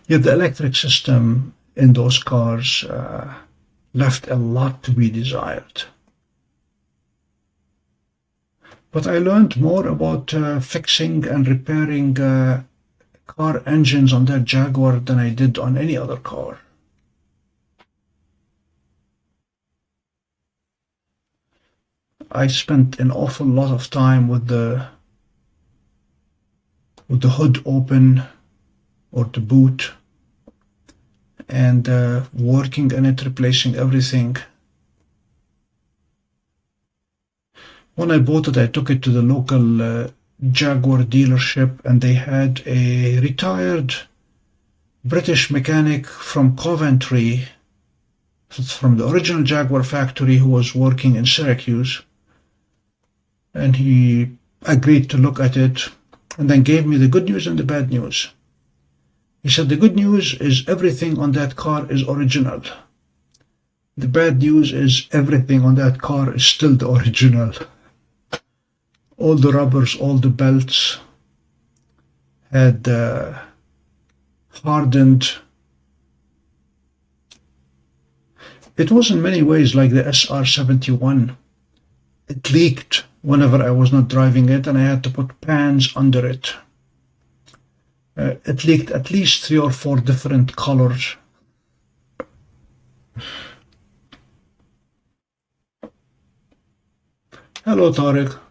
Yet the electric system in those cars left a lot to be desired. But I learned more about fixing and repairing car engines on that Jaguar than I did on any other car. I spent an awful lot of time with the hood open or the boot and working in it, replacing everything. When I bought it, I took it to the local Jaguar dealership, and they had a retired British mechanic from Coventry, from the original Jaguar factory, who was working in Syracuse. And he agreed to look at it and then gave me the good news and the bad news. He said the good news is everything on that car is original. The bad news is everything on that car is still the original. All the rubbers, all the belts had hardened. It was in many ways like the SR-71. It leaked whenever I was not driving it, and I had to put pans under it. It leaked at least 3 or 4 different colors. Hello, Tariq.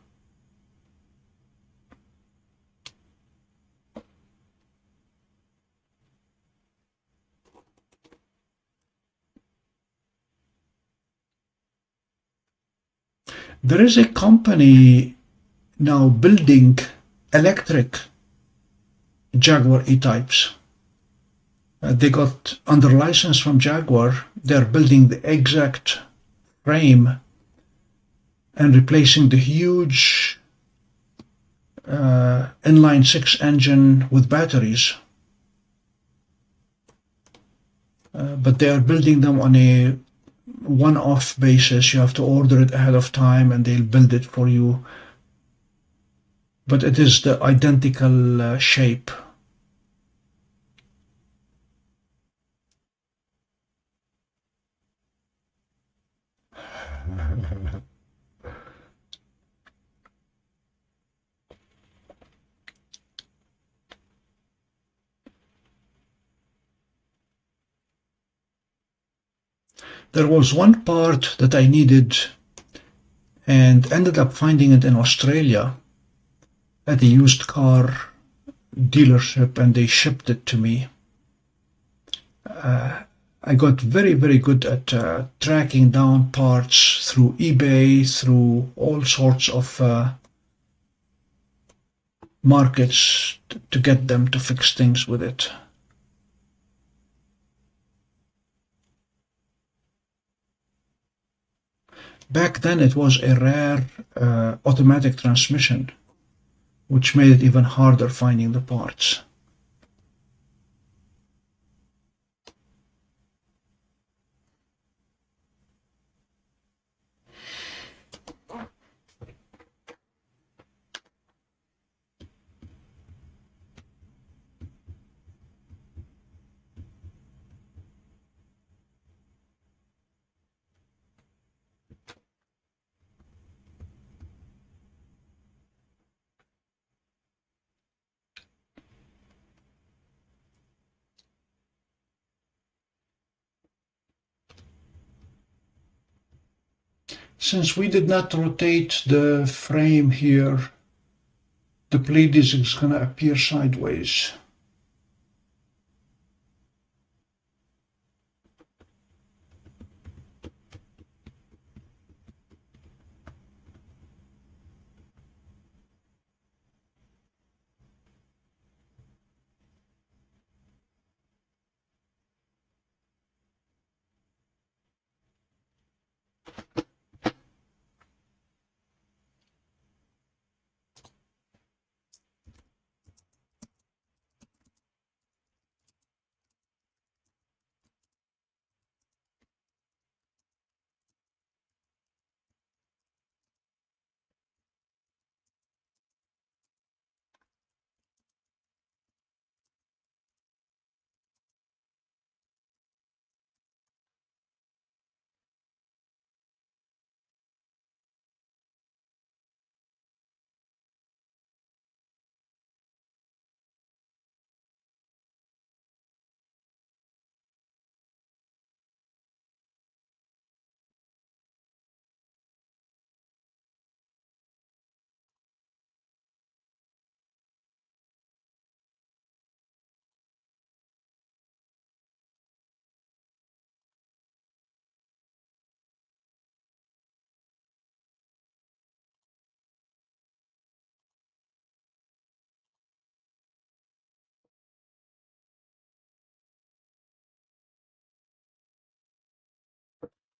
There is a company now building electric Jaguar E-types. They got under license from Jaguar. They're building the exact frame and replacing the huge inline-6 engine with batteries. But they are building them on a one-off basis. You have to order it ahead of time and they'll build it for you. But it is the identical shape. There was one part that I needed and ended up finding it in Australia at a used car dealership, and they shipped it to me. I got very good at tracking down parts through eBay, through all sorts of markets to get them to fix things with it. Back then it was a rare automatic transmission, which made it even harder finding the parts. Since we did not rotate the frame here, the Pleiades is going to appear sideways.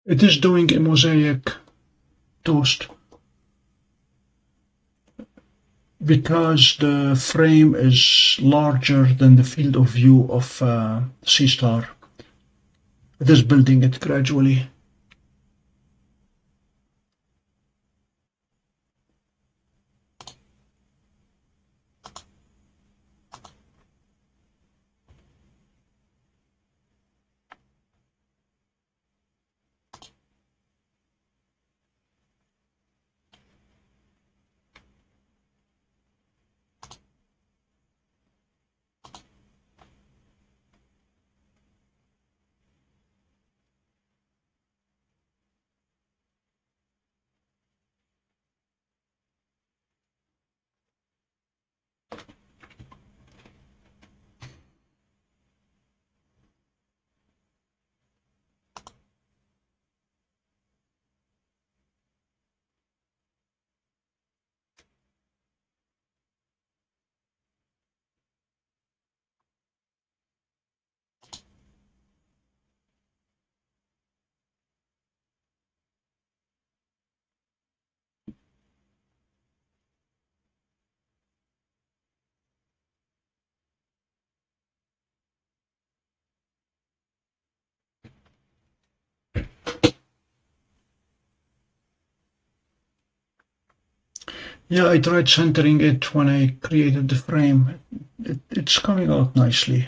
It is doing a mosaic toast because the frame is larger than the field of view of Seestar. It is building it gradually. Yeah, I tried centering it when I created the frame. It's coming out nicely.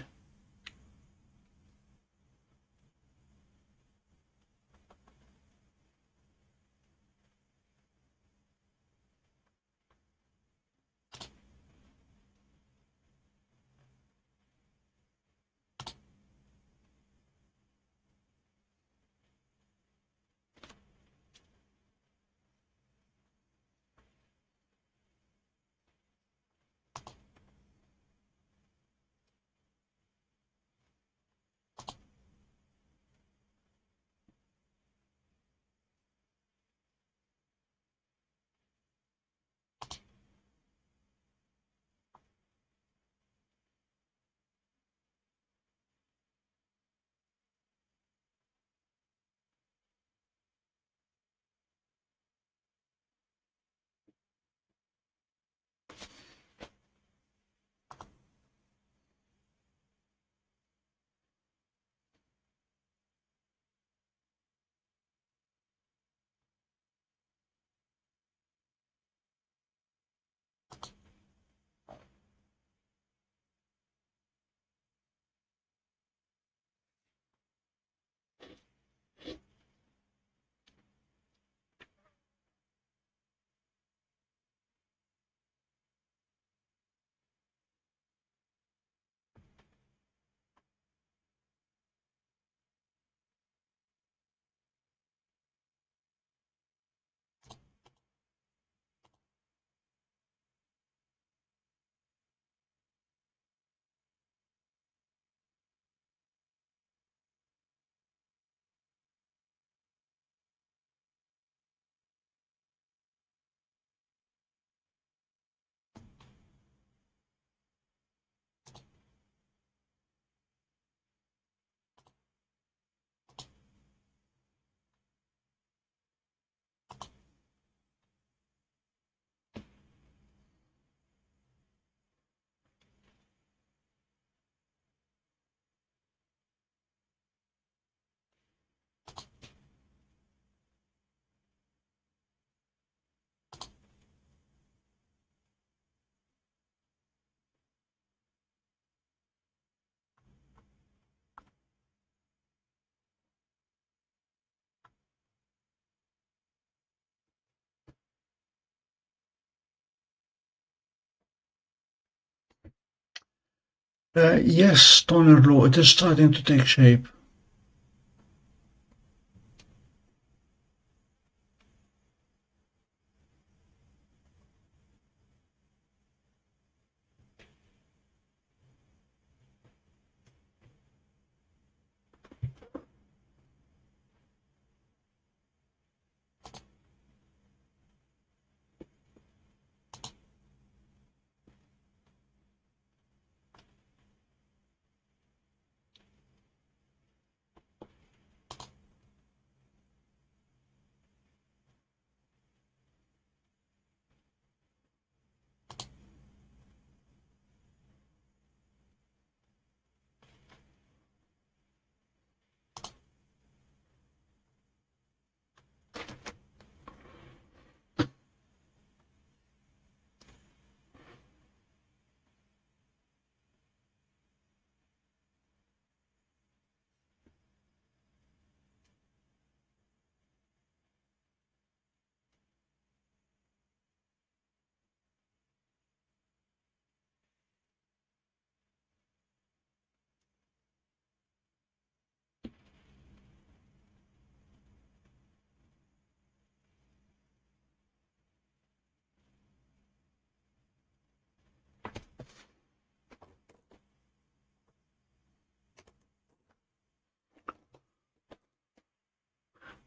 Yes, toner low, it is starting to take shape.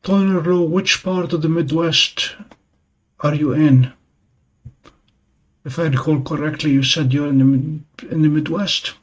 Toner low, which part of the Midwest are you in? If I recall correctly, you said you're in the Midwest.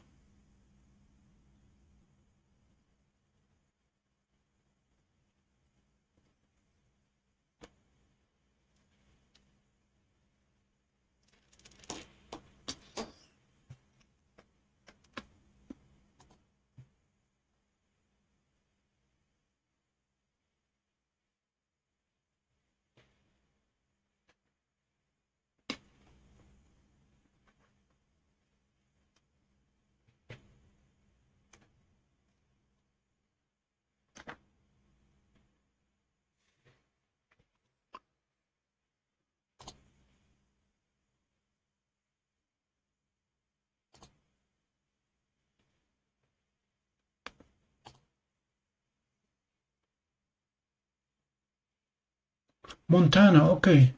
Montana, okay.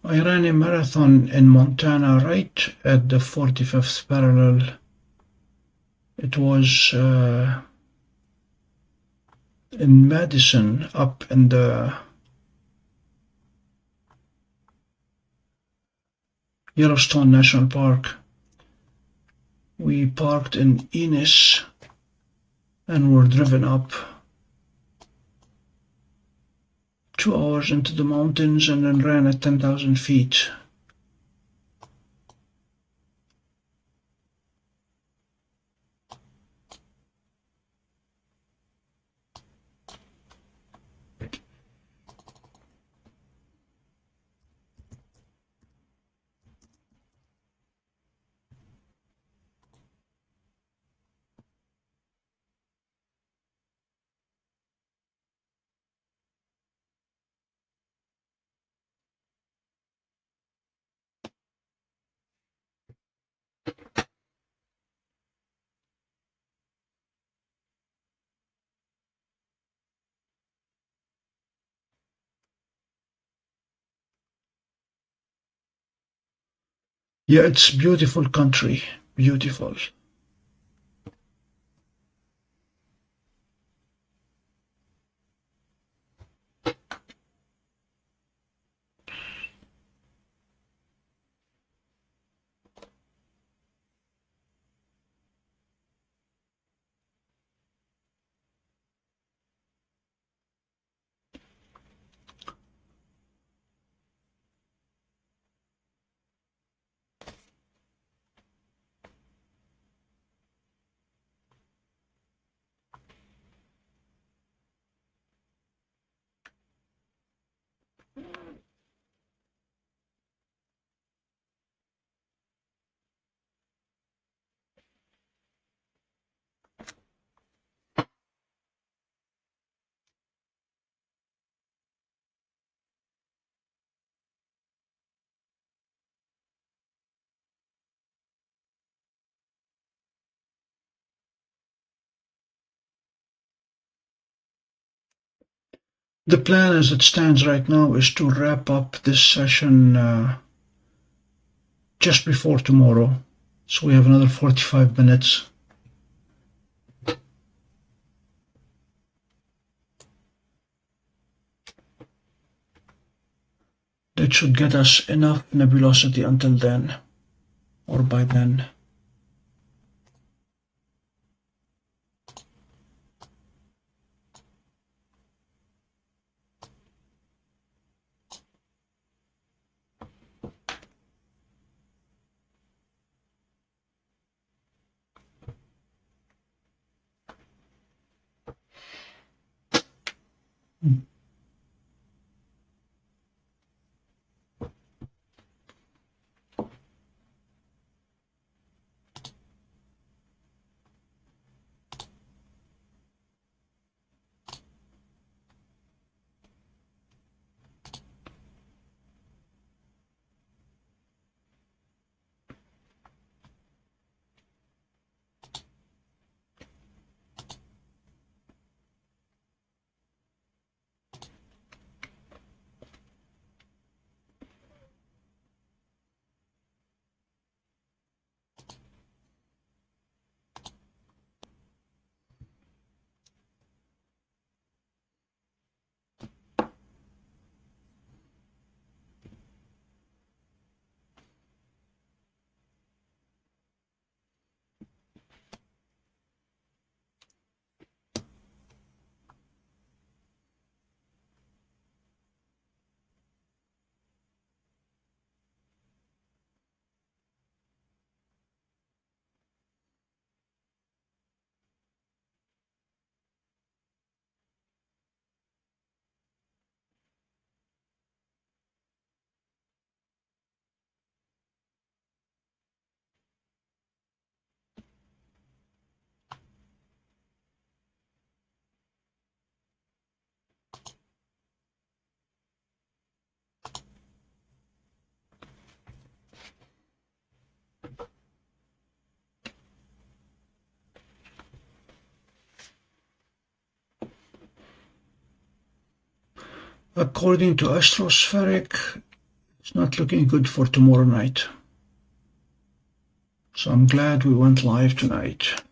I ran a marathon in Montana right at the 45th parallel. It was in Madison, up in the Yellowstone National Park. We parked in Ennis and were driven up 2 hours into the mountains and then ran at 10,000 feet. Yeah, it's beautiful country, beautiful. The plan as it stands right now is to wrap up this session just before tomorrow. So we have another 45 minutes. That should get us enough nebulosity until then, or by then. According to Astrospheric, it's not looking good for tomorrow night. So I'm glad we went live tonight.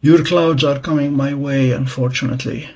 Your clouds are coming my way, unfortunately.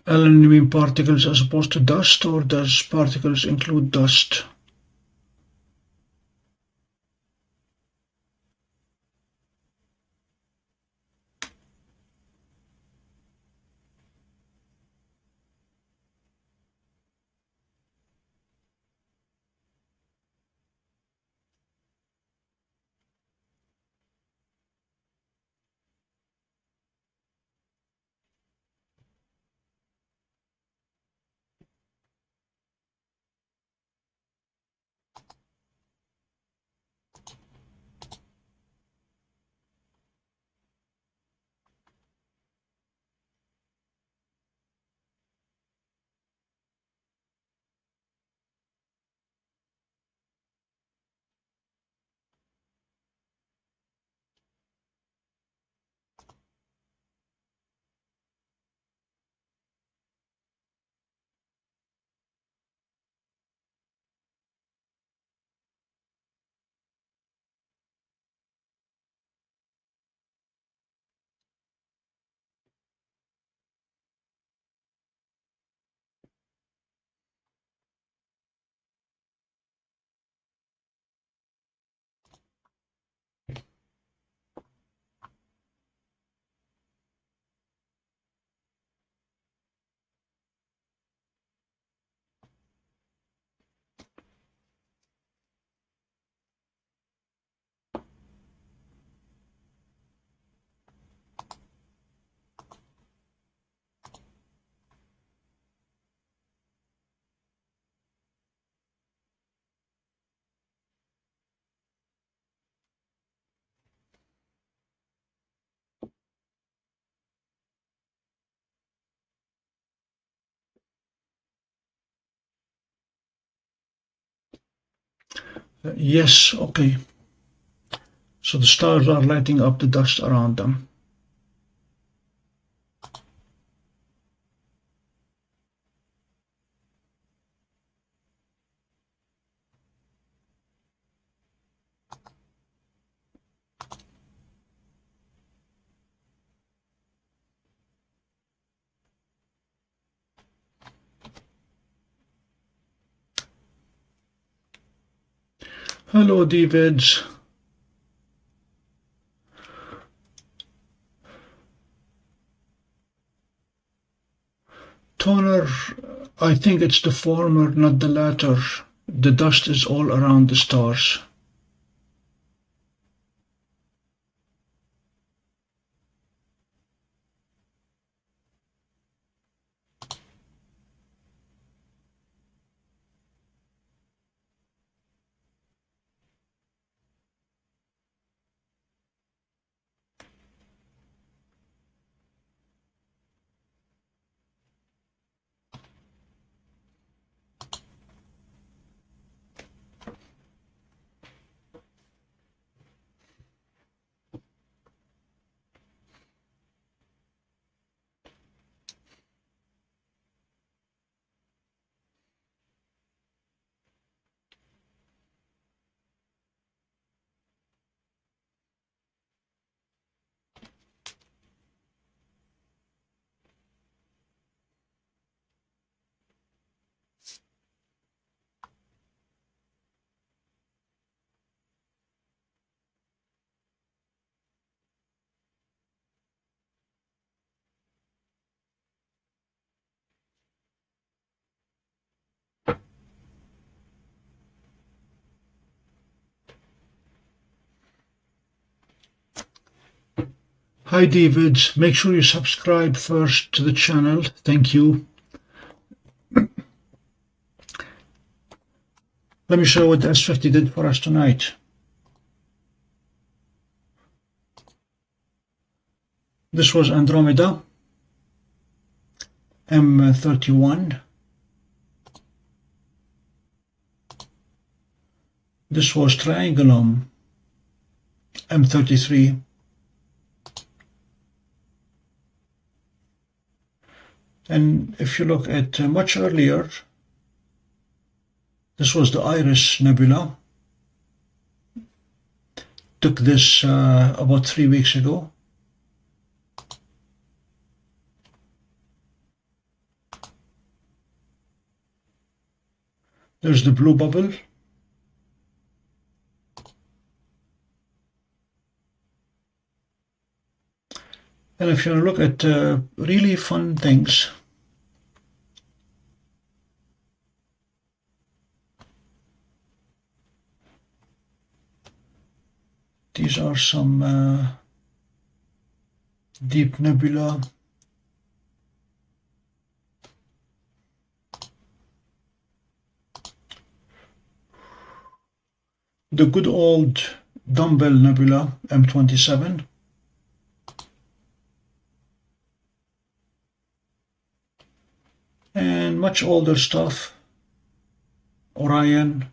Alan, you mean particles as opposed to dust, or does particles include dust? Yes, okay. So the stars are lighting up the dust around them. Hello, David. Toner, I think it's the former, not the latter. The dust is all around the stars. Hi, David. Make sure you subscribe first to the channel. Thank you. Let me show you what the S50 did for us tonight. This was Andromeda M31. This was Triangulum M33. And if you look at much earlier, this was the Iris Nebula. Took this about 3 weeks ago. There's the blue bubble. And if you look at really fun things, these are some deep nebula. The good old Dumbbell Nebula M27. And much older stuff, Orion.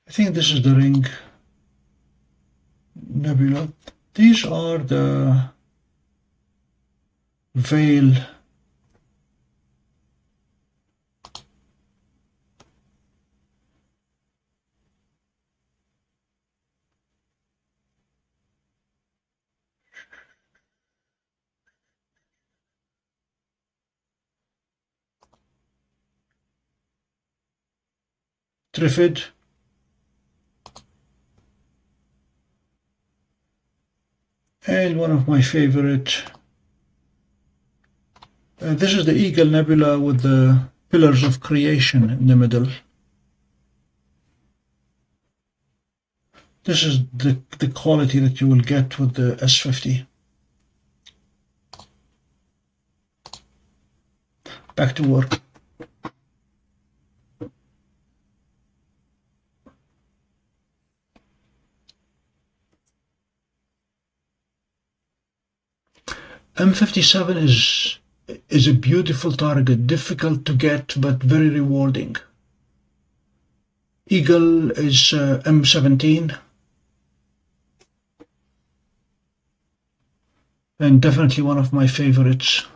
I think this is the Ring Nebula. These are the Veil. Trifid. And one of my favorite, this is the Eagle Nebula with the Pillars of Creation in the middle. This is the quality that you will get with the S50. Back to work. M57 is a beautiful target, difficult to get but very rewarding. Eagle is M17 and definitely one of my favorites.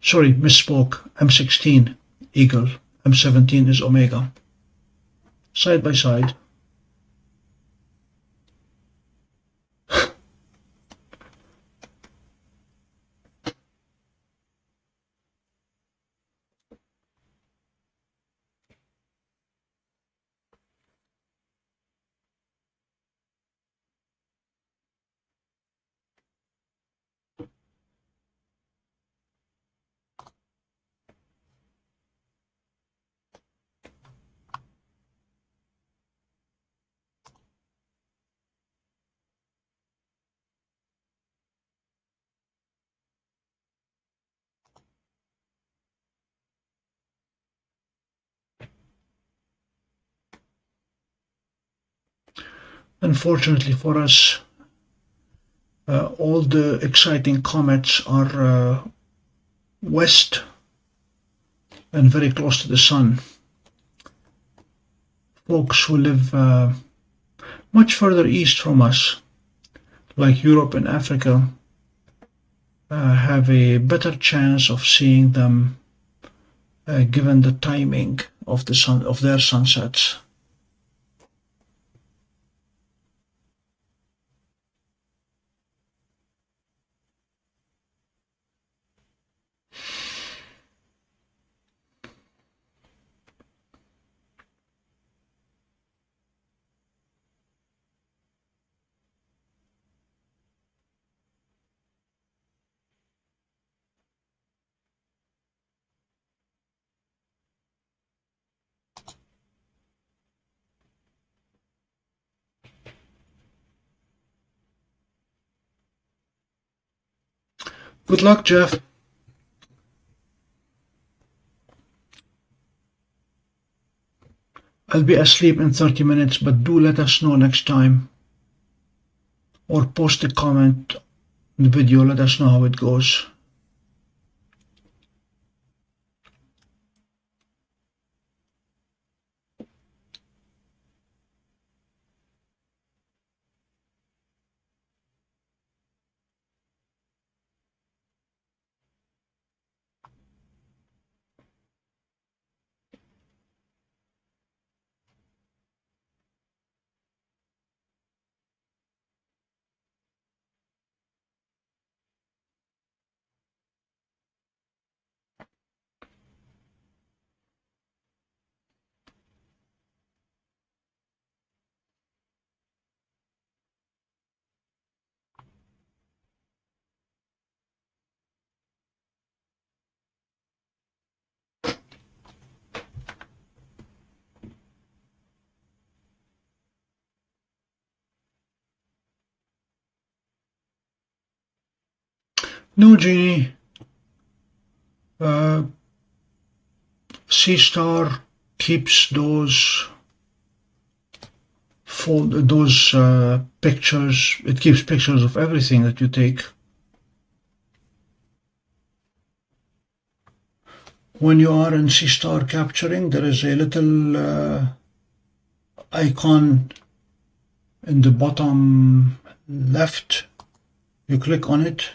Sorry, misspoke. M16 Eagle, M17 is Omega. Side by side. Unfortunately for us, all the exciting comets are west and very close to the sun. Folks who live much further east from us, like Europe and Africa, have a better chance of seeing them given the timing of their sunsets. Good luck, Jeff. I'll be asleep in 30 minutes, but do let us know next time. Or post a comment in the video, let us know how it goes. No, Jeannie. Seestar keeps those pictures. It keeps pictures of everything that you take. When you are in Seestar capturing, there is a little icon in the bottom left. You click on it,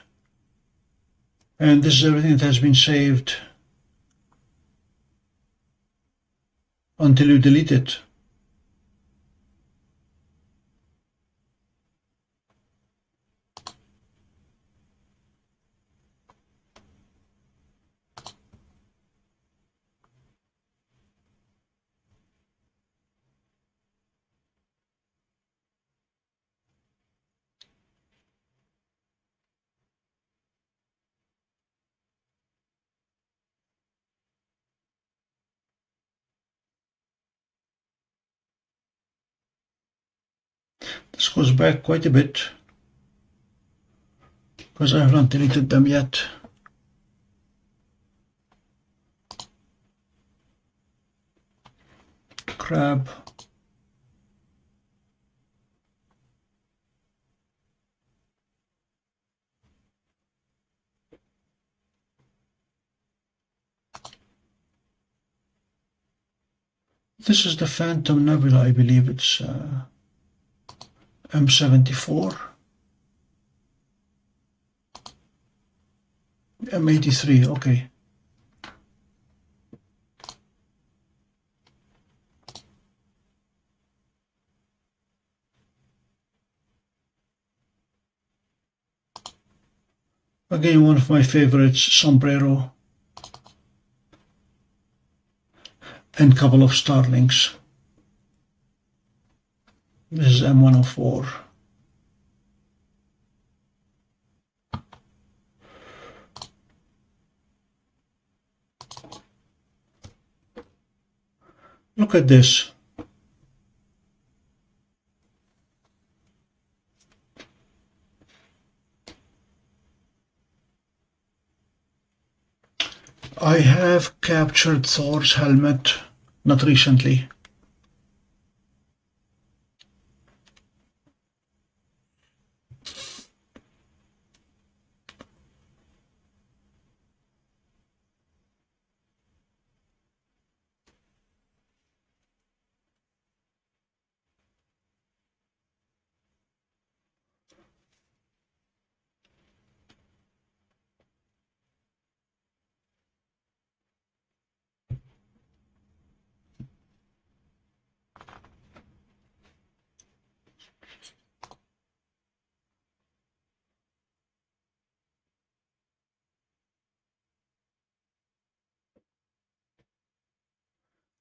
and this is everything that has been saved until you delete it. This goes back quite a bit because I have not deleted them yet. Crab. This is the Phantom Nebula, I believe it's M74, M83, okay. Again, one of my favorites, sombrero, and couple of starlings. This is M104. Look at this. I have captured Thor's helmet, not recently.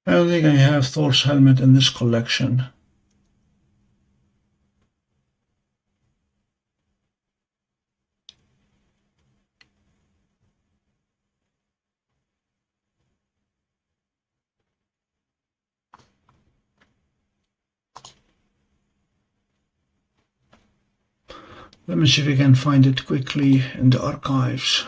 I don't think I have Thor's helmet in this collection. Let me see if we can find it quickly in the archives.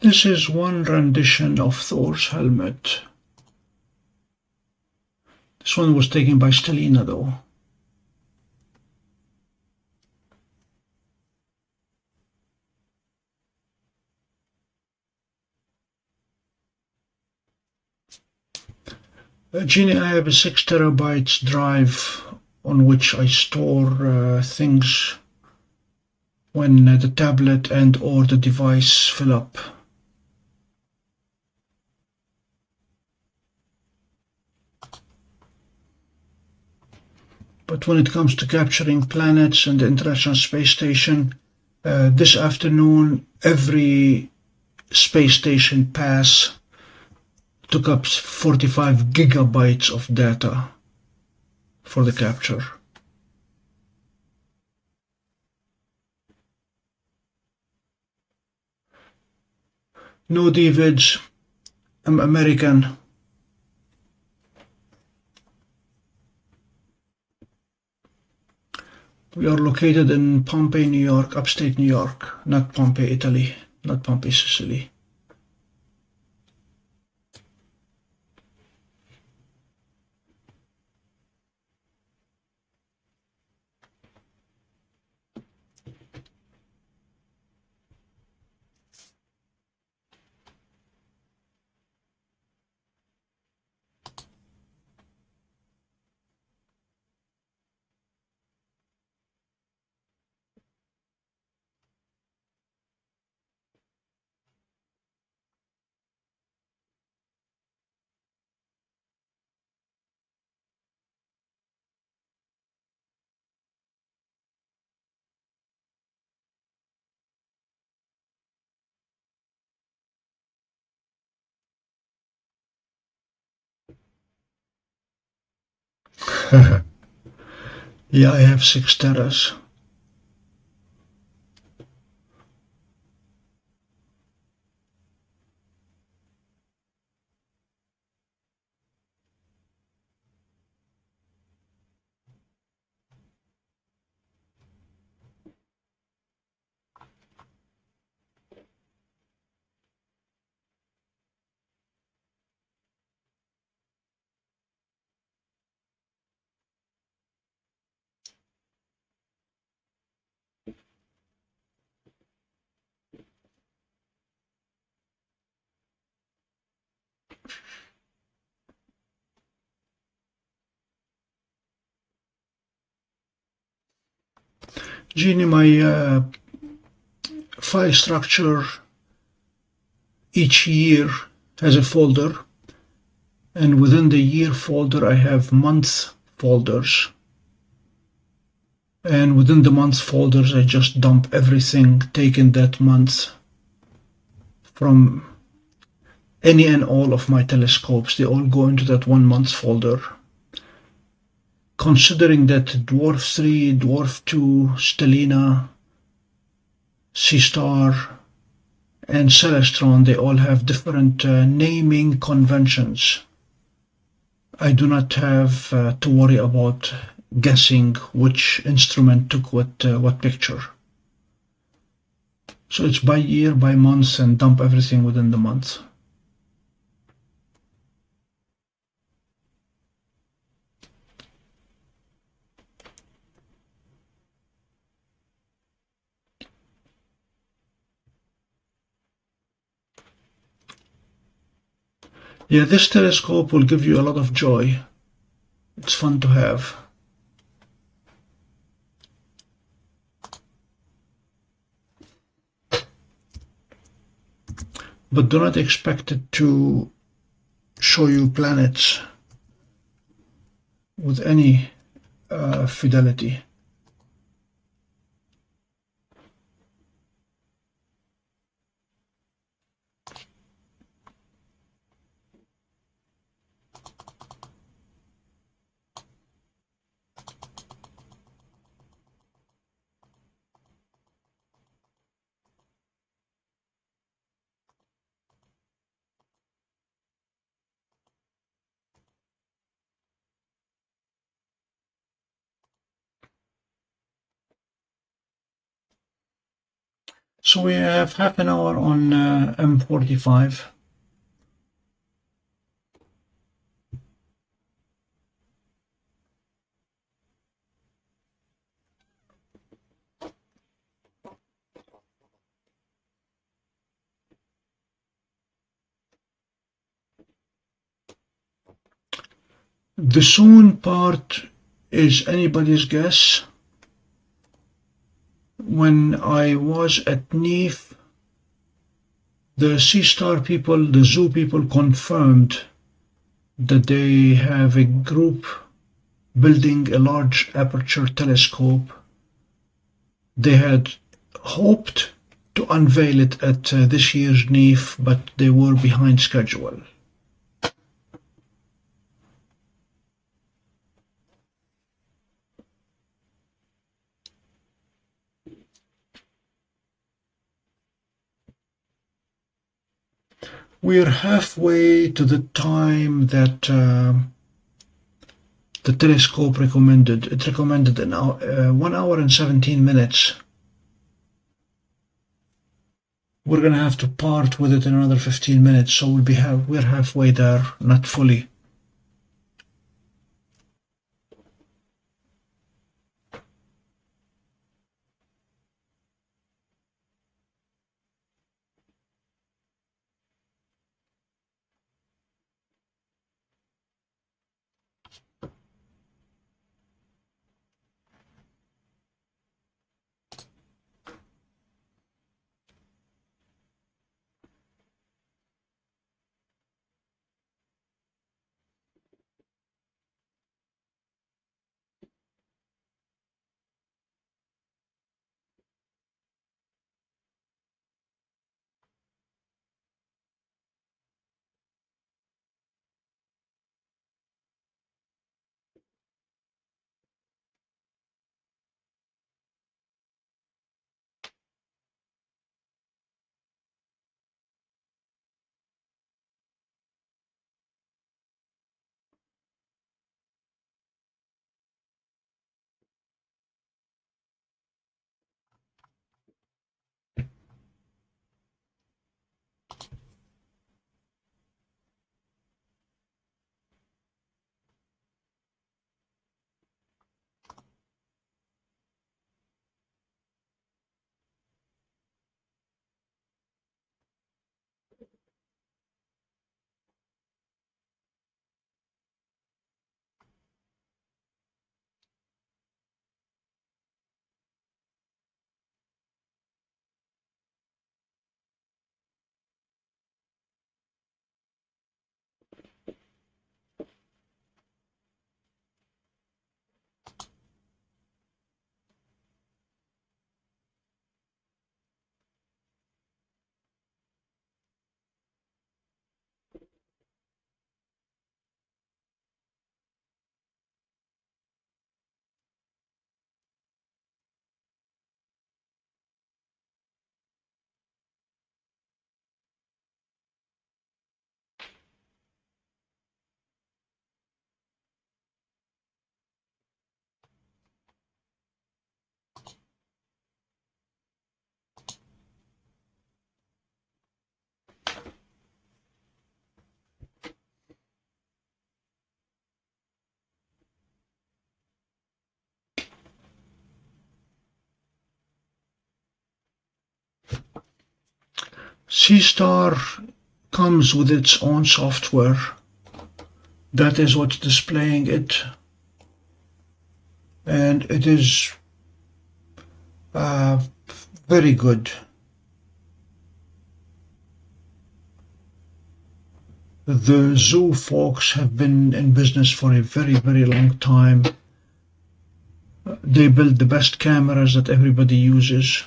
This is one rendition of Thor's helmet. This one was taken by Stellina though. Genie, I have a 6 terabytes drive on which I store things when the tablet and or the device fill up. But when it comes to capturing planets and the International Space Station, this afternoon every space station pass took up 45 gigabytes of data for the capture. No Davids, I'm American. We are located in Pompey, New York, upstate New York, not Pompey, Italy. not Pompey, Sicily. Yeah, I have 6 teras. Jeannie, my file structure each year has a folder, and within the year folder I have month folders, and within the month folders I just dump everything taken that month from any and all of my telescopes. They all go into that 1 month folder. Considering that DWARF 3, DWARF 2, Stellina, Seestar, and Celestron, they all have different naming conventions. I do not have to worry about guessing which instrument took what picture. So it's by year, by month, and dump everything within the month. Yeah, this telescope will give you a lot of joy. It's fun to have. But do not expect it to show you planets with any fidelity. So we have half an hour on M45. The soon part is anybody's guess. When I was at NEAF, the Seestar people, the zoo people, confirmed that they have a group building a large aperture telescope. They had hoped to unveil it at this year's NEAF, but they were behind schedule. We're halfway to the time that the telescope recommended. It recommended 1 hour and 17 minutes. we're gonna have to part with it in another 15 minutes, so we're halfway there, not fully. Seestar comes with its own software. That is what's displaying it, and it is very good. The zoo folks have been in business for a very, very long time. They build the best cameras that everybody uses.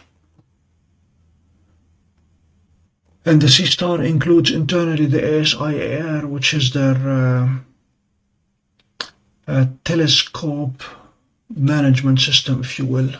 And the Seestar includes internally the ASI-AR, which is their telescope management system, if you will.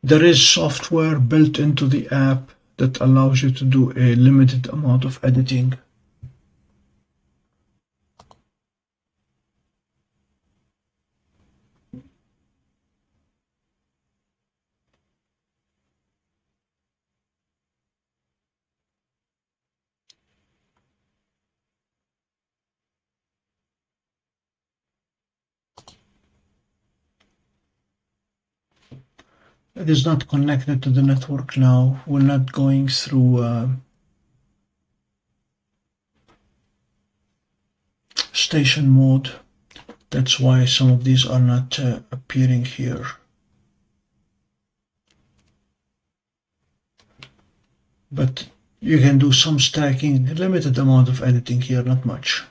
There is software built into the app that allows you to do a limited amount of editing. It is not connected to the network now. We're not going through station mode. That's why some of these are not appearing here. But you can do some stacking, a limited amount of editing here, not much.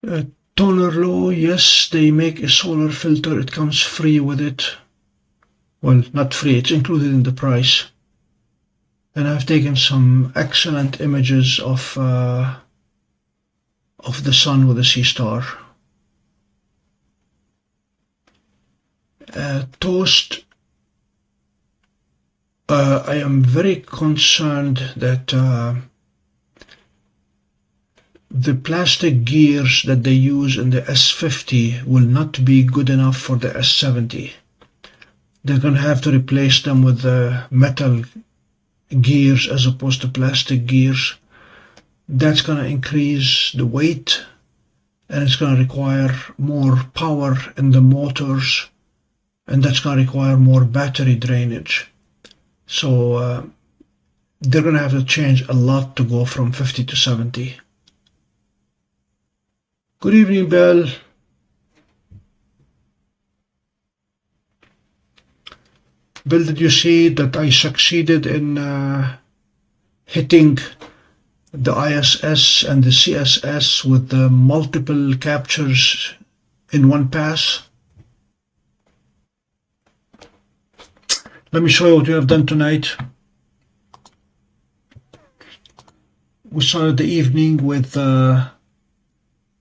Toner low, yes, they make a solar filter. It comes free with it. Well, not free, it's included in the price. And I've taken some excellent images of the sun with the Seestar. Toast, I am very concerned that the plastic gears that they use in the S50 will not be good enough for the S70. They're going to have to replace them with metal gears as opposed to plastic gears. That's going to increase the weight, and it's going to require more power in the motors, and that's going to require more battery drainage. So they're going to have to change a lot to go from 50 to 70. Good evening, Belle. Bill, did you see that I succeeded in hitting the ISS and the CSS with the multiple captures in one pass? Let me show you what we have done tonight. We started the evening with a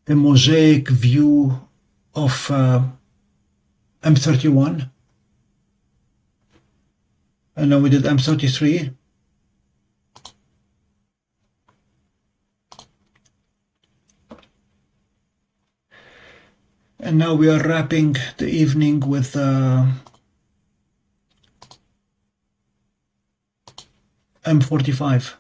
mosaic view of M31. And now we did M33. And now we are wrapping the evening with M45.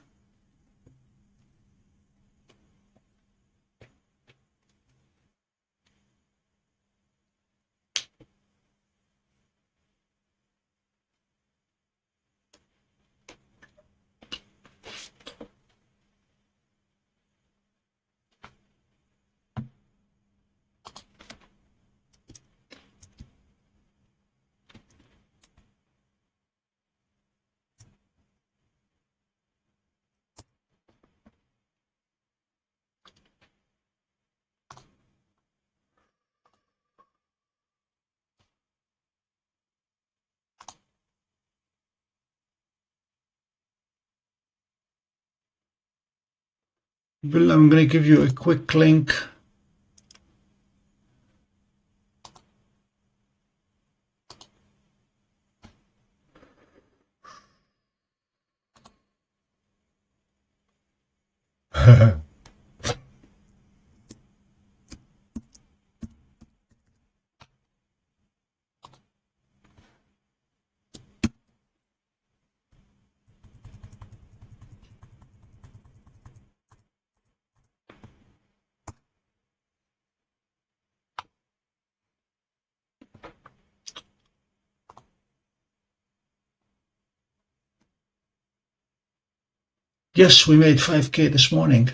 Bill, I'm going to give you a quick link. Yes, we made 5K this morning.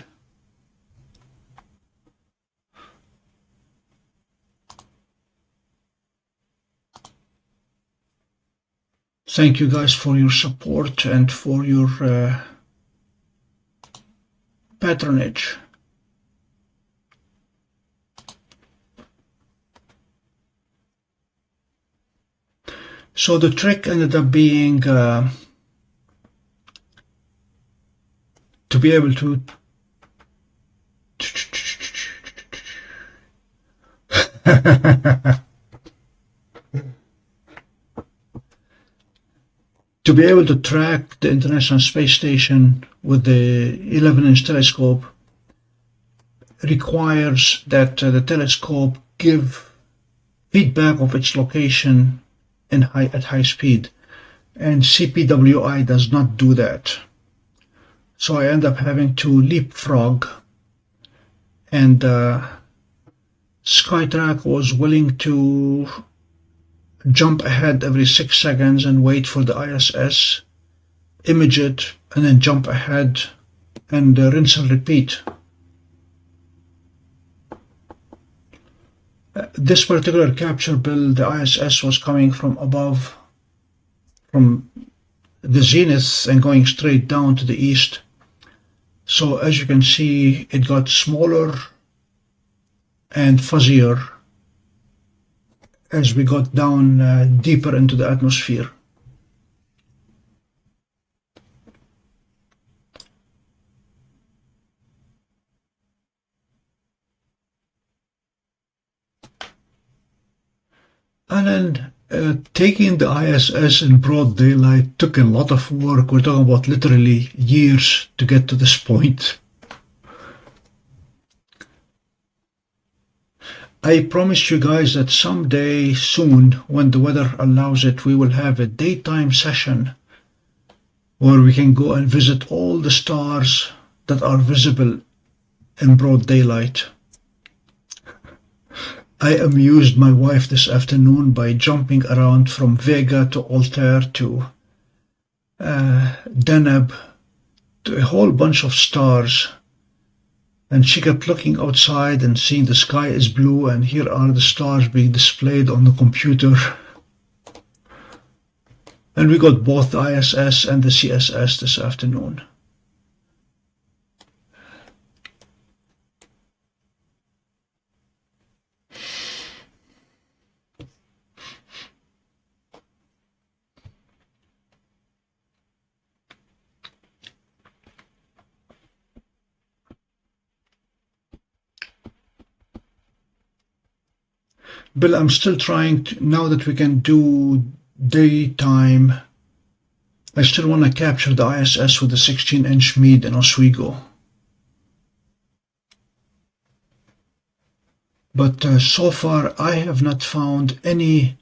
Thank you guys for your support and for your patronage. So the trick ended up being to be able to track the International Space Station with the 11-inch telescope requires that the telescope give feedback of its location at high speed, and CPWI does not do that. So I end up having to leapfrog, and Skytrack was willing to jump ahead every 6 seconds and wait for the ISS, image it, and then jump ahead and rinse and repeat. This particular capture, Bill, the ISS was coming from above, from the zenith, and going straight down to the east. So as you can see, it got smaller and fuzzier as we got down deeper into the atmosphere. And then taking the ISS in broad daylight took a lot of work. We're talking about literally years to get to this point. I promise you guys that someday soon, when the weather allows it, we will have a daytime session where we can go and visit all the stars that are visible in broad daylight. I amused my wife this afternoon by jumping around from Vega to Altair to Deneb to a whole bunch of stars. And she kept looking outside and seeing the sky is blue and here are the stars being displayed on the computer. And we got both the ISS and the CSS this afternoon. Bill, I'm still trying to, now that we can do daytime, I still want to capture the ISS with the 16-inch Meade in Oswego. But so far I have not found any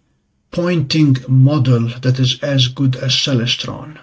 pointing model that is as good as Celestron.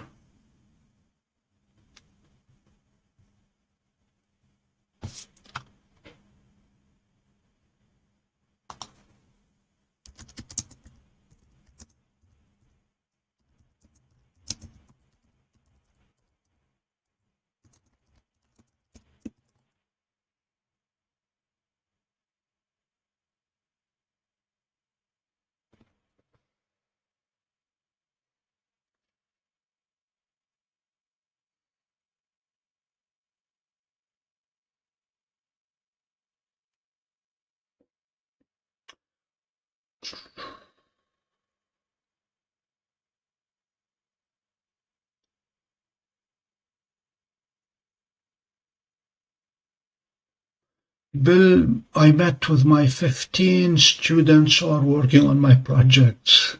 Bill, I met with my 15 students who are working on my projects.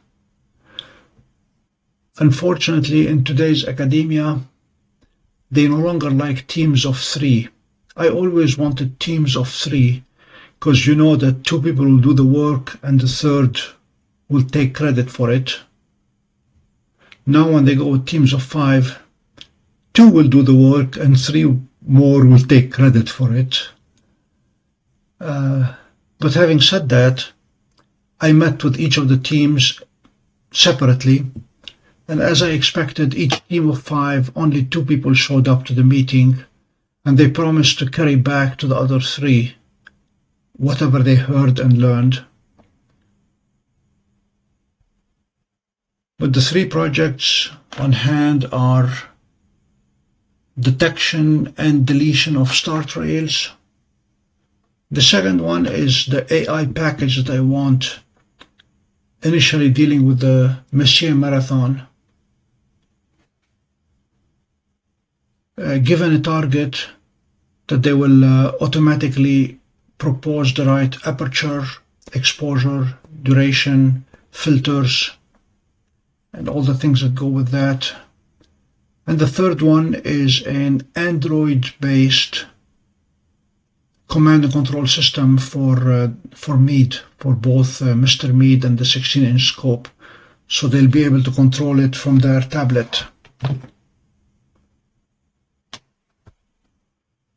Unfortunately, in today's academia, they no longer like teams of 3. I always wanted teams of 3 because you know that 2 people will do the work and the third will take credit for it. Now when they go with teams of 5, 2 will do the work and 3 more will take credit for it. But having said that, I met with each of the teams separately, and as I expected, each team of 5, only 2 people showed up to the meeting, and they promised to carry back to the other 3 whatever they heard and learned. But the 3 projects on hand are detection and deletion of star trails. The second one is the AI package that I want, initially dealing with the Messier marathon. Given a target, that they will automatically propose the right aperture, exposure, duration, filters, and all the things that go with that. And the third one is an Android-based command and control system for Meade, for both Mr. Meade and the 16-inch scope, so they'll be able to control it from their tablet.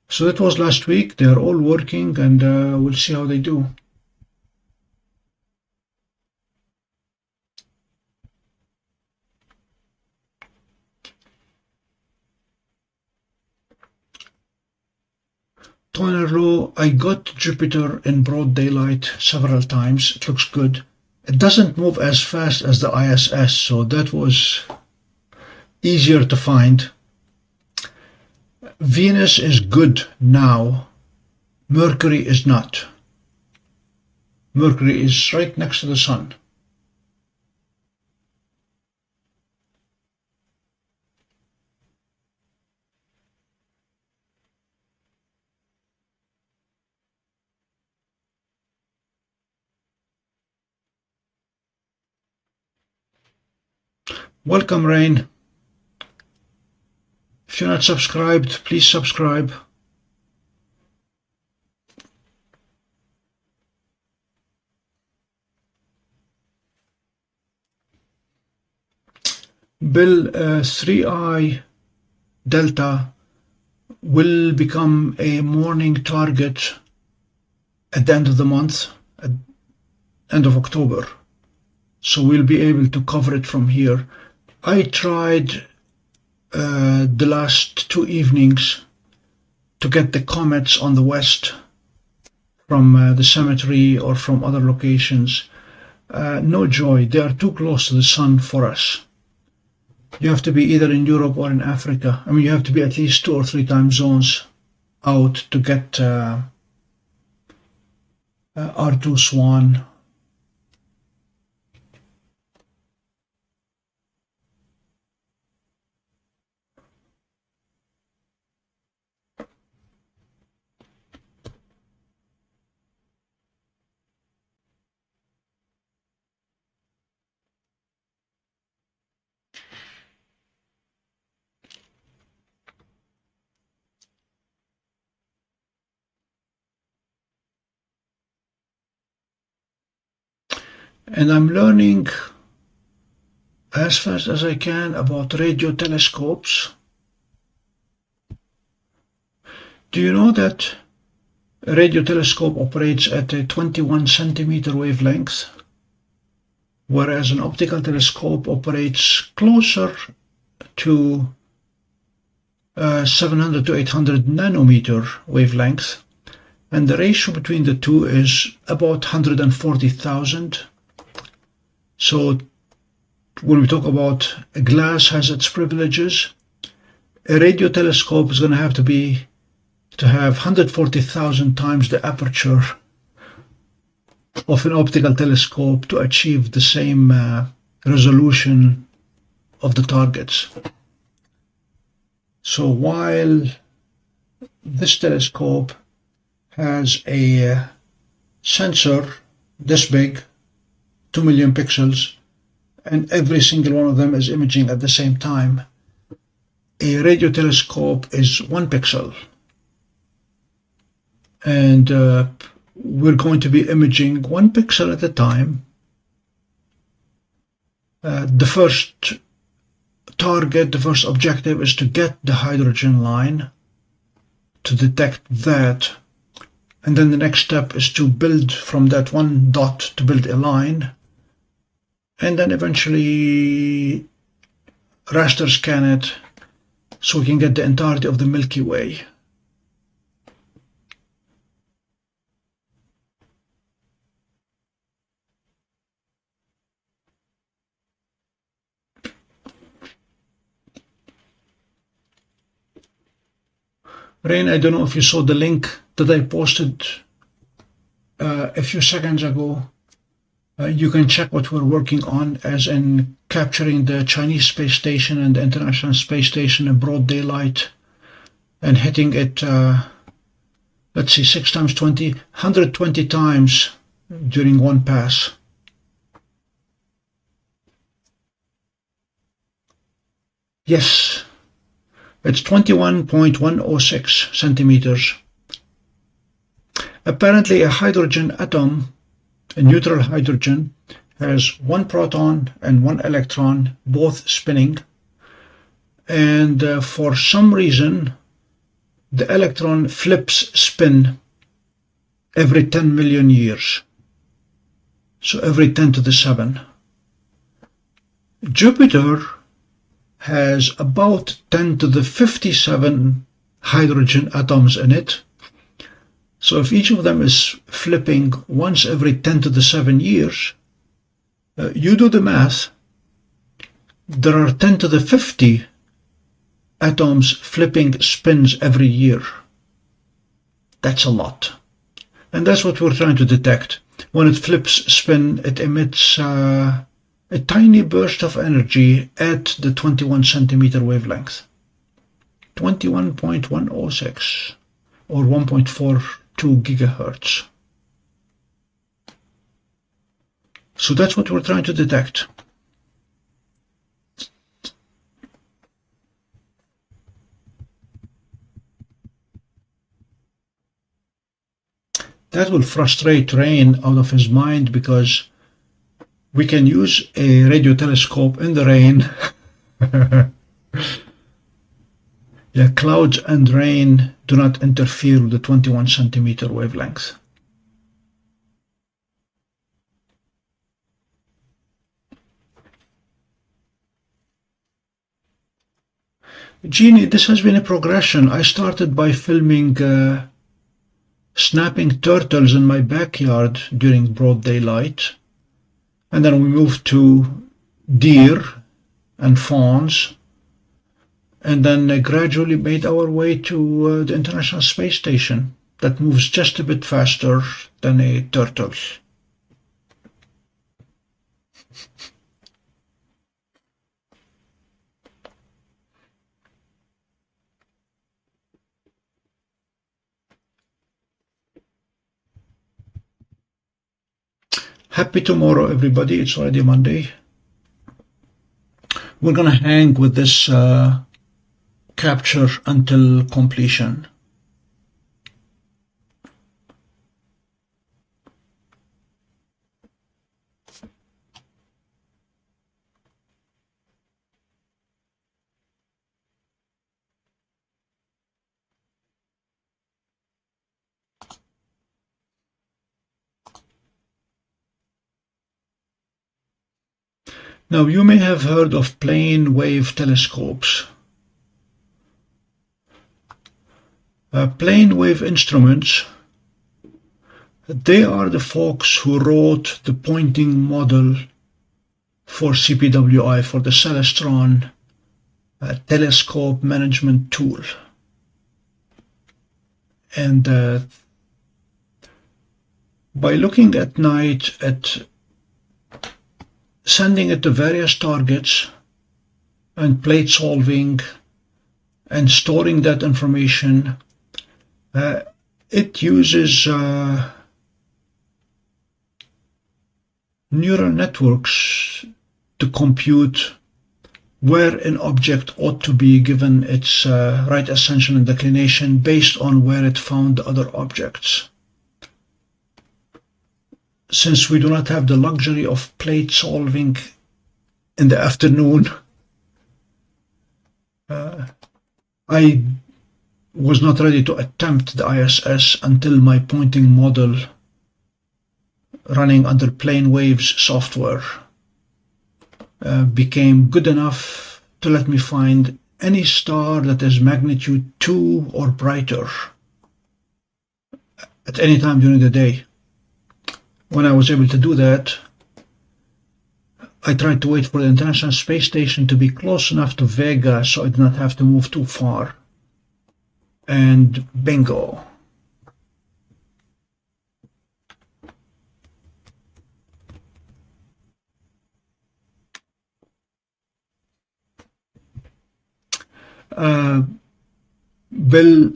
So that was last week. They are all working, and we'll see how they do. Toner Low, I got Jupiter in broad daylight several times. It looks good. It doesn't move as fast as the ISS, so that was easier to find. Venus is good now. Mercury is not. Mercury is right next to the Sun. Welcome, Rain. If you're not subscribed, please subscribe. Bill, 3I Delta will become a morning target at the end of the month, at end of October. So we'll be able to cover it from here. I tried the last 2 evenings to get the comets on the west from the cemetery or from other locations. No joy, they are too close to the Sun for us. You have to be either in Europe or in Africa. I mean, you have to be at least 2 or 3 time zones out to get R2 Swan. And I'm learning as fast as I can about radio telescopes. Do you know that a radio telescope operates at a 21 centimeter wavelength, whereas an optical telescope operates closer to 700 to 800 nanometer wavelength, and the ratio between the two is about 140,000. So when we talk about a glass has its privileges, a radio telescope is going to have to have 140,000 times the aperture of an optical telescope to achieve the same resolution of the targets. So while this telescope has a sensor this big, 2 million pixels, and every single one of them is imaging at the same time, a radio telescope is 1 pixel. And we're going to be imaging 1 pixel at a time. The first target, the first objective is to get the hydrogen line, to detect that, and then the next step is to build from that one dot to build a line, and then eventually raster scan it so we can get the entirety of the Milky Way. Rain, I don't know if you saw the link that I posted a few seconds ago. You can check what we're working on, as in capturing the Chinese space station and the International Space Station in broad daylight and hitting it, let's see, 6 times 20, 120 times during one pass. Yes. It's 21.106 centimeters. Apparently a hydrogen atom, a neutral hydrogen, has 1 proton and 1 electron, both spinning. And for some reason, the electron flips spin every 10 million years. So every 10 to the 7. Jupiter has about 10 to the 57 hydrogen atoms in it. So if each of them is flipping once every 10 to the 7 years, you do the math, there are 10 to the 50 atoms flipping spins every year. That's a lot. And that's what we're trying to detect. When it flips spin, it emits a tiny burst of energy at the 21 centimeter wavelength, 21.106 or 1.42 gigahertz. So that's what we're trying to detect. That will frustrate Rain out of his mind, because we can use a radio telescope in the rain. Yeah, clouds and rain do not interfere with the 21 centimeter wavelength. Jeannie, this has been a progression. I started by filming snapping turtles in my backyard during broad daylight, and then we moved to deer and fawns, and then gradually made our way to the International Space Station that moves just a bit faster than a turtle. Happy tomorrow, everybody. It's already Monday. We're going to hang with this capture until completion. Now, you may have heard of plane wave telescopes. Plane wave instruments, they are the folks who wrote the pointing model for CPWI, for the Celestron telescope management tool. And by looking at night at sending it to various targets and plate solving and storing that information, it uses neural networks to compute where an object ought to be given its right ascension and declination based on where it found the other objects. Since we do not have the luxury of plate solving in the afternoon, I was not ready to attempt the ISS until my pointing model running under plane waves software became good enough to let me find any star that is magnitude 2 or brighter at any time during the day. When I was able to do that, I tried to wait for the International Space Station to be close enough to Vega so I did not have to move too far. And bingo. Bill,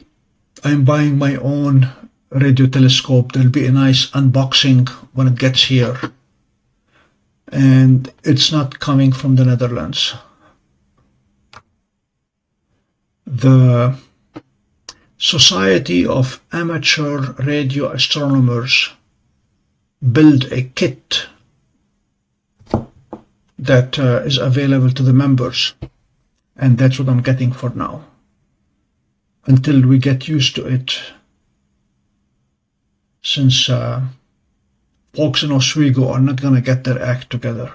I'm buying my own radio telescope. There'll be a nice unboxing when it gets here. And it's not coming from the Netherlands. The Society of Amateur Radio Astronomers build a kit that is available to the members, and that's what I'm getting for now, until we get used to it, since folks in Oswego are not going to get their act together.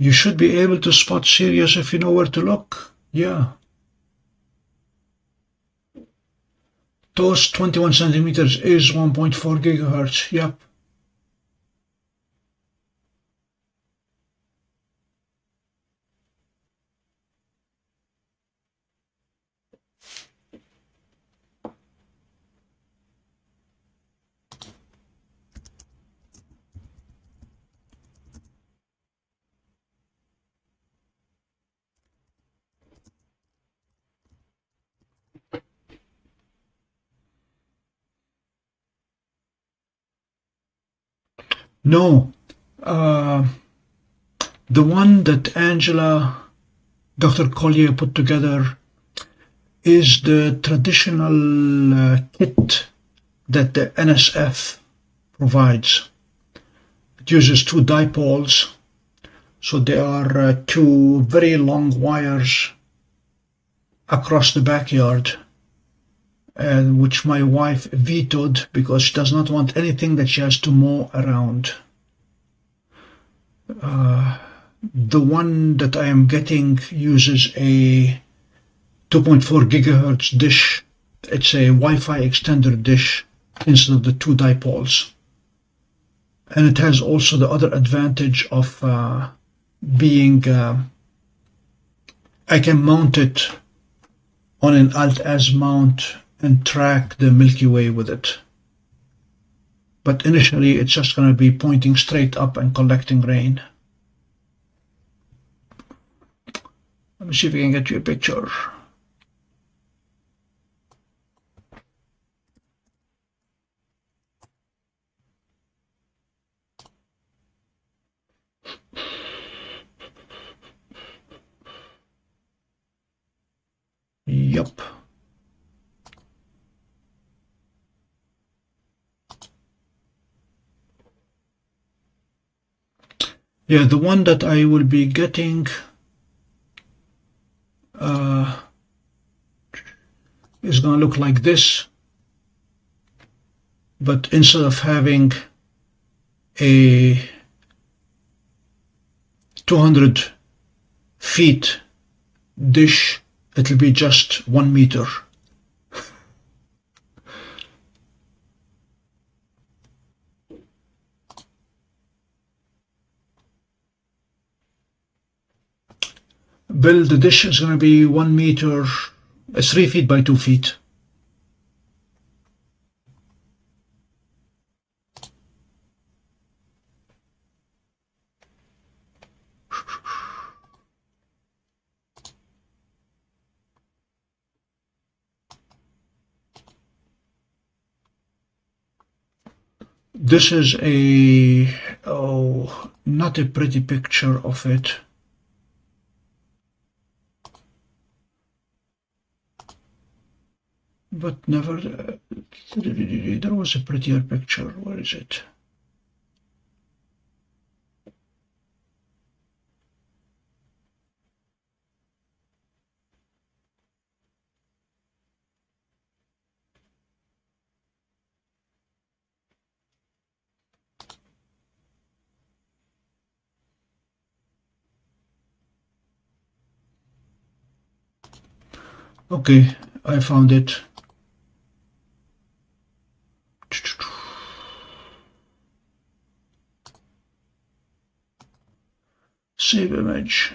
You should be able to spot Sirius if you know where to look. Yeah. TOS 21 centimeters is 1.4 gigahertz. Yep. No. The one that Dr. Collier put together is the traditional kit that the NSF provides. It uses two dipoles, so there are two very long wires across the backyard, which my wife vetoed because she does not want anything that she has to mow around. The one that I am getting uses a 2.4 gigahertz dish. It's a Wi-Fi extender dish instead of the two dipoles. And it has also the other advantage of being, I can mount it on an alt-az mount and track the Milky Way with it. But initially it's just going to be pointing straight up and collecting rain. Let me see if we can get you a picture. Yup. Yeah, the one that I will be getting is going to look like this, but instead of having a 200 feet dish, it'll be just 1 meter. Bill, the dish is going to be 1 meter, 3 feet by 2 feet. This is not a pretty picture of it. But never, there was a prettier picture. Where is it? Okay, I found it. Save image.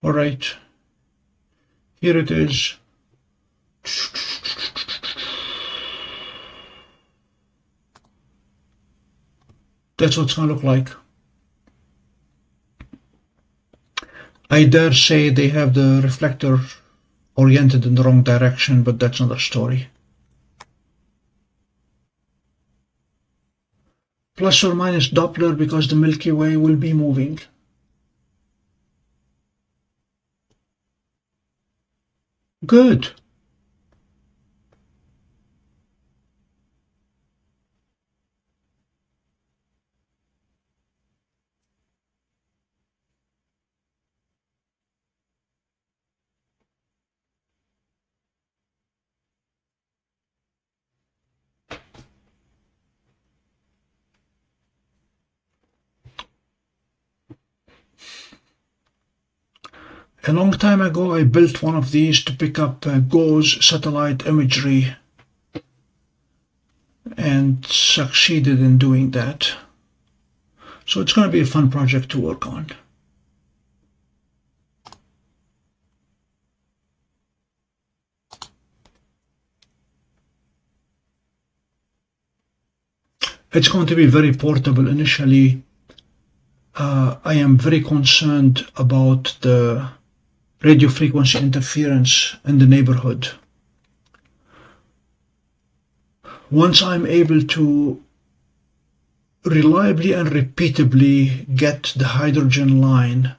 All right, here it is. That's what it's going to look like. I dare say they have the reflector oriented in the wrong direction, but that's another story. Plus or minus Doppler, because the Milky Way will be moving. Good. A long time ago, I built one of these to pick up GOES satellite imagery and succeeded in doing that. So it's going to be a fun project to work on. It's going to be very portable initially. I am very concerned about the radio frequency interference in the neighborhood. Once I'm able to reliably and repeatably get the hydrogen line,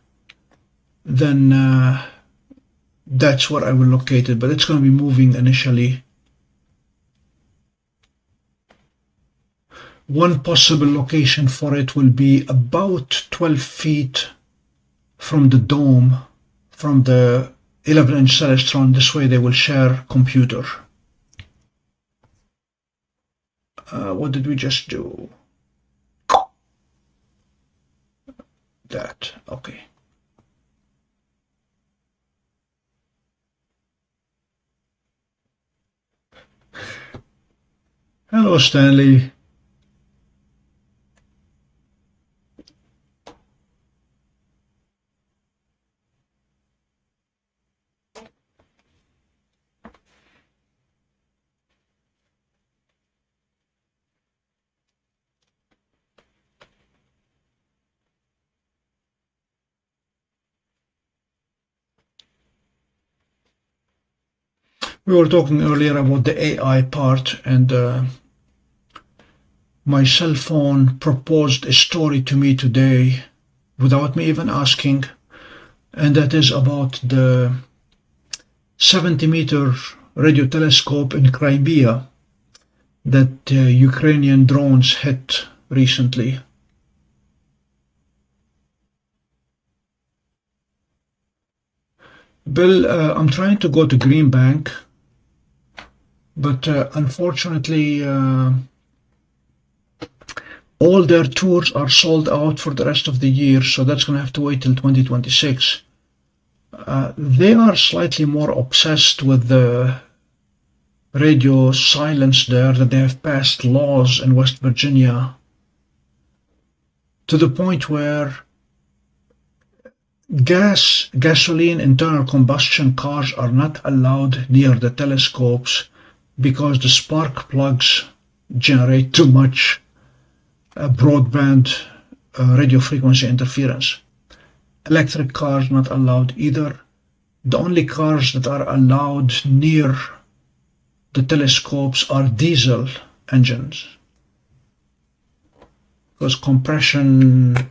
then that's where I will locate it, but it's going to be moving initially. One possible location for it will be about 12 feet from the dome, from the 11-inch Celestron. This way they will share computer. What did we just do? That, okay. Hello, Stanley. We were talking earlier about the AI part, and my cell phone proposed a story to me today without me even asking, and that is about the 70-meter radio telescope in Crimea that Ukrainian drones hit recently. Bill, I'm trying to go to Green Bank, but unfortunately all their tours are sold out for the rest of the year, so that's going to have to wait till 2026. They are slightly more obsessed with the radio silence there, that they have passed laws in West Virginia to the point where gasoline internal combustion cars are not allowed near the telescopes because the spark plugs generate too much broadband radio frequency interference. Electric cars not allowed either. The only cars that are allowed near the telescopes are diesel engines, because compression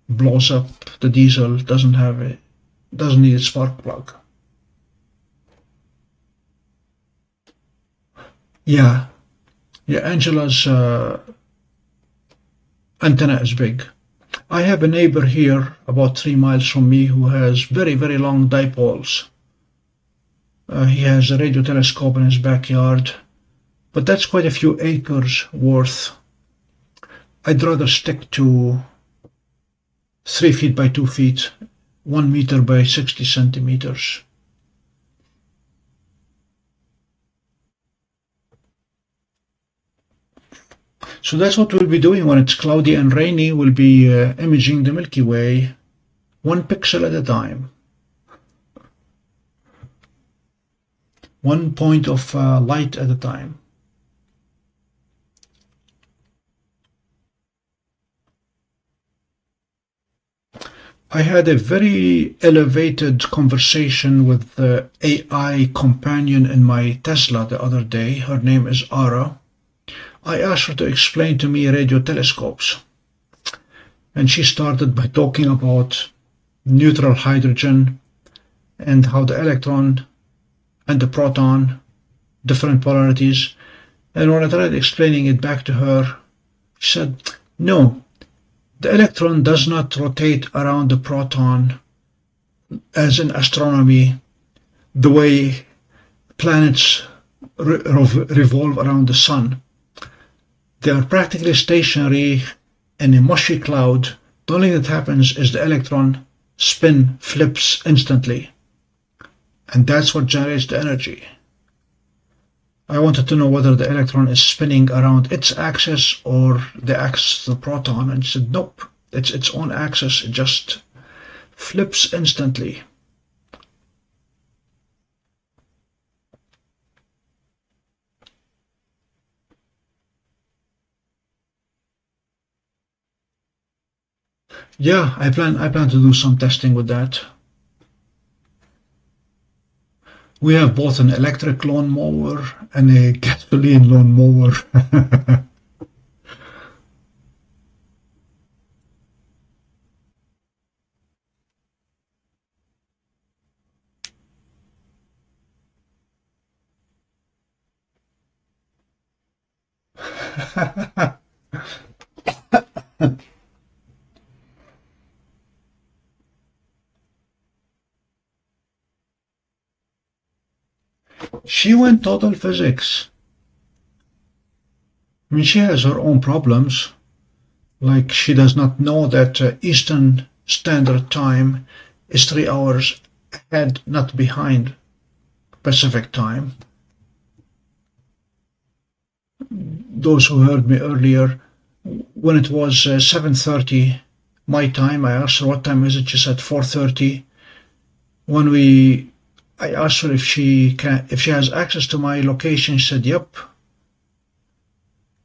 blows up the diesel, doesn't need a spark plug. Yeah, Angela's antenna is big. I have a neighbor here about 3 miles from me who has very, very long dipoles. He has a radio telescope in his backyard, but that's quite a few acres worth. I'd rather stick to 3 feet by 2 feet, 1 meter by 60 centimeters. So that's what we'll be doing when it's cloudy and rainy. We'll be imaging the Milky Way 1 pixel at a time. 1 point of light at a time. I had a very elevated conversation with the AI companion in my Tesla the other day. Her name is Ara. I asked her to explain to me radio telescopes. And she started by talking about neutral hydrogen and how the electron and the proton, different polarities. And when I tried explaining it back to her, she said, no, the electron does not rotate around the proton as in astronomy, the way planets revolve around the sun. They are practically stationary in a mushy cloud. The only thing that happens is the electron flips instantly. And that's what generates the energy. I wanted to know whether the electron is spinning around its axis or the axis of the proton, and she said, nope, it's its own axis, it just flips instantly. Yeah, I plan to do some testing with that. We have both an electric lawnmower and a gasoline lawnmower. She went total physics. I mean, she has her own problems. Like, she does not know that Eastern Standard Time is 3 hours ahead, not behind Pacific Time. Those who heard me earlier, when it was 7:30 my time, I asked her what time is it. She said 4:30. I asked her if she has access to my location. She said, "Yep,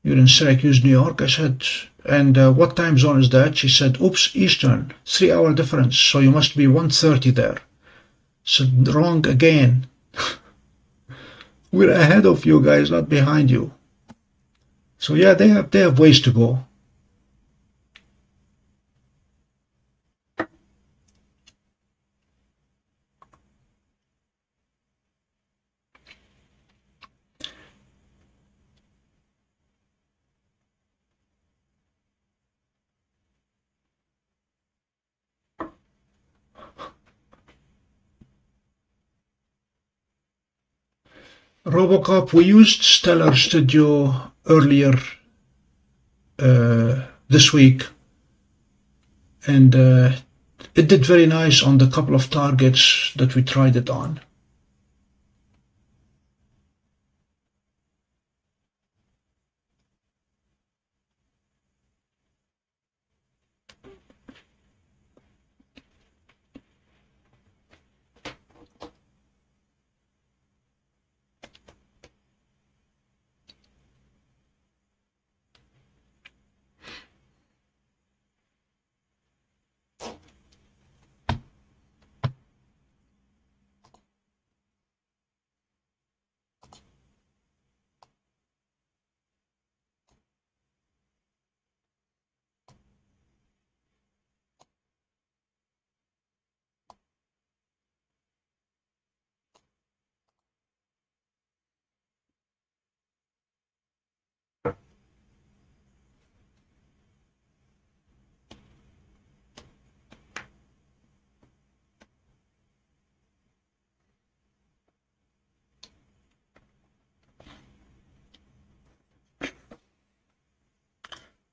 you're in Syracuse, New York." I said, "And what time zone is that?" She said, "Oops, Eastern, 3-hour difference. So you must be 1:30 there." I said, "Wrong again. We're ahead of you guys, not behind you." So yeah, they have ways to go. Robocop, we used Stellar Studio earlier this week, and it did very nice on the couple of targets that we tried it on.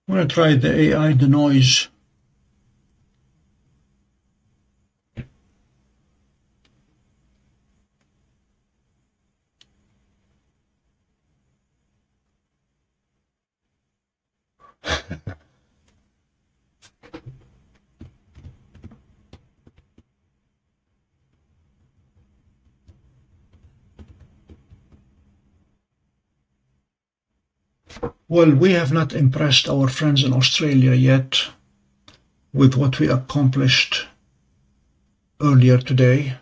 I'm going to try the AI denoise. Well, we have not impressed our friends in Australia yet with what we accomplished earlier today.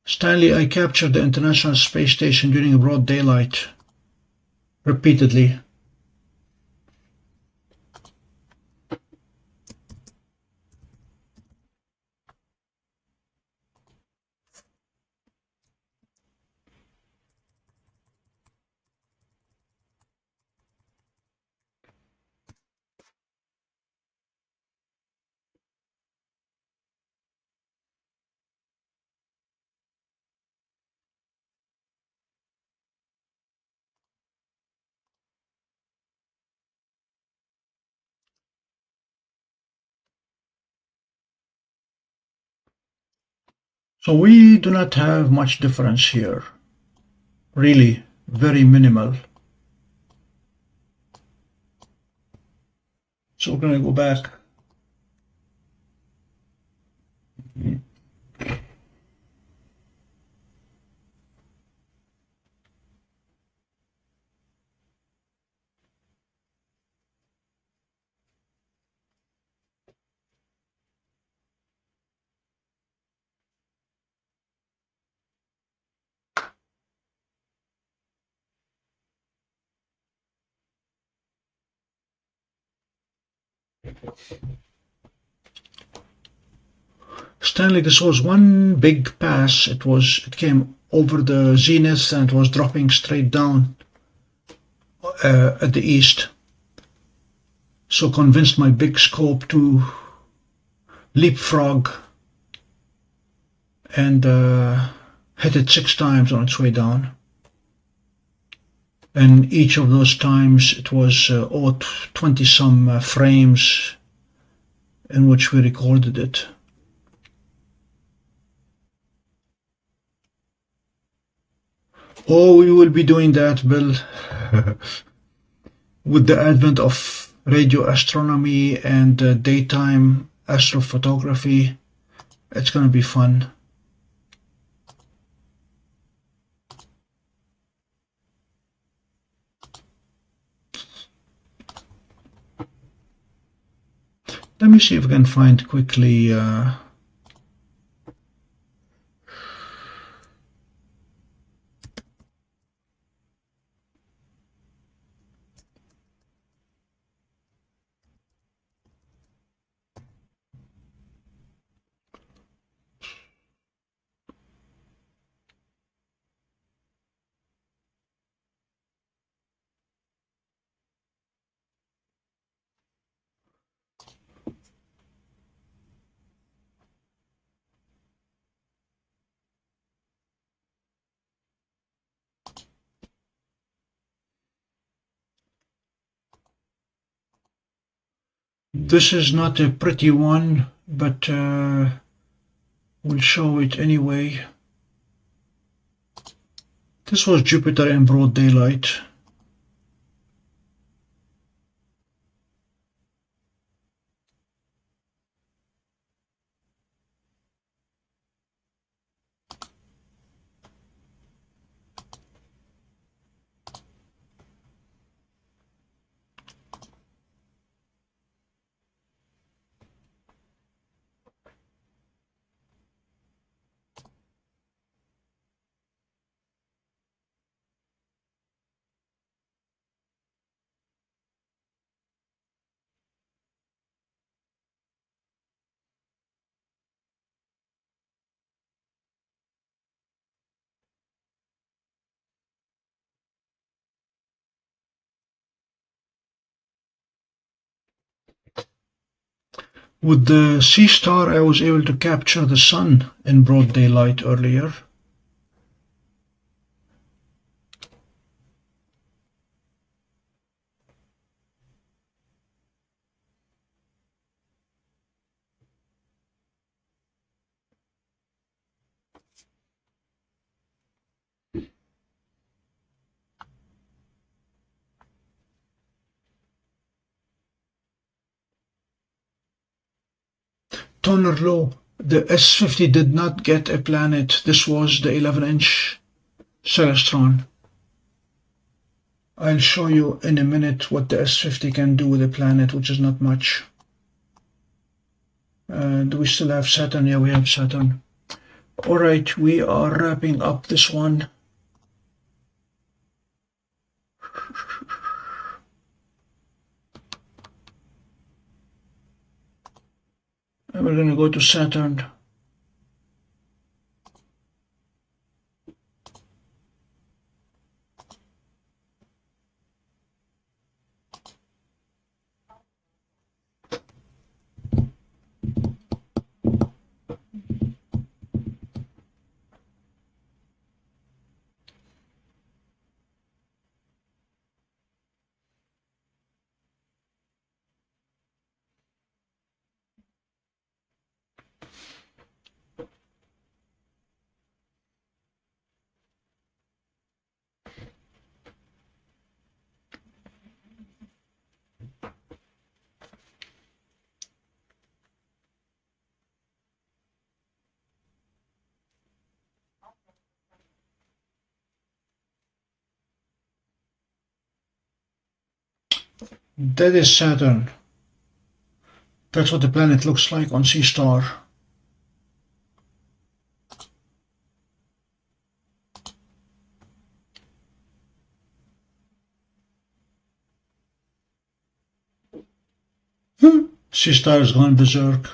Stanley, I captured the International Space Station during broad daylight repeatedly. So we do not have much difference here. Really, very minimal. So we're going to go back. Stanley, this was one big pass. It came over the zenith and it was dropping straight down at the east. So convinced my big scope to leapfrog and hit it 6 times on its way down. And each of those times it was 20 some frames in which we recorded it. Oh, we will be doing that, Bill. With the advent of radio astronomy and daytime astrophotography, it's going to be fun. Let me see if I can find quickly this is not a pretty one, but we'll show it anyway. This was Jupiter in broad daylight. With the Seestar, I was able to capture the sun in broad daylight earlier. Toner low. The S50 did not get a planet. This was the 11-inch Celestron. I'll show you in a minute what the S50 can do with a planet, which is not much. Do we still have Saturn? Yeah, we have Saturn. Alright, we are wrapping up this one. And we're going to go to Saturn. That is Saturn. That's what the planet looks like on Seestar. Seestar has gone berserk.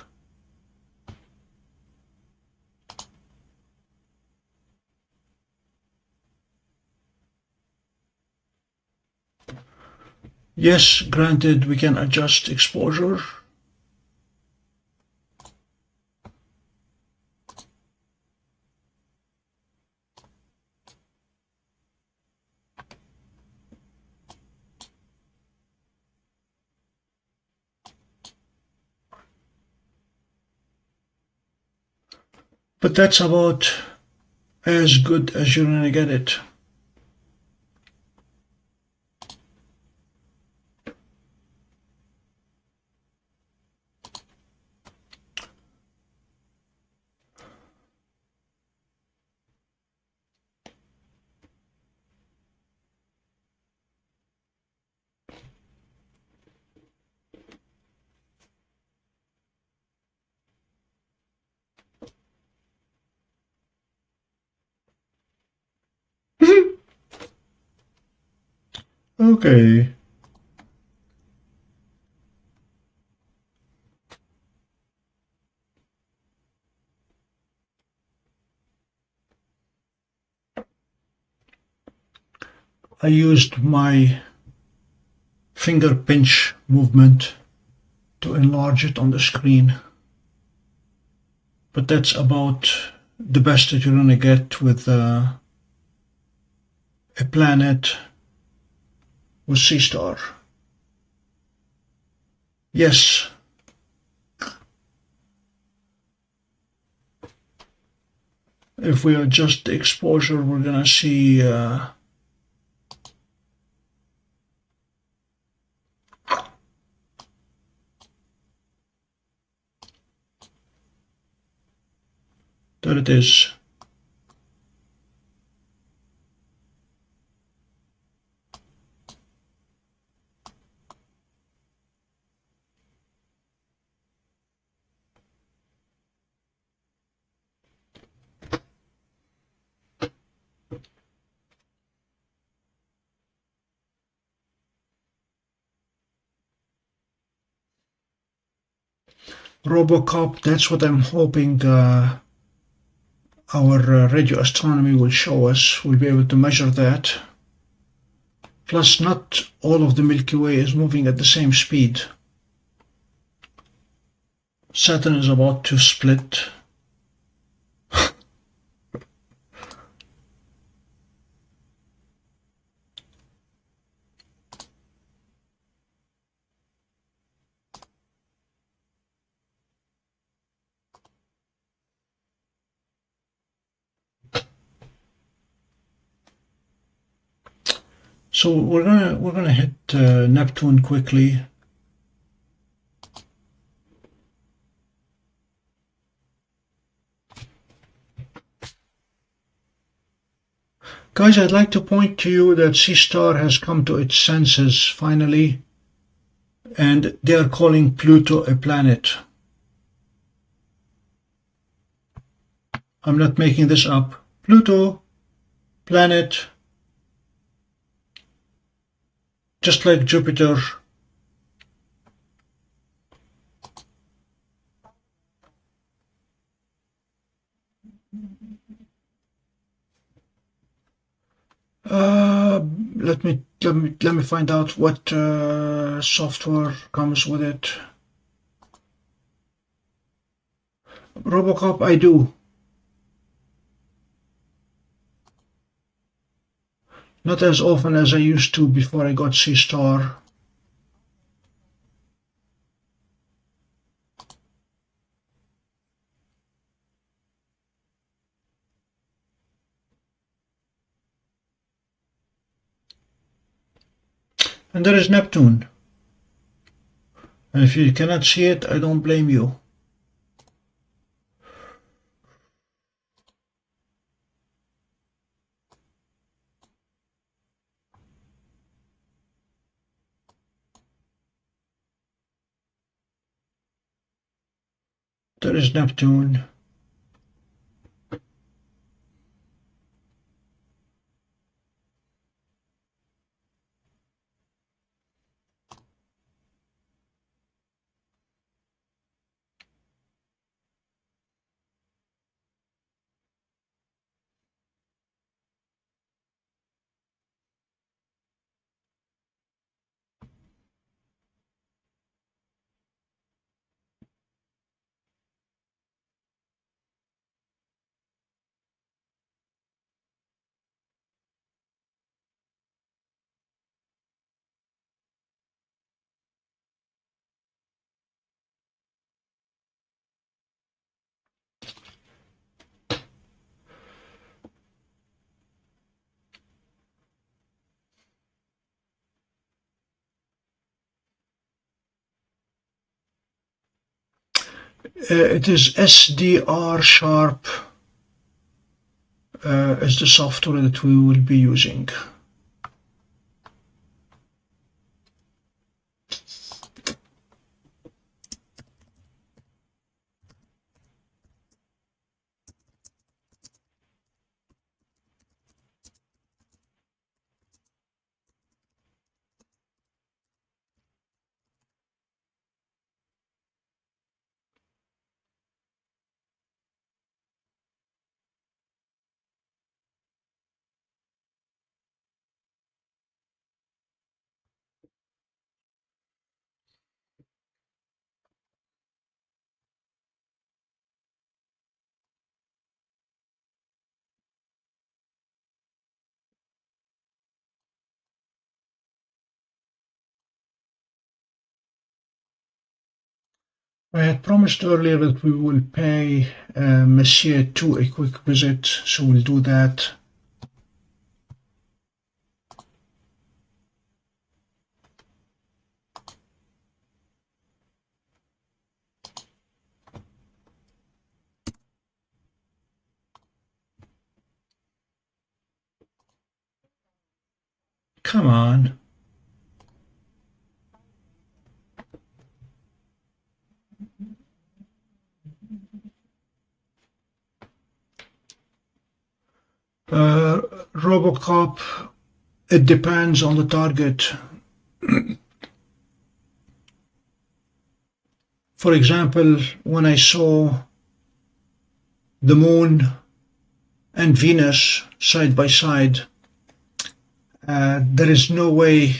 Yes, granted, we can adjust exposure. But that's about as good as you're gonna get it. Okay. I used my finger pinch movement to enlarge it on the screen. But that's about the best that you're going to get with a planet with Seestar. Yes. If we adjust the exposure, we're going to see that it is. Robocop, that's what I'm hoping our radio astronomy will show us. We'll be able to measure that. Plus, not all of the Milky Way is moving at the same speed. Saturn is about to split. So we're gonna hit Neptune quickly. Guys, I'd like to point to you that Seestar has come to its senses finally, and they are calling Pluto a planet. I'm not making this up. Pluto, planet, just like Jupiter. Let me find out what software comes with it. Robocop, I do. Not as often as I used to before I got Seestar. And there is Neptune. And if you cannot see it, I don't blame you. There is Neptune. It is SDR Sharp is the software that we will be using. I had promised earlier that we will pay Messier 2 a quick visit, so we'll do that. Come on. Robocop, it depends on the target. For example, when I saw the Moon and Venus side by side, there is no way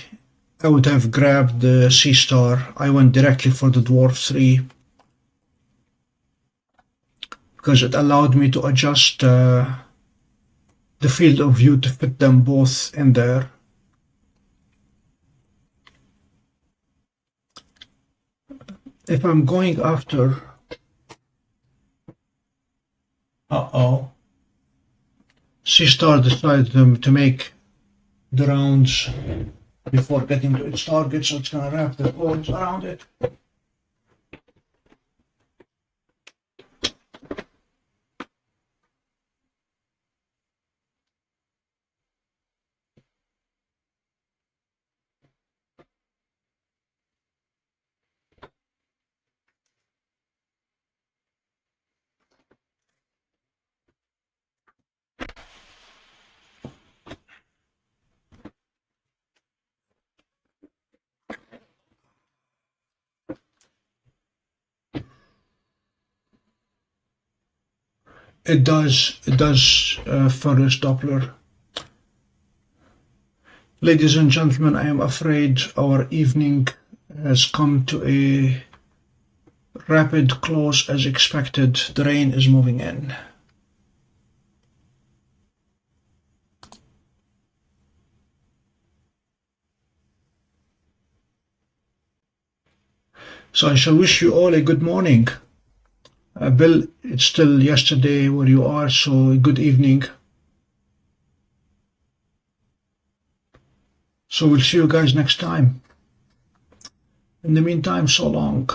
I would have grabbed the Seestar. I went directly for the Dwarf 3 because it allowed me to adjust the field of view to fit them both in there. If I'm going after... Seestar decided to make the rounds before getting to its target, so it's going to wrap the poles around it. It does furthest Doppler. Ladies and gentlemen, I am afraid our evening has come to a rapid close as expected. The rain is moving in. So I shall wish you all a good morning. Bill, it's still yesterday where you are, so good evening. So we'll see you guys next time. In the meantime, so long.